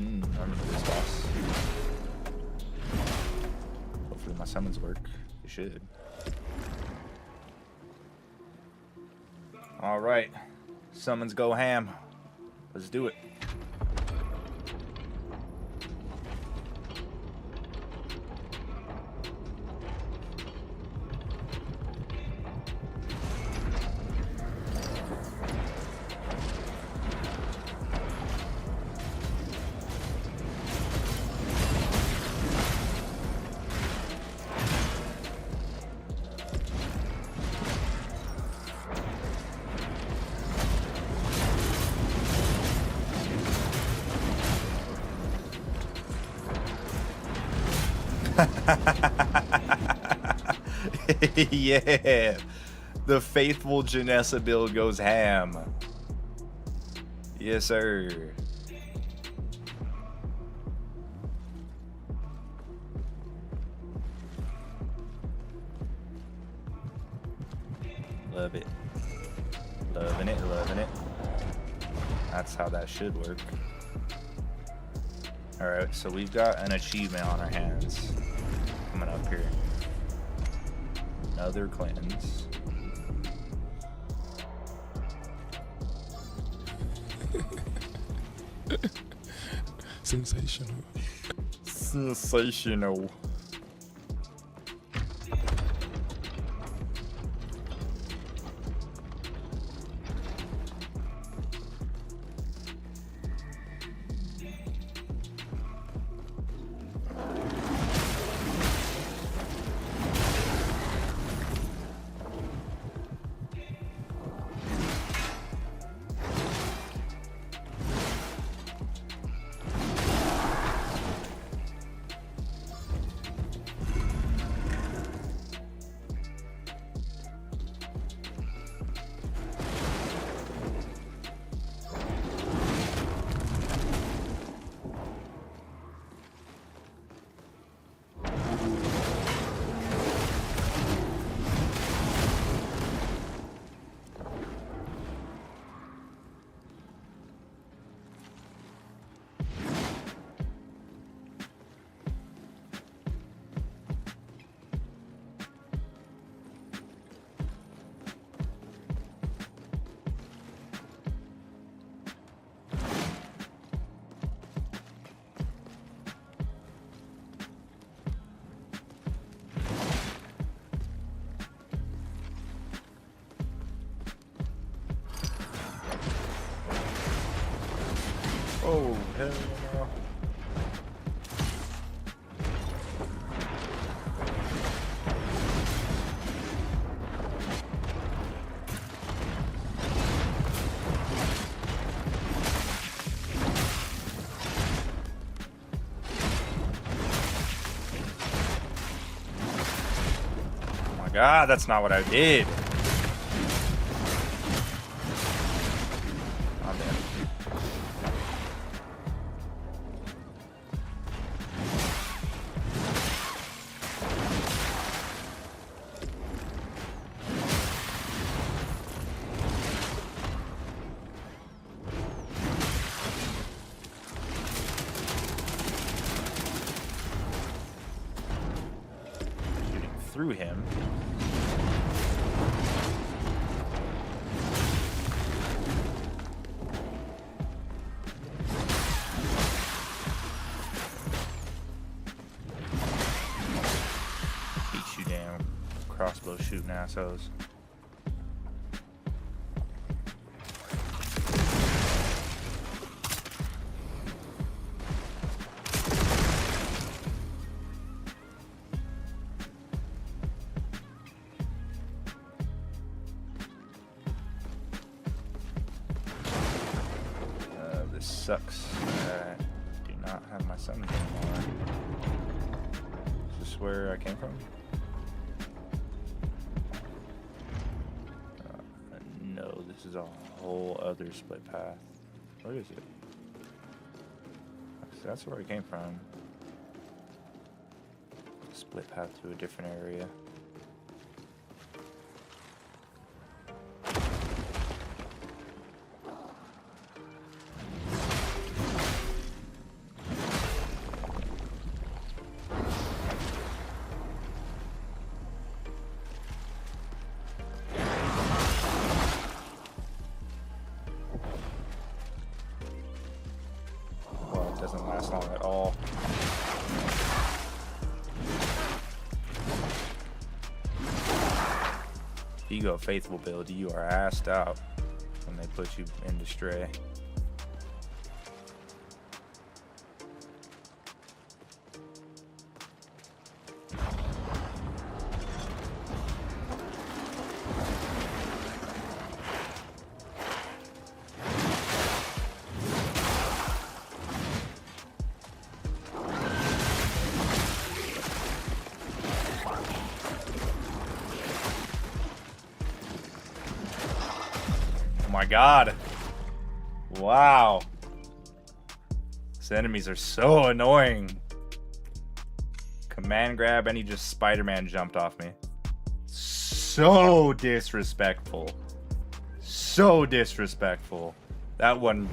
I remember this boss. Hopefully my summons work. They should. Alright. Summons go ham. Let's do it. Yeah, the faithful Genessa build goes ham. Yes, sir. Love it. Loving it, loving it. That's how that should work. Alright, so we've got an achievement on our hands. Coming up here. Another cleanse. Sensational. Sensational. Oh, hell no. Oh my god, that's not what I did. through him. Beat you down, crossbow shooting assholes. This sucks. I do not have my summons anymore. Is this where I came from? No, this is a whole other split path. Where is it? So that's where I came from. Split path to a different area. Well, it doesn't last long at all. If you go faithful build, you are assed out when they put you into stray. Oh my god. Wow. These enemies are so annoying. Command grab and he just Spider-Man jumped off me. So disrespectful. So disrespectful. That one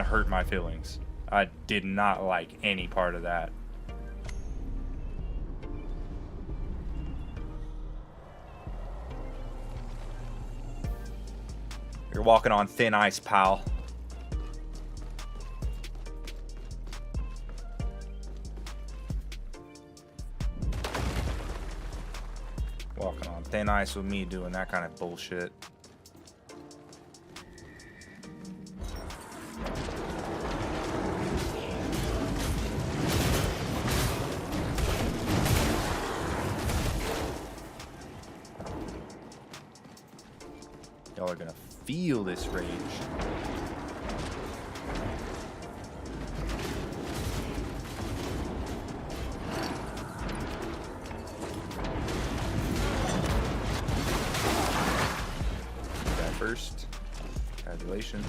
hurt my feelings. I did not like any part of that. You're walking on thin ice, pal. Walking on thin ice with me doing that kind of bullshit. Y'all are gonna feel this rage. That first. Congratulations.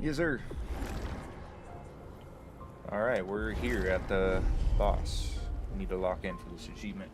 Yes, sir. Alright, we're here at the boss. We need to lock in for this achievement.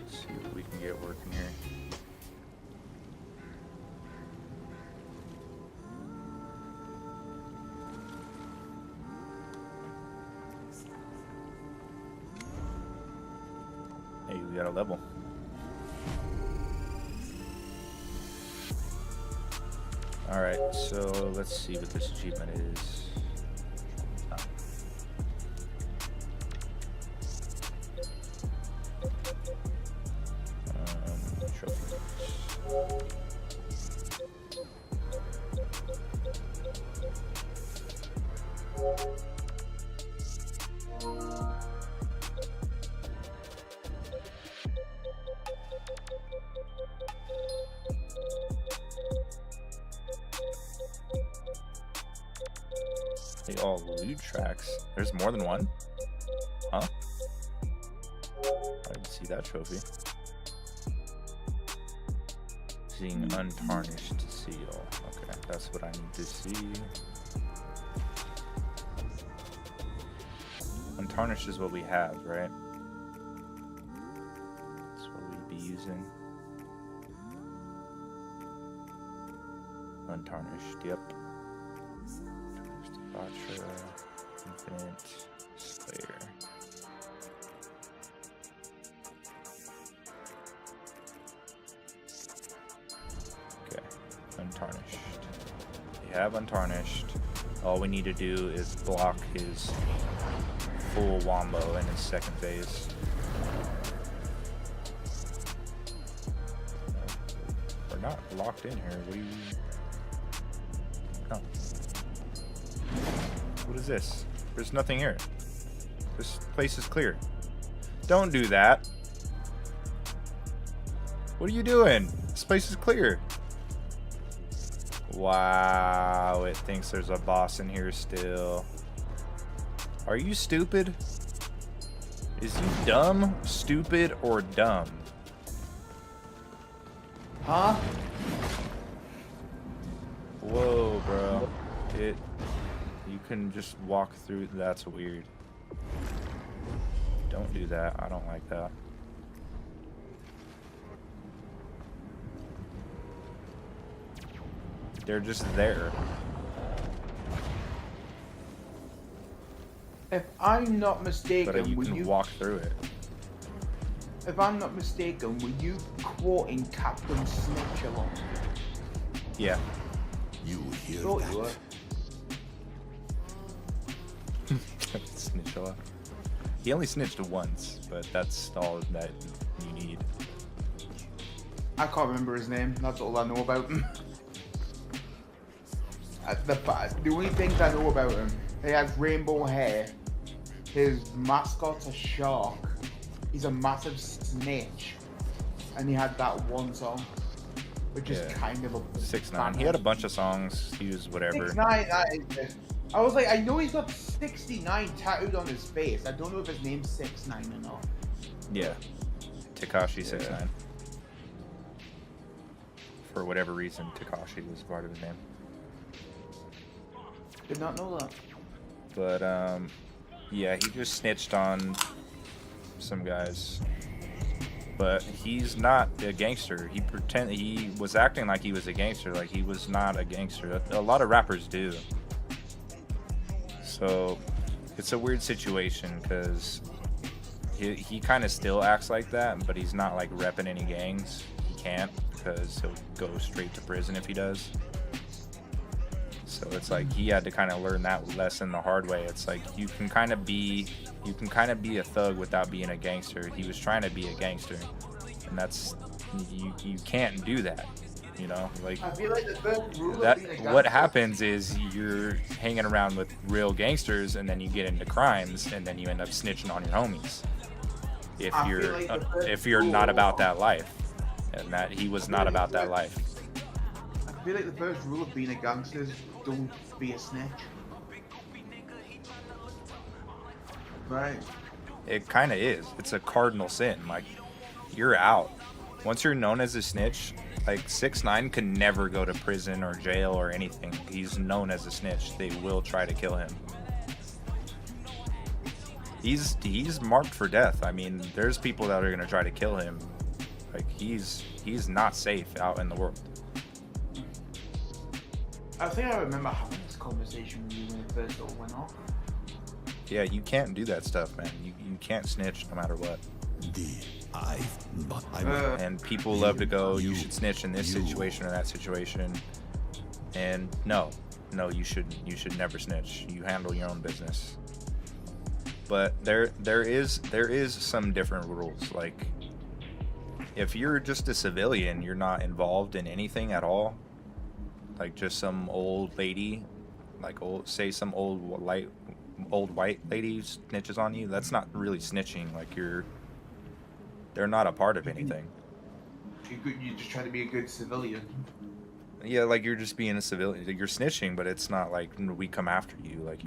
See what we can get working here. Hey, we got a level. Alright, so let's see what this achievement is. Trophies. They all loot tracks. There's more than one? Huh? I didn't see that trophy. Seeing untarnished seal. Okay, that's what I need to see. Untarnished is what we have, right? That's what we'd be using. Untarnished, yep. Batra, Infinite, Slayer. Okay, Untarnished. We have Untarnished. All we need to do is block his full wombo in his second phase. We're not locked in here. What do you... Oh. What is this? There's nothing here. This place is clear. Don't do that. What are you doing? This place is clear. Wow, it thinks there's a boss in here still. Are you stupid? Is you dumb, stupid, or dumb? Huh? Whoa, bro. You can just walk through. That's weird. Don't do that. I don't like that. They're just there. If I'm not But mistaken, you were can you walk through it. if I'm not mistaken, were you quoting Captain Snitch a lot? Yeah. You hear Thought that? you were. Snitch a lot. He only snitched once, but that's all that you need. I can't remember his name. That's all I know about him. The only things I know about him, he has rainbow hair. His mascot's a shark. He's a massive snitch, and he had that one song, which is Yeah. kind of a 6ix9ine. He had a bunch of songs. He was whatever. 6ix9ine. That is it. I was like, I know he's got 69 tattooed on his face. I don't know if his name's 6ix9ine or not. Yeah. Tekashi 6ix9ine. For whatever reason, Tekashi was part of his name. Did not know that. But yeah, he just snitched on some guys. but he's not a gangster. He was acting like he was a gangster, like he was not a gangster. A lot of rappers do. So it's a weird situation because he kind of still acts like that, but he's not like repping any gangs. He can't because he'll go straight to prison if he does. So it's like he had to kind of learn that lesson the hard way. It's like you can kind of be a thug without being a gangster. He was trying to be a gangster, and that's you can't do that. You know, like I feel like the first rule that. of being a What gangster- happens is you're hanging around with real gangsters, and then you get into crimes, and then you end up snitching on your homies. If I you're feel like the first if you're not rule- about that life, and that he was not about that life. I feel like the first rule of being a gangster is don't be a snitch. Right. It kind of is. It's a cardinal sin. Like, you're out. Once you're known as a snitch, like 6ix9ine can never go to prison or jail or anything. He's known as a snitch. They will try to kill him. He's marked for death. I mean, there's people that are gonna try to kill him. Like, he's not safe out in the world. I think I remember having this conversation with you when it first all went off. Yeah, you can't do that stuff, man. You can't snitch no matter what. And people love to go, you should snitch in this situation or that situation. And no, you shouldn't. You should never snitch. You handle your own business. But there is some different rules. Like, if you're just a civilian, you're not involved in anything at all. Like just some old lady, like some old white lady snitches on you. That's not really snitching. Like they're not a part of anything. You just try to be a good civilian. Yeah, like you're just being a civilian. You're snitching, but it's not like we come after you. Like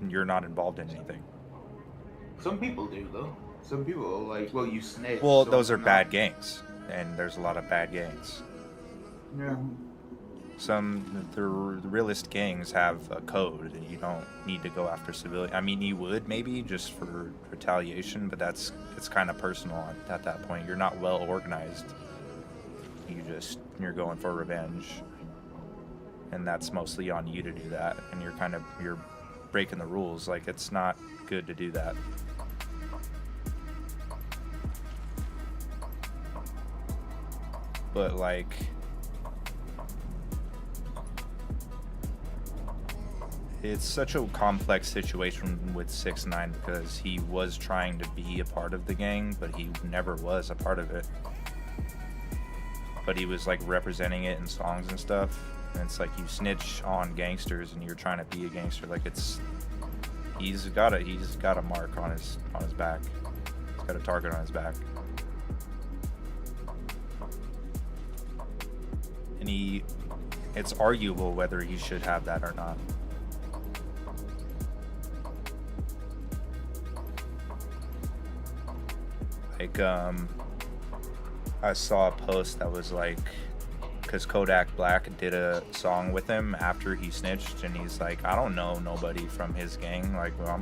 you're not involved in anything. Some people do though. Some people are like, well, you snitch. Well, so those are I'm bad not- gangs, and there's a lot of bad gangs. Yeah. The realist gangs have a code, and you don't need to go after civilian. I mean, you would maybe just for retaliation, but it's kind of personal at that point. You're not well organized. You're going for revenge, and that's mostly on you to do that. And you're breaking the rules. Like, it's not good to do that. But like, it's such a complex situation with 6ix9ine because he was trying to be a part of the gang, but he never was a part of it. But he was like representing it in songs and stuff. And it's like you snitch on gangsters and you're trying to be a gangster. Like he's got a mark on his back. He's got a target on his back. And it's arguable whether he should have that or not. Like, I saw a post that was like, because Kodak Black did a song with him after he snitched, and he's like, I don't know nobody from his gang. Like, well,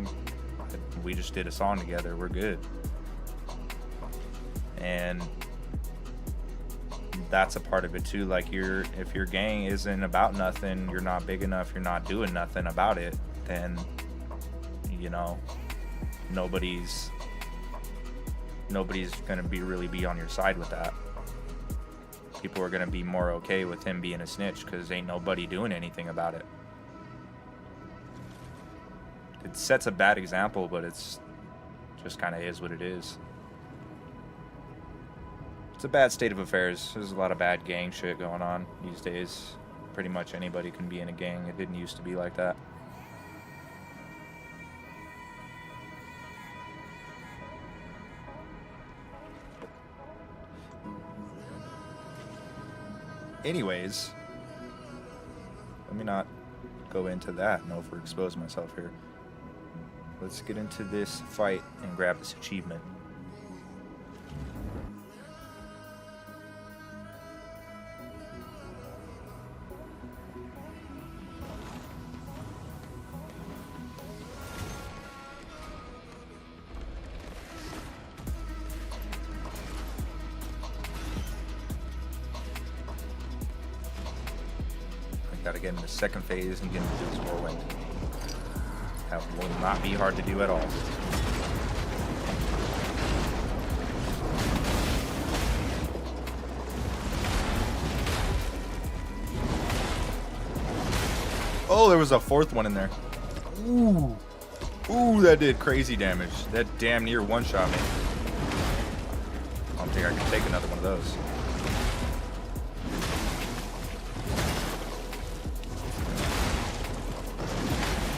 we just did a song together. We're good. And that's a part of it too. Like, if your gang isn't about nothing, you're not big enough, you're not doing nothing about it, then nobody's gonna really be on your side with that. People are gonna be more okay with him being a snitch because ain't nobody doing anything about it. It sets a bad example, but it's just kind of is what it is. It's a bad state of affairs. There's a lot of bad gang shit going on these days. Pretty much anybody can be in a gang. It didn't used to be like that. Anyways, let me not go into that and overexpose myself here. Let's get into this fight and grab this achievement. Gotta get in the second phase and get into this whirlwind. That will not be hard to do at all. Oh, there was a fourth one in there. Ooh. Ooh, that did crazy damage. That damn near one-shot me. I don't think I can take another one of those.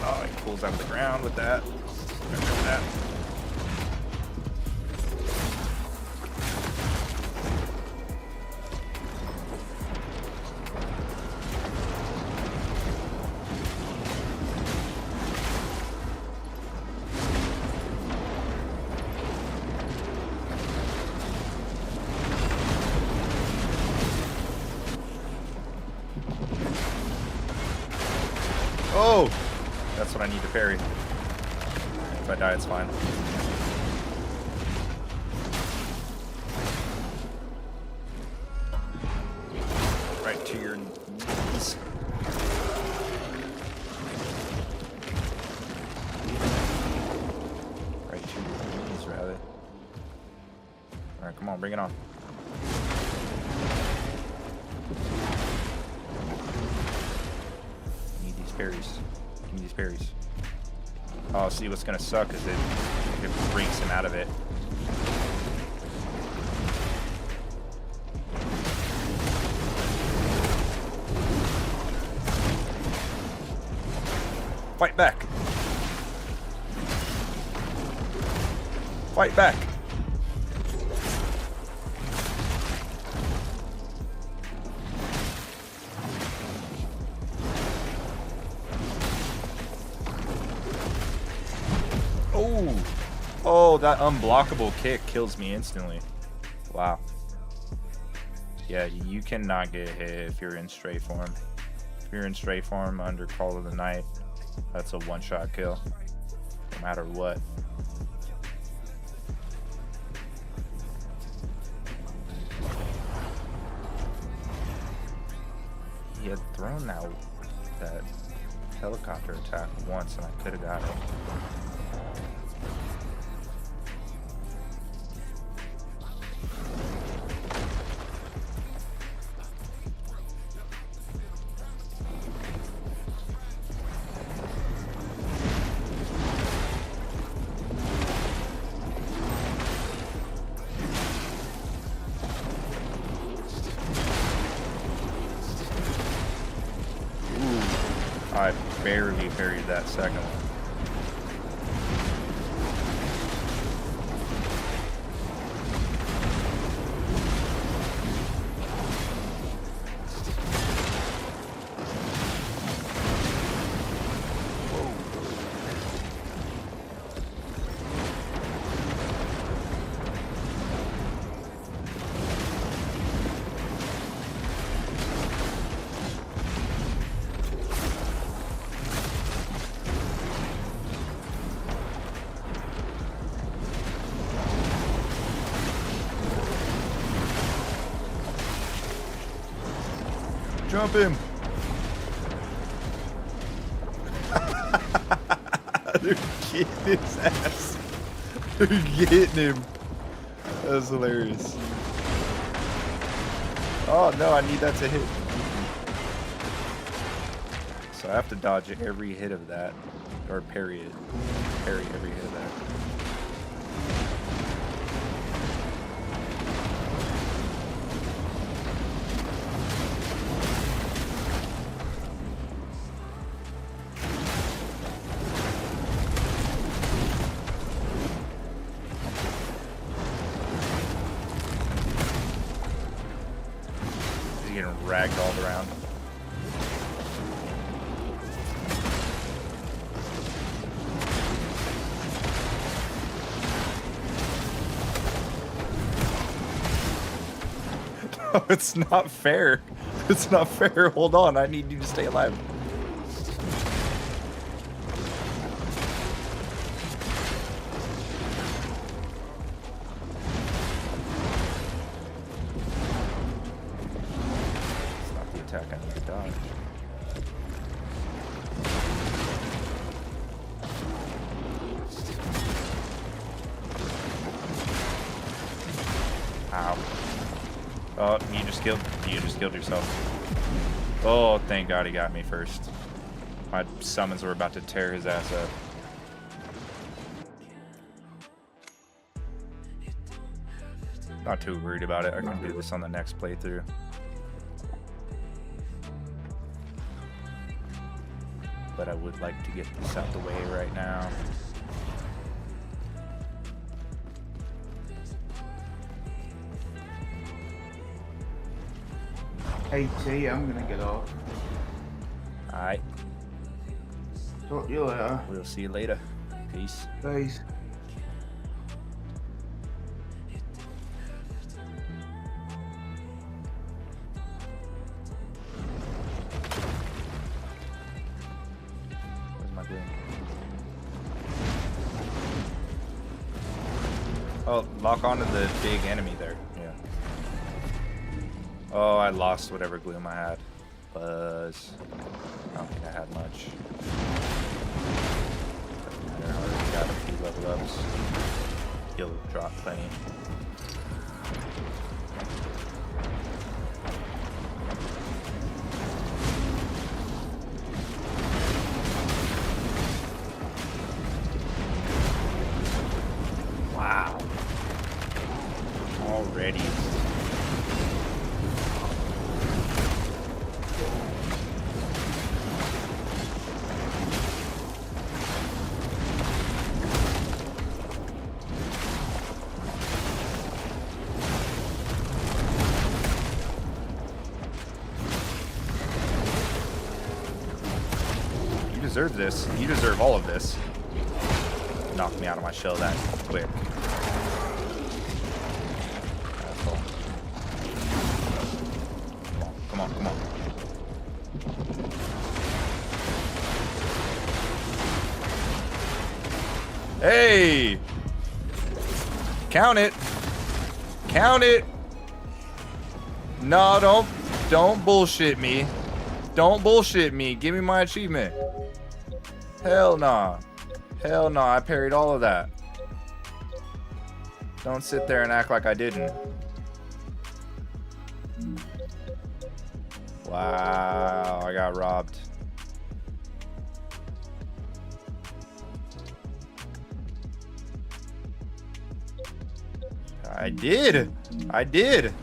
Oh, he pulls out of the ground with that. Remember that. Oh! That's what I need to parry. If I die, it's fine. Right to your knees. Right to your knees, rather. Alright, come on, bring it on. Parries. Give me these parries. Oh, see, what's gonna suck is it breaks him out of it. Fight back. Fight back. Oh, that unblockable kick kills me instantly. Wow. Yeah, you cannot get hit if you're in straight form. If you're in straight form under Call of the Night, that's a one-shot kill, no matter what. He had thrown that helicopter attack once and I could have got it. I barely parried that second one. Jump him! They're getting his ass. They're getting him. That's hilarious. Oh no, I need that to hit. So I have to dodge every hit of that. Or parry it. Parry every hit of that. Getting ragdolled around. No, it's not fair. It's not fair. Hold on, I need you to stay alive. Attack, I need to dodge. Ow. Oh, you just killed yourself. Oh, thank God he got me first. My summons were about to tear his ass up. Not too worried about it. I can do this on the next playthrough. But I would like to get this out the way right now. Hey T, I'm gonna get off. Alright, Talk to you later. we'll see you later. Peace. Peace. Where's my gloom? Oh, lock onto the big enemy there. Yeah. Oh, I lost whatever gloom I had. Buzz. I don't think I had much. Doesn't matter. I already got a few level ups. He'll drop plenty. Wow. Already. You deserve this. You deserve all of this. Knocked me out of my shell that quick. Asshole. Come on, come on, come on. Hey! Count it. Count it. No, don't bullshit me. Don't bullshit me. Give me my achievement. Hell nah. Hell no, I parried all of that. Don't sit there and act like I didn't. Wow, I got robbed. I did. I did.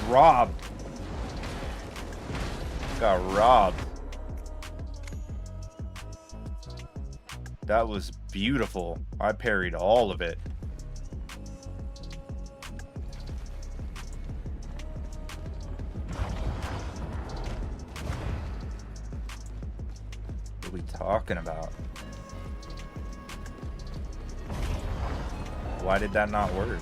Robbed. Got robbed. That was beautiful. I parried all of it. What are we talking about? Why did that not work?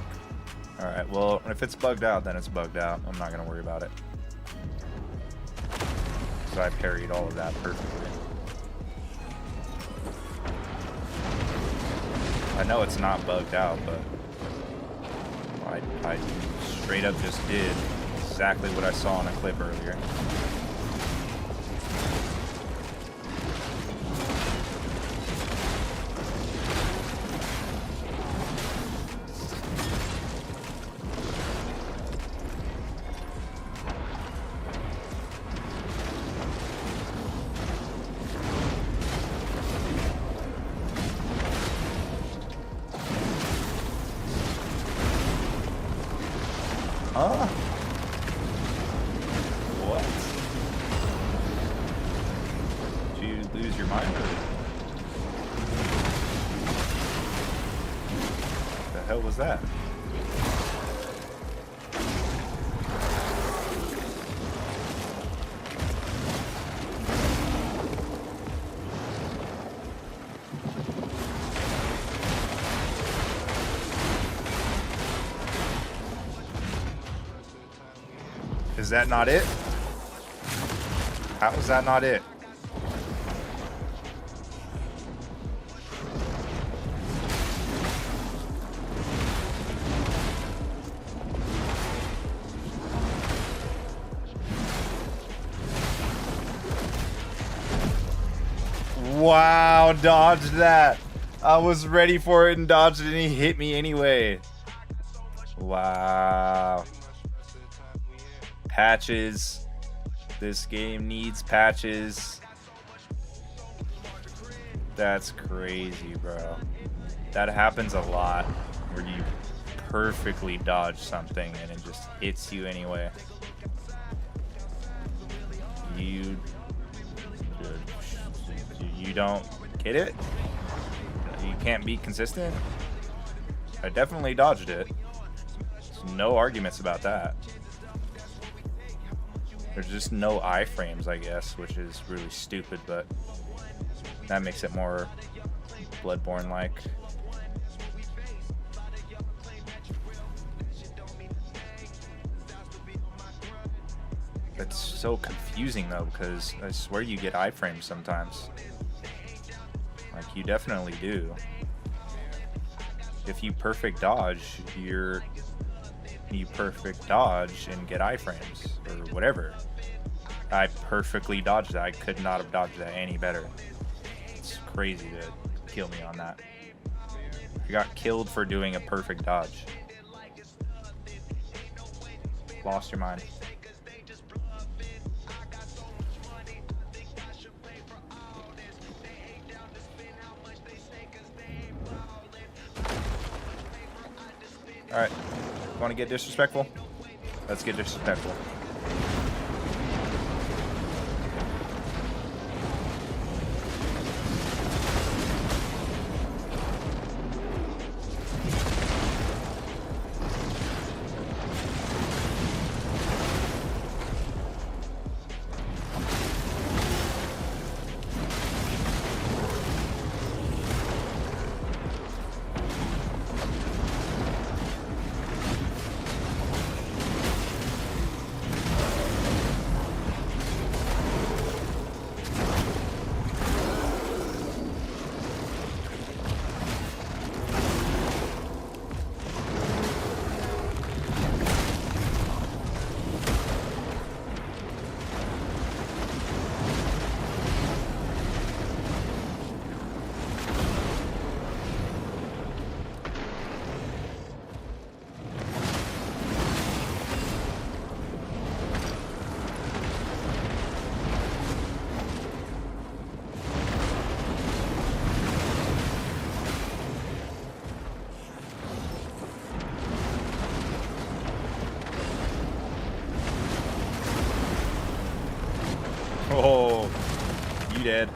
Alright, well, if it's bugged out, then it's bugged out. I'm not going to worry about it. So I parried all of that perfectly. I know it's not bugged out, but I straight up just did exactly what I saw in a clip earlier. Huh? What? Did you lose your mind? Or... the hell was that? Is that not it? How is that not it? Wow, dodged that. I was ready for it and dodged it and he hit me anyway. Wow. Patches. This game needs patches. That's crazy, bro. That happens a lot where you perfectly dodge something and it just hits you anyway. You don't get it? You can't be consistent? I definitely dodged it. There's no arguments about that. There's just no iframes, I guess, which is really stupid, but that makes it more Bloodborne-like. It's so confusing though, because I swear you get iframes sometimes. Like, you definitely do. If you perfect dodge, you perfect dodge and get iframes or whatever. I perfectly dodged that. I could not have dodged that any better. It's crazy to kill me on that. I got killed for doing a perfect dodge. Lost your mind. Alright, want to get disrespectful? Let's get disrespectful. Oh, you dead.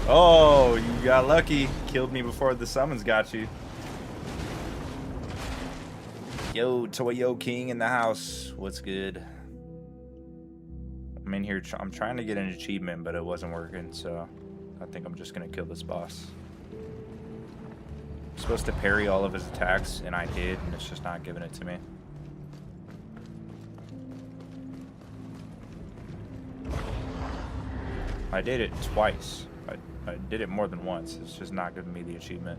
Oh, you got lucky. Killed me before the summons got you. Yo, Toyo King in the house. What's good? I'm in here. I'm trying to get an achievement, but it wasn't working, so I think I'm just gonna kill this boss. I'm supposed to parry all of his attacks, and I did, and it's just not giving it to me. I did it twice. I did it more than once. It's just not giving me the achievement.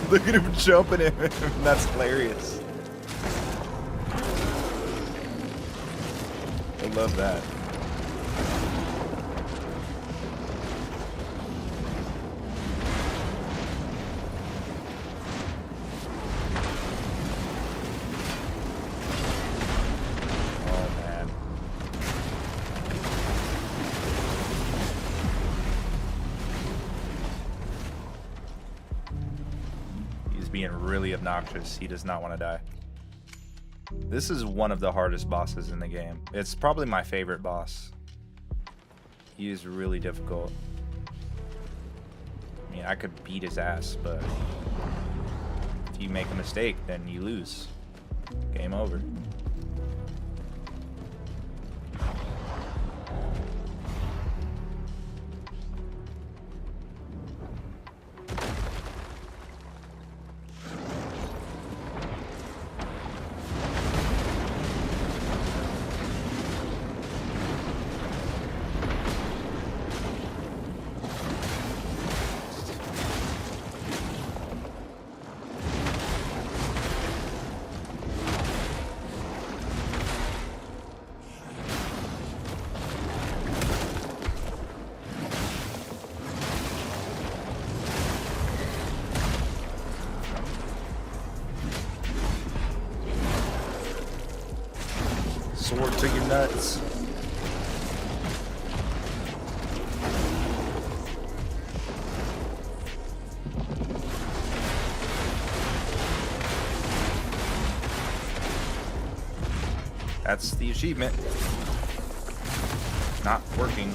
Look at him jumping at him. That's hilarious. I love that. Oh man. being really obnoxious. He does not want to die. This is one of the hardest bosses in the game. It's probably my favorite boss. He is really difficult. I mean, I could beat his ass, but if you make a mistake, then you lose. Game over. Sword to your nuts. That's the achievement. Not working.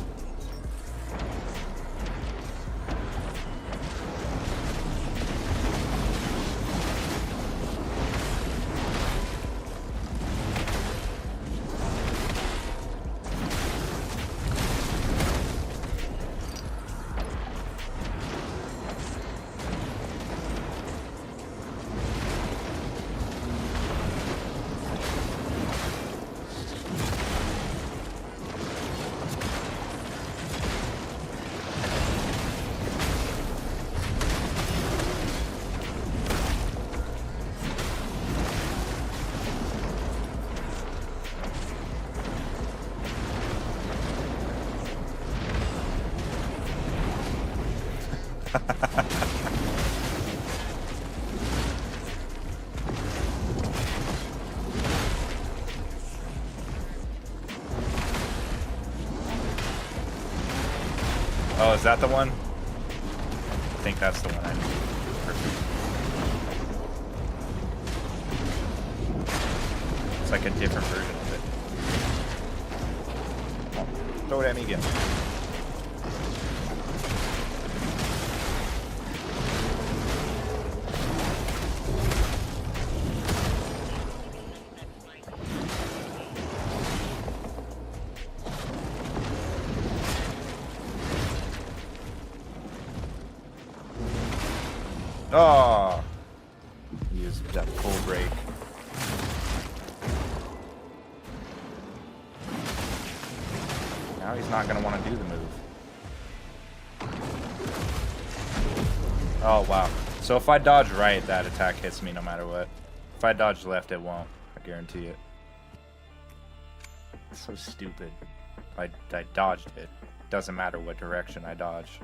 Oh, is that the one? I think that's the one I need. Perfect. It's like a different version of it. Oh, throw it at me again. Oh, he used that full break. Now he's not going to want to do the move. Oh, wow. So if I dodge right, that attack hits me no matter what. If I dodge left, it won't. I guarantee it. It's so stupid. I dodged it. Doesn't matter what direction I dodge.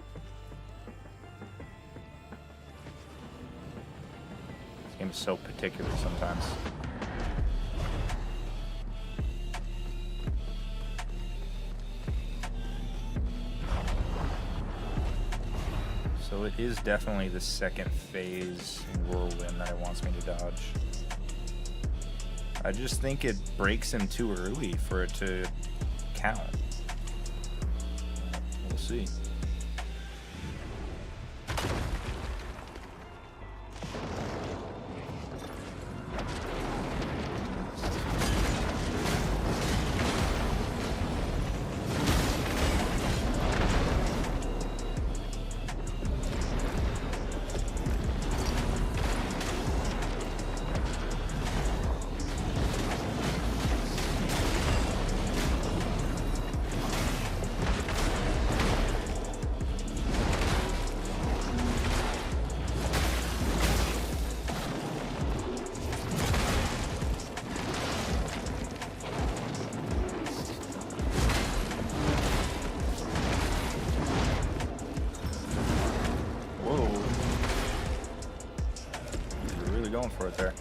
This game is so particular sometimes. So it is definitely the second phase whirlwind that it wants me to dodge. I just think it breaks him too early for it to count. We'll see. Going for it there.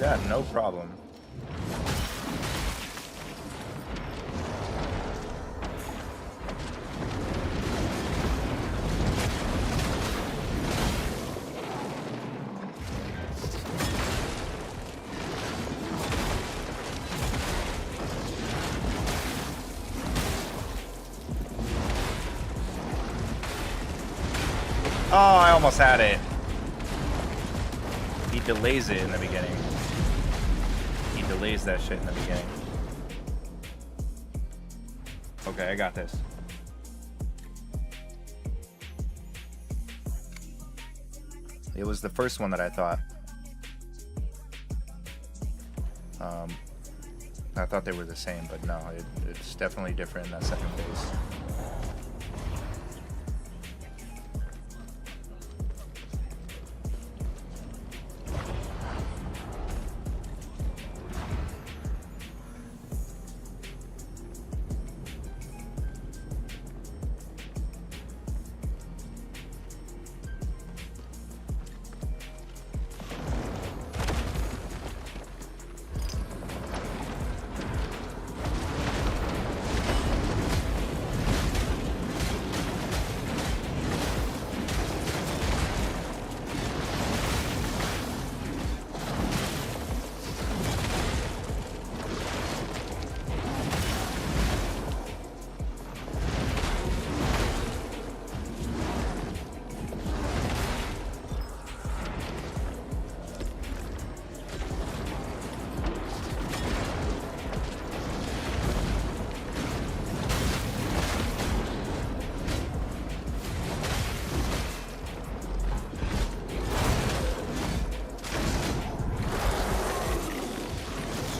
Yeah, no problem. Oh, I almost had it. He delays it in the beginning. He delays that shit in the beginning. Okay, I got this. It was the first one that I thought. I thought they were the same, but no, it's definitely different in that second phase.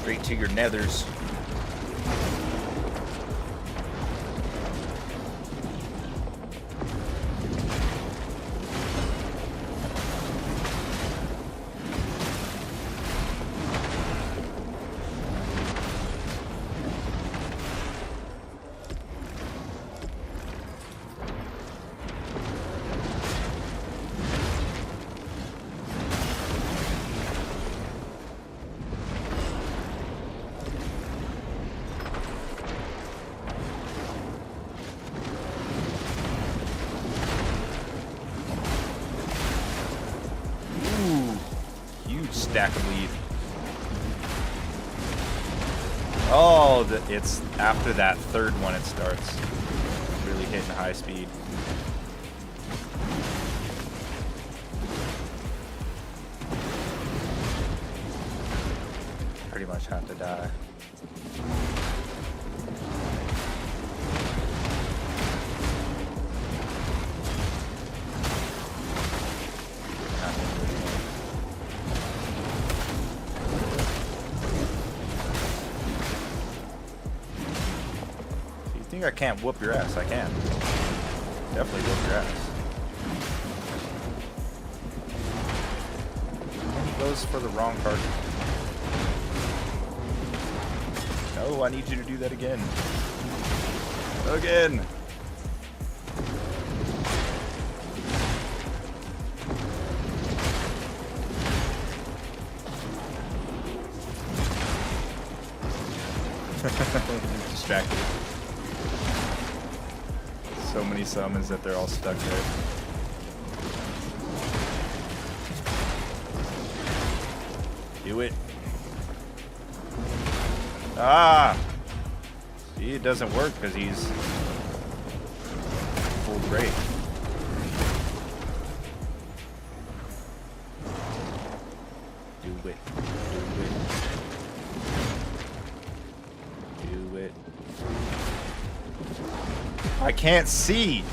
Straight to your nethers. Stack of lead. Oh, it's after that third one it starts really hitting high speed. Pretty much have to die. I think I can't whoop your ass. I can. Definitely whoop your ass. And he goes for the wrong target. No, I need you to do that again. Again! Distracted. So many summons that they're all stuck there. Do it. Ah! See, it doesn't work because he's full break. Do it. Do it. Do it. I can't see.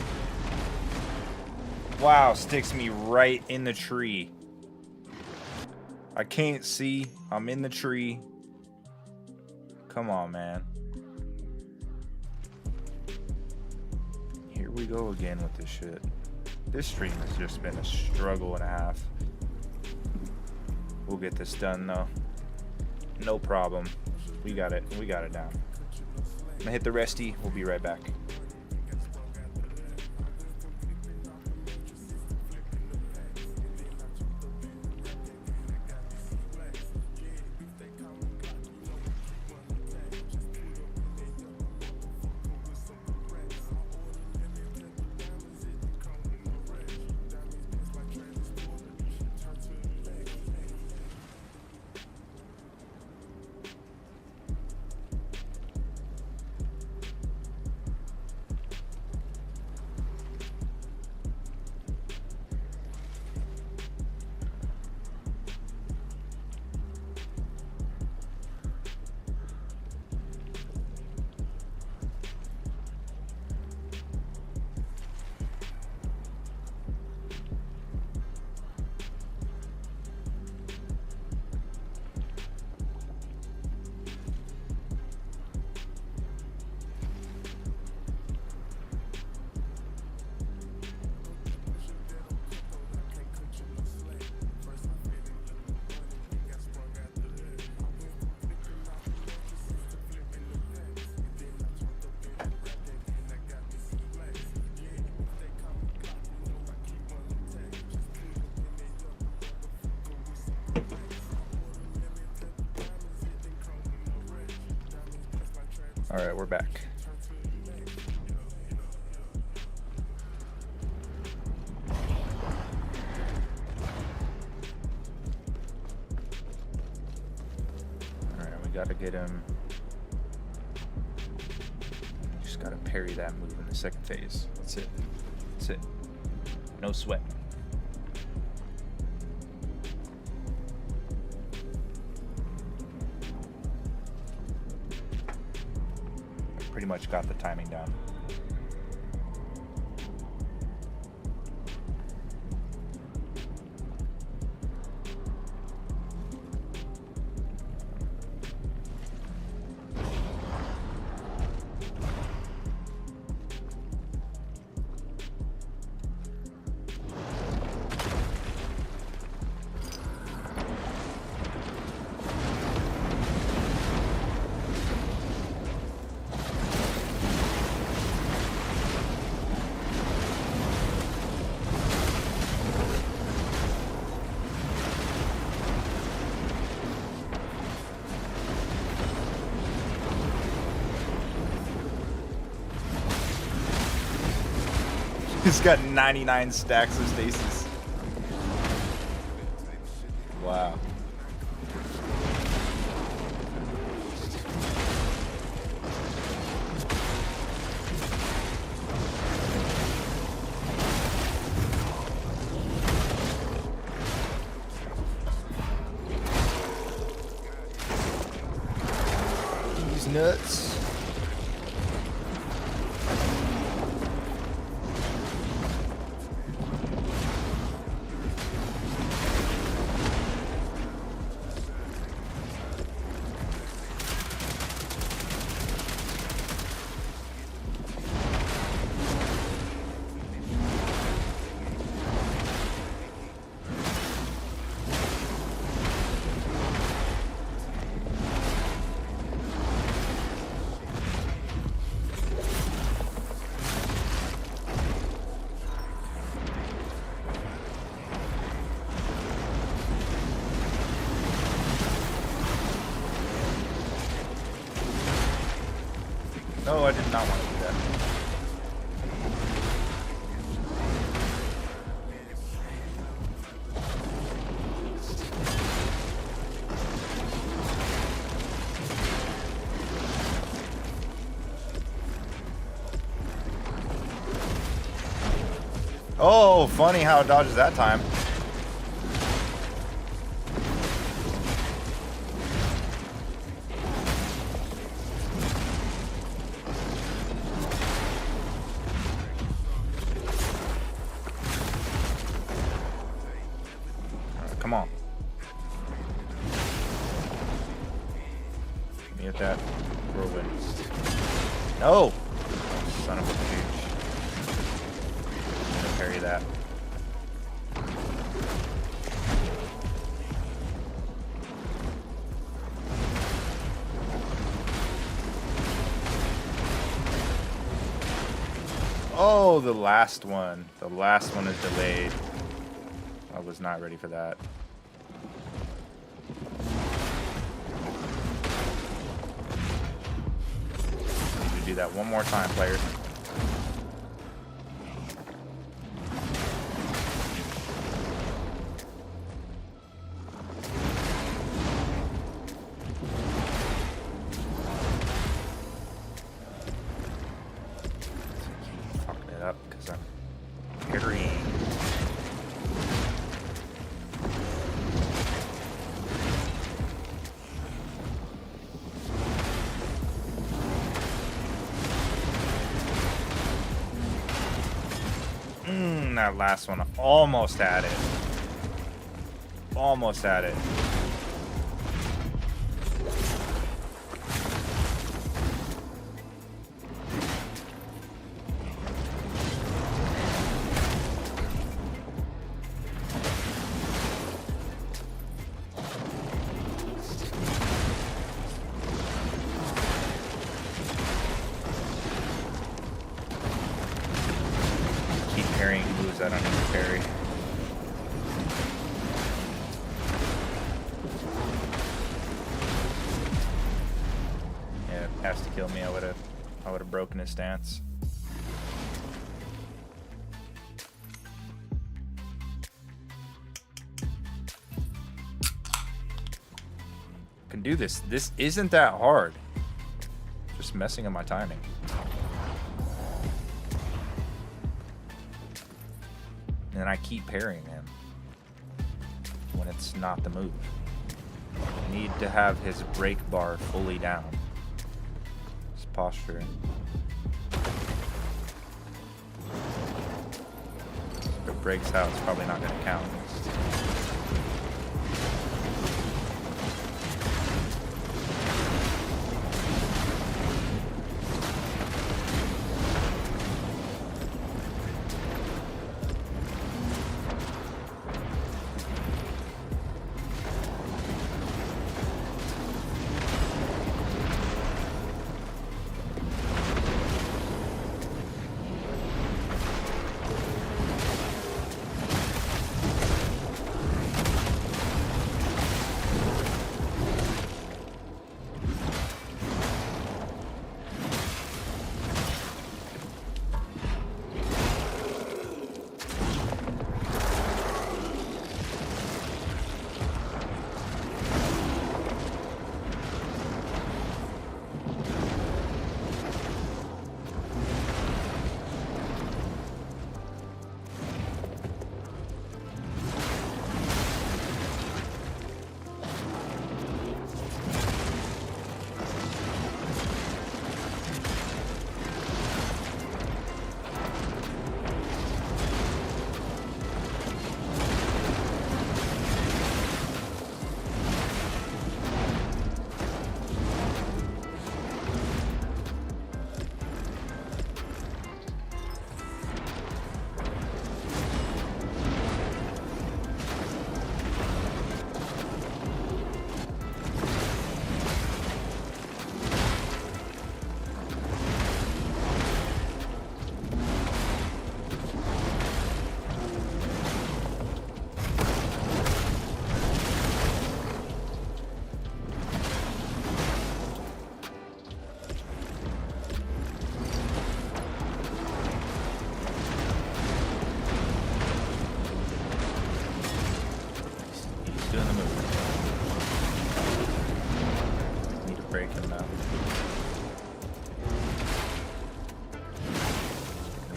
Wow, sticks me right in the tree. I can't see. I'm in the tree. Come on, man. Here we go again with this shit. This stream has just been a struggle and a half. We'll get this done though. No problem. We got it. We got it down. I'm gonna hit the resty. We'll be right back. Alright, we're back. Alright, we gotta get him. Just gotta parry that move in the second phase. That's it. That's it. No sweat. Pretty much got the timing down. He's got 99 stacks of stasis. Wow. He's nuts. No, I did not want to do that. Oh, funny how it dodges that time. Come on. Get that whirlwind. No! Son of a bitch. I'm gonna parry that. Oh, the last one. The last one is delayed. I was not ready for that. Need to do that one more time, players. Fucking it up because I'm parrying. That last one, almost had it. Almost had it. Parrying moves I don't need to parry. Yeah, it has to kill me, I would have would have broken his stance. Can do this. This isn't that hard. Just messing up my timing. And I keep parrying him when it's not the move. I need to have his break bar fully down. His posture. If it breaks out, it's probably not going to count.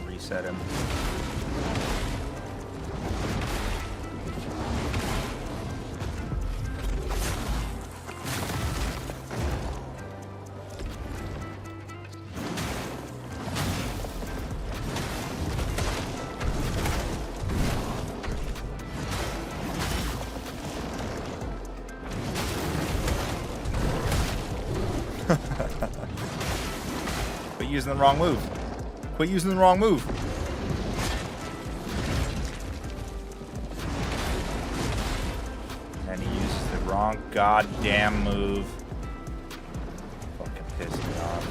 Reset him. Quit using the wrong move. Quit using the wrong move. And he uses the wrong goddamn move. Fucking pissed me off.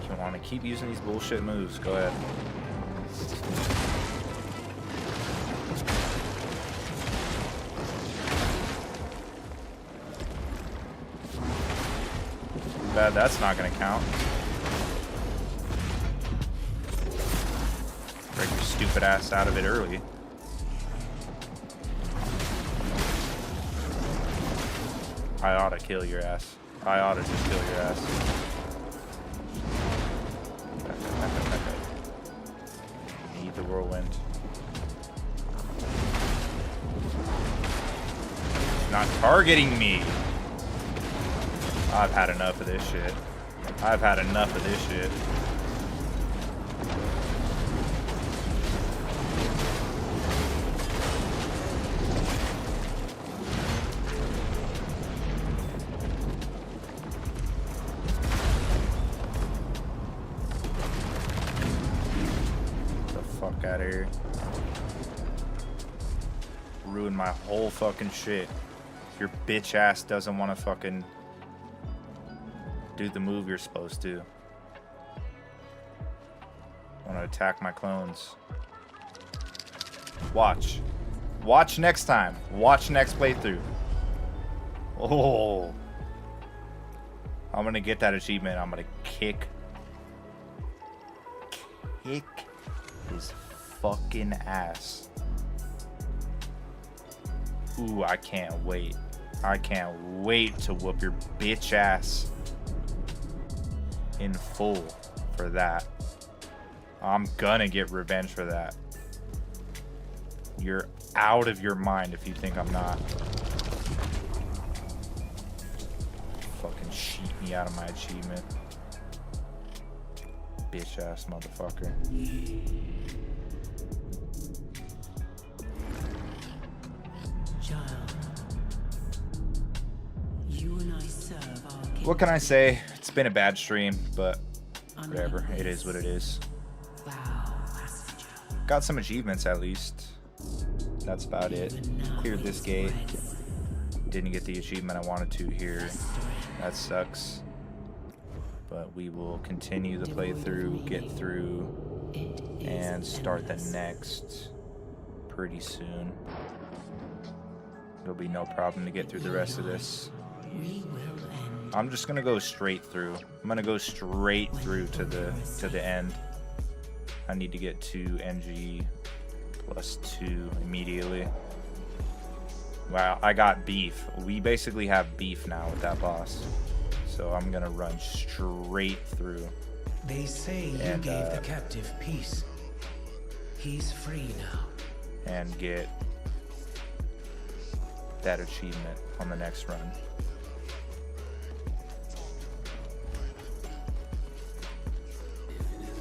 If you want to keep using these bullshit moves, go ahead. Bad, that's not gonna count. Break your stupid ass out of it early. I ought to kill your ass. I ought to just kill your ass. Back up, back up, back up. Need the whirlwind. He's not targeting me. I've had enough of this shit. I've had enough of this shit. Get the fuck out of here. Ruined my whole fucking shit. Your bitch ass doesn't want to fucking do the move you're supposed to. Want to attack my clones. Watch. Watch next time. Watch next playthrough. Oh. I'm gonna get that achievement. I'm gonna kick his fucking ass. Ooh, I can't wait. I can't wait to whoop your bitch ass in full for that. I'm gonna get revenge for that. You're out of your mind if you think I'm not. Fucking cheat me out of my achievement. Bitch ass motherfucker. Child, you and I serve our king. What can I say? It's been a bad stream, but whatever. It is what it is. Vow passenger. Got some achievements at least. That's about it. Cleared this gate. Didn't get the achievement I wanted to here. That sucks. But we will continue the playthrough, get through, and start the next pretty soon. It'll be no problem to get through the rest of this. We will end. I'm just gonna go straight through. I'm gonna go straight through to the end. I need to get to NG +2 immediately. Wow, I got beef. We basically have beef now with that boss. So I'm gonna run straight through. They say you And, gave the captive peace. He's free now. And get that achievement on the next run.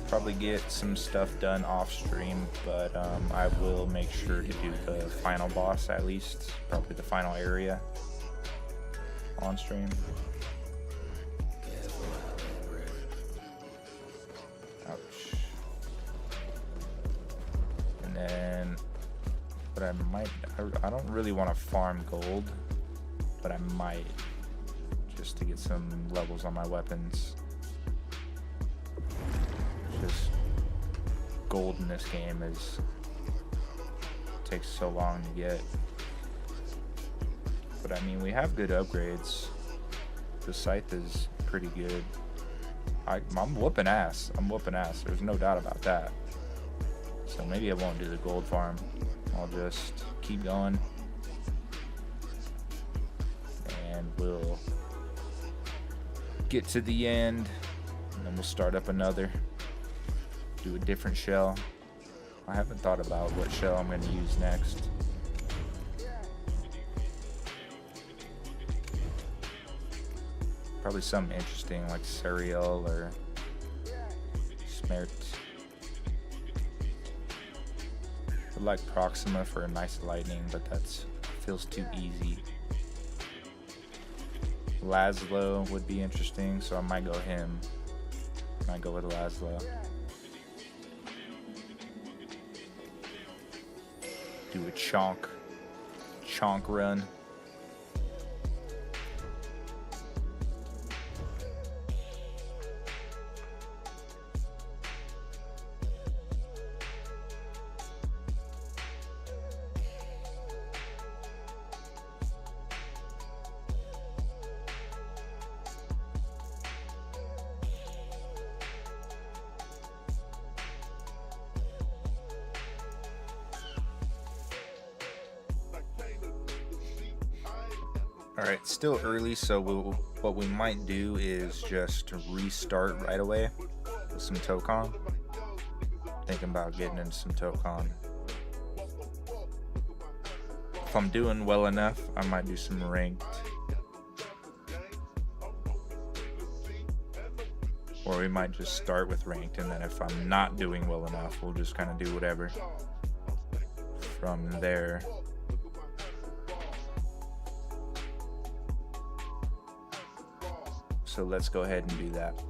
Probably get some stuff done off stream, but I will make sure to do the final boss at least, probably the final area on stream. Ouch. And then but I don't really want to farm gold, but I might, just to get some levels on my weapons. Just gold in this game takes so long to get. But I mean, we have good upgrades. The Scythe is pretty good. I'm whooping ass. There's no doubt about that. So maybe I won't do the gold farm. I'll just keep going. And we'll get to the end. And then we'll start up another. Do a different shell. I haven't thought about what shell I'm going to use next. Probably something interesting like Cereal or Smert. I like Proxima for a nice lightning, but that feels too easy. Laszlo would be interesting, so I might go him. Might go with Laszlo. Do a chonk run. Alright, still early, so what we might do is just restart right away with some Tokon. Thinking about getting into some Tokon. If I'm doing well enough, I might do some ranked. Or we might just start with ranked, and then if I'm not doing well enough, we'll just kind of do whatever from there. So let's go ahead and do that.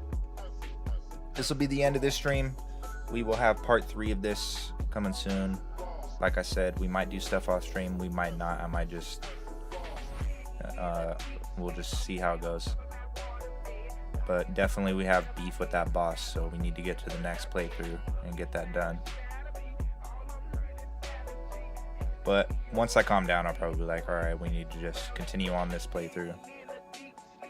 This will be the end of this stream. We will have part 3 of this coming soon. Like I said, we might do stuff off stream, we might not. I might just we'll just see how it goes. But definitely we have beef with that boss, so we need to get to the next playthrough and get that done. But once I calm down, I'll probably be like, alright, we need to just continue on this playthrough.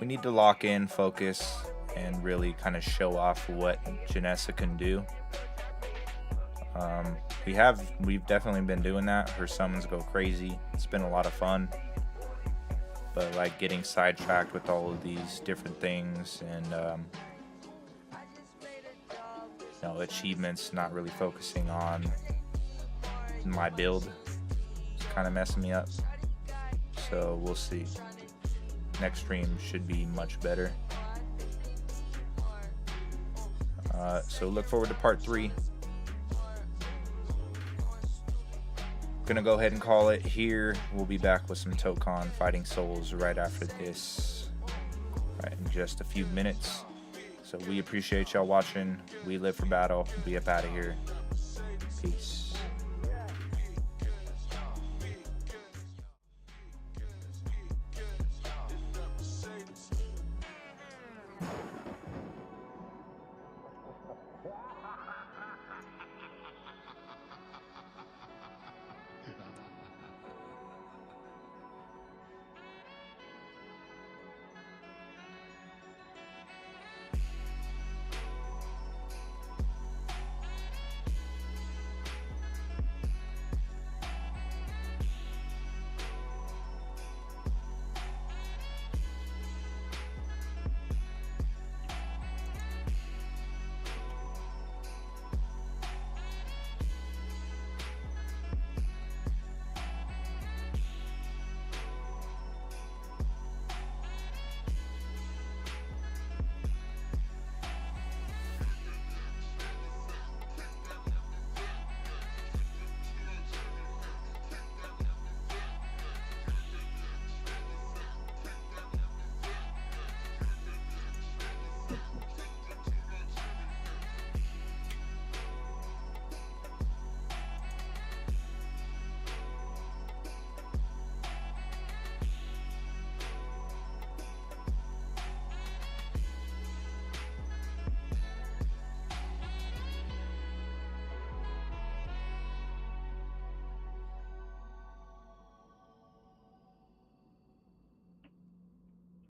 We need to lock in, focus, and really kind of show off what Genessa can do. We've definitely been doing that. Her summons go crazy. It's been a lot of fun. But like getting sidetracked with all of these different things and achievements, not really focusing on my build, it's kind of messing me up. So we'll see. Next stream should be much better. So look forward to part 3. Gonna go ahead and call it here. We'll be back with some Tokon Fighting Souls right after this, right in just a few minutes. So we appreciate y'all watching. We live for battle. We'll be up out of here. Peace.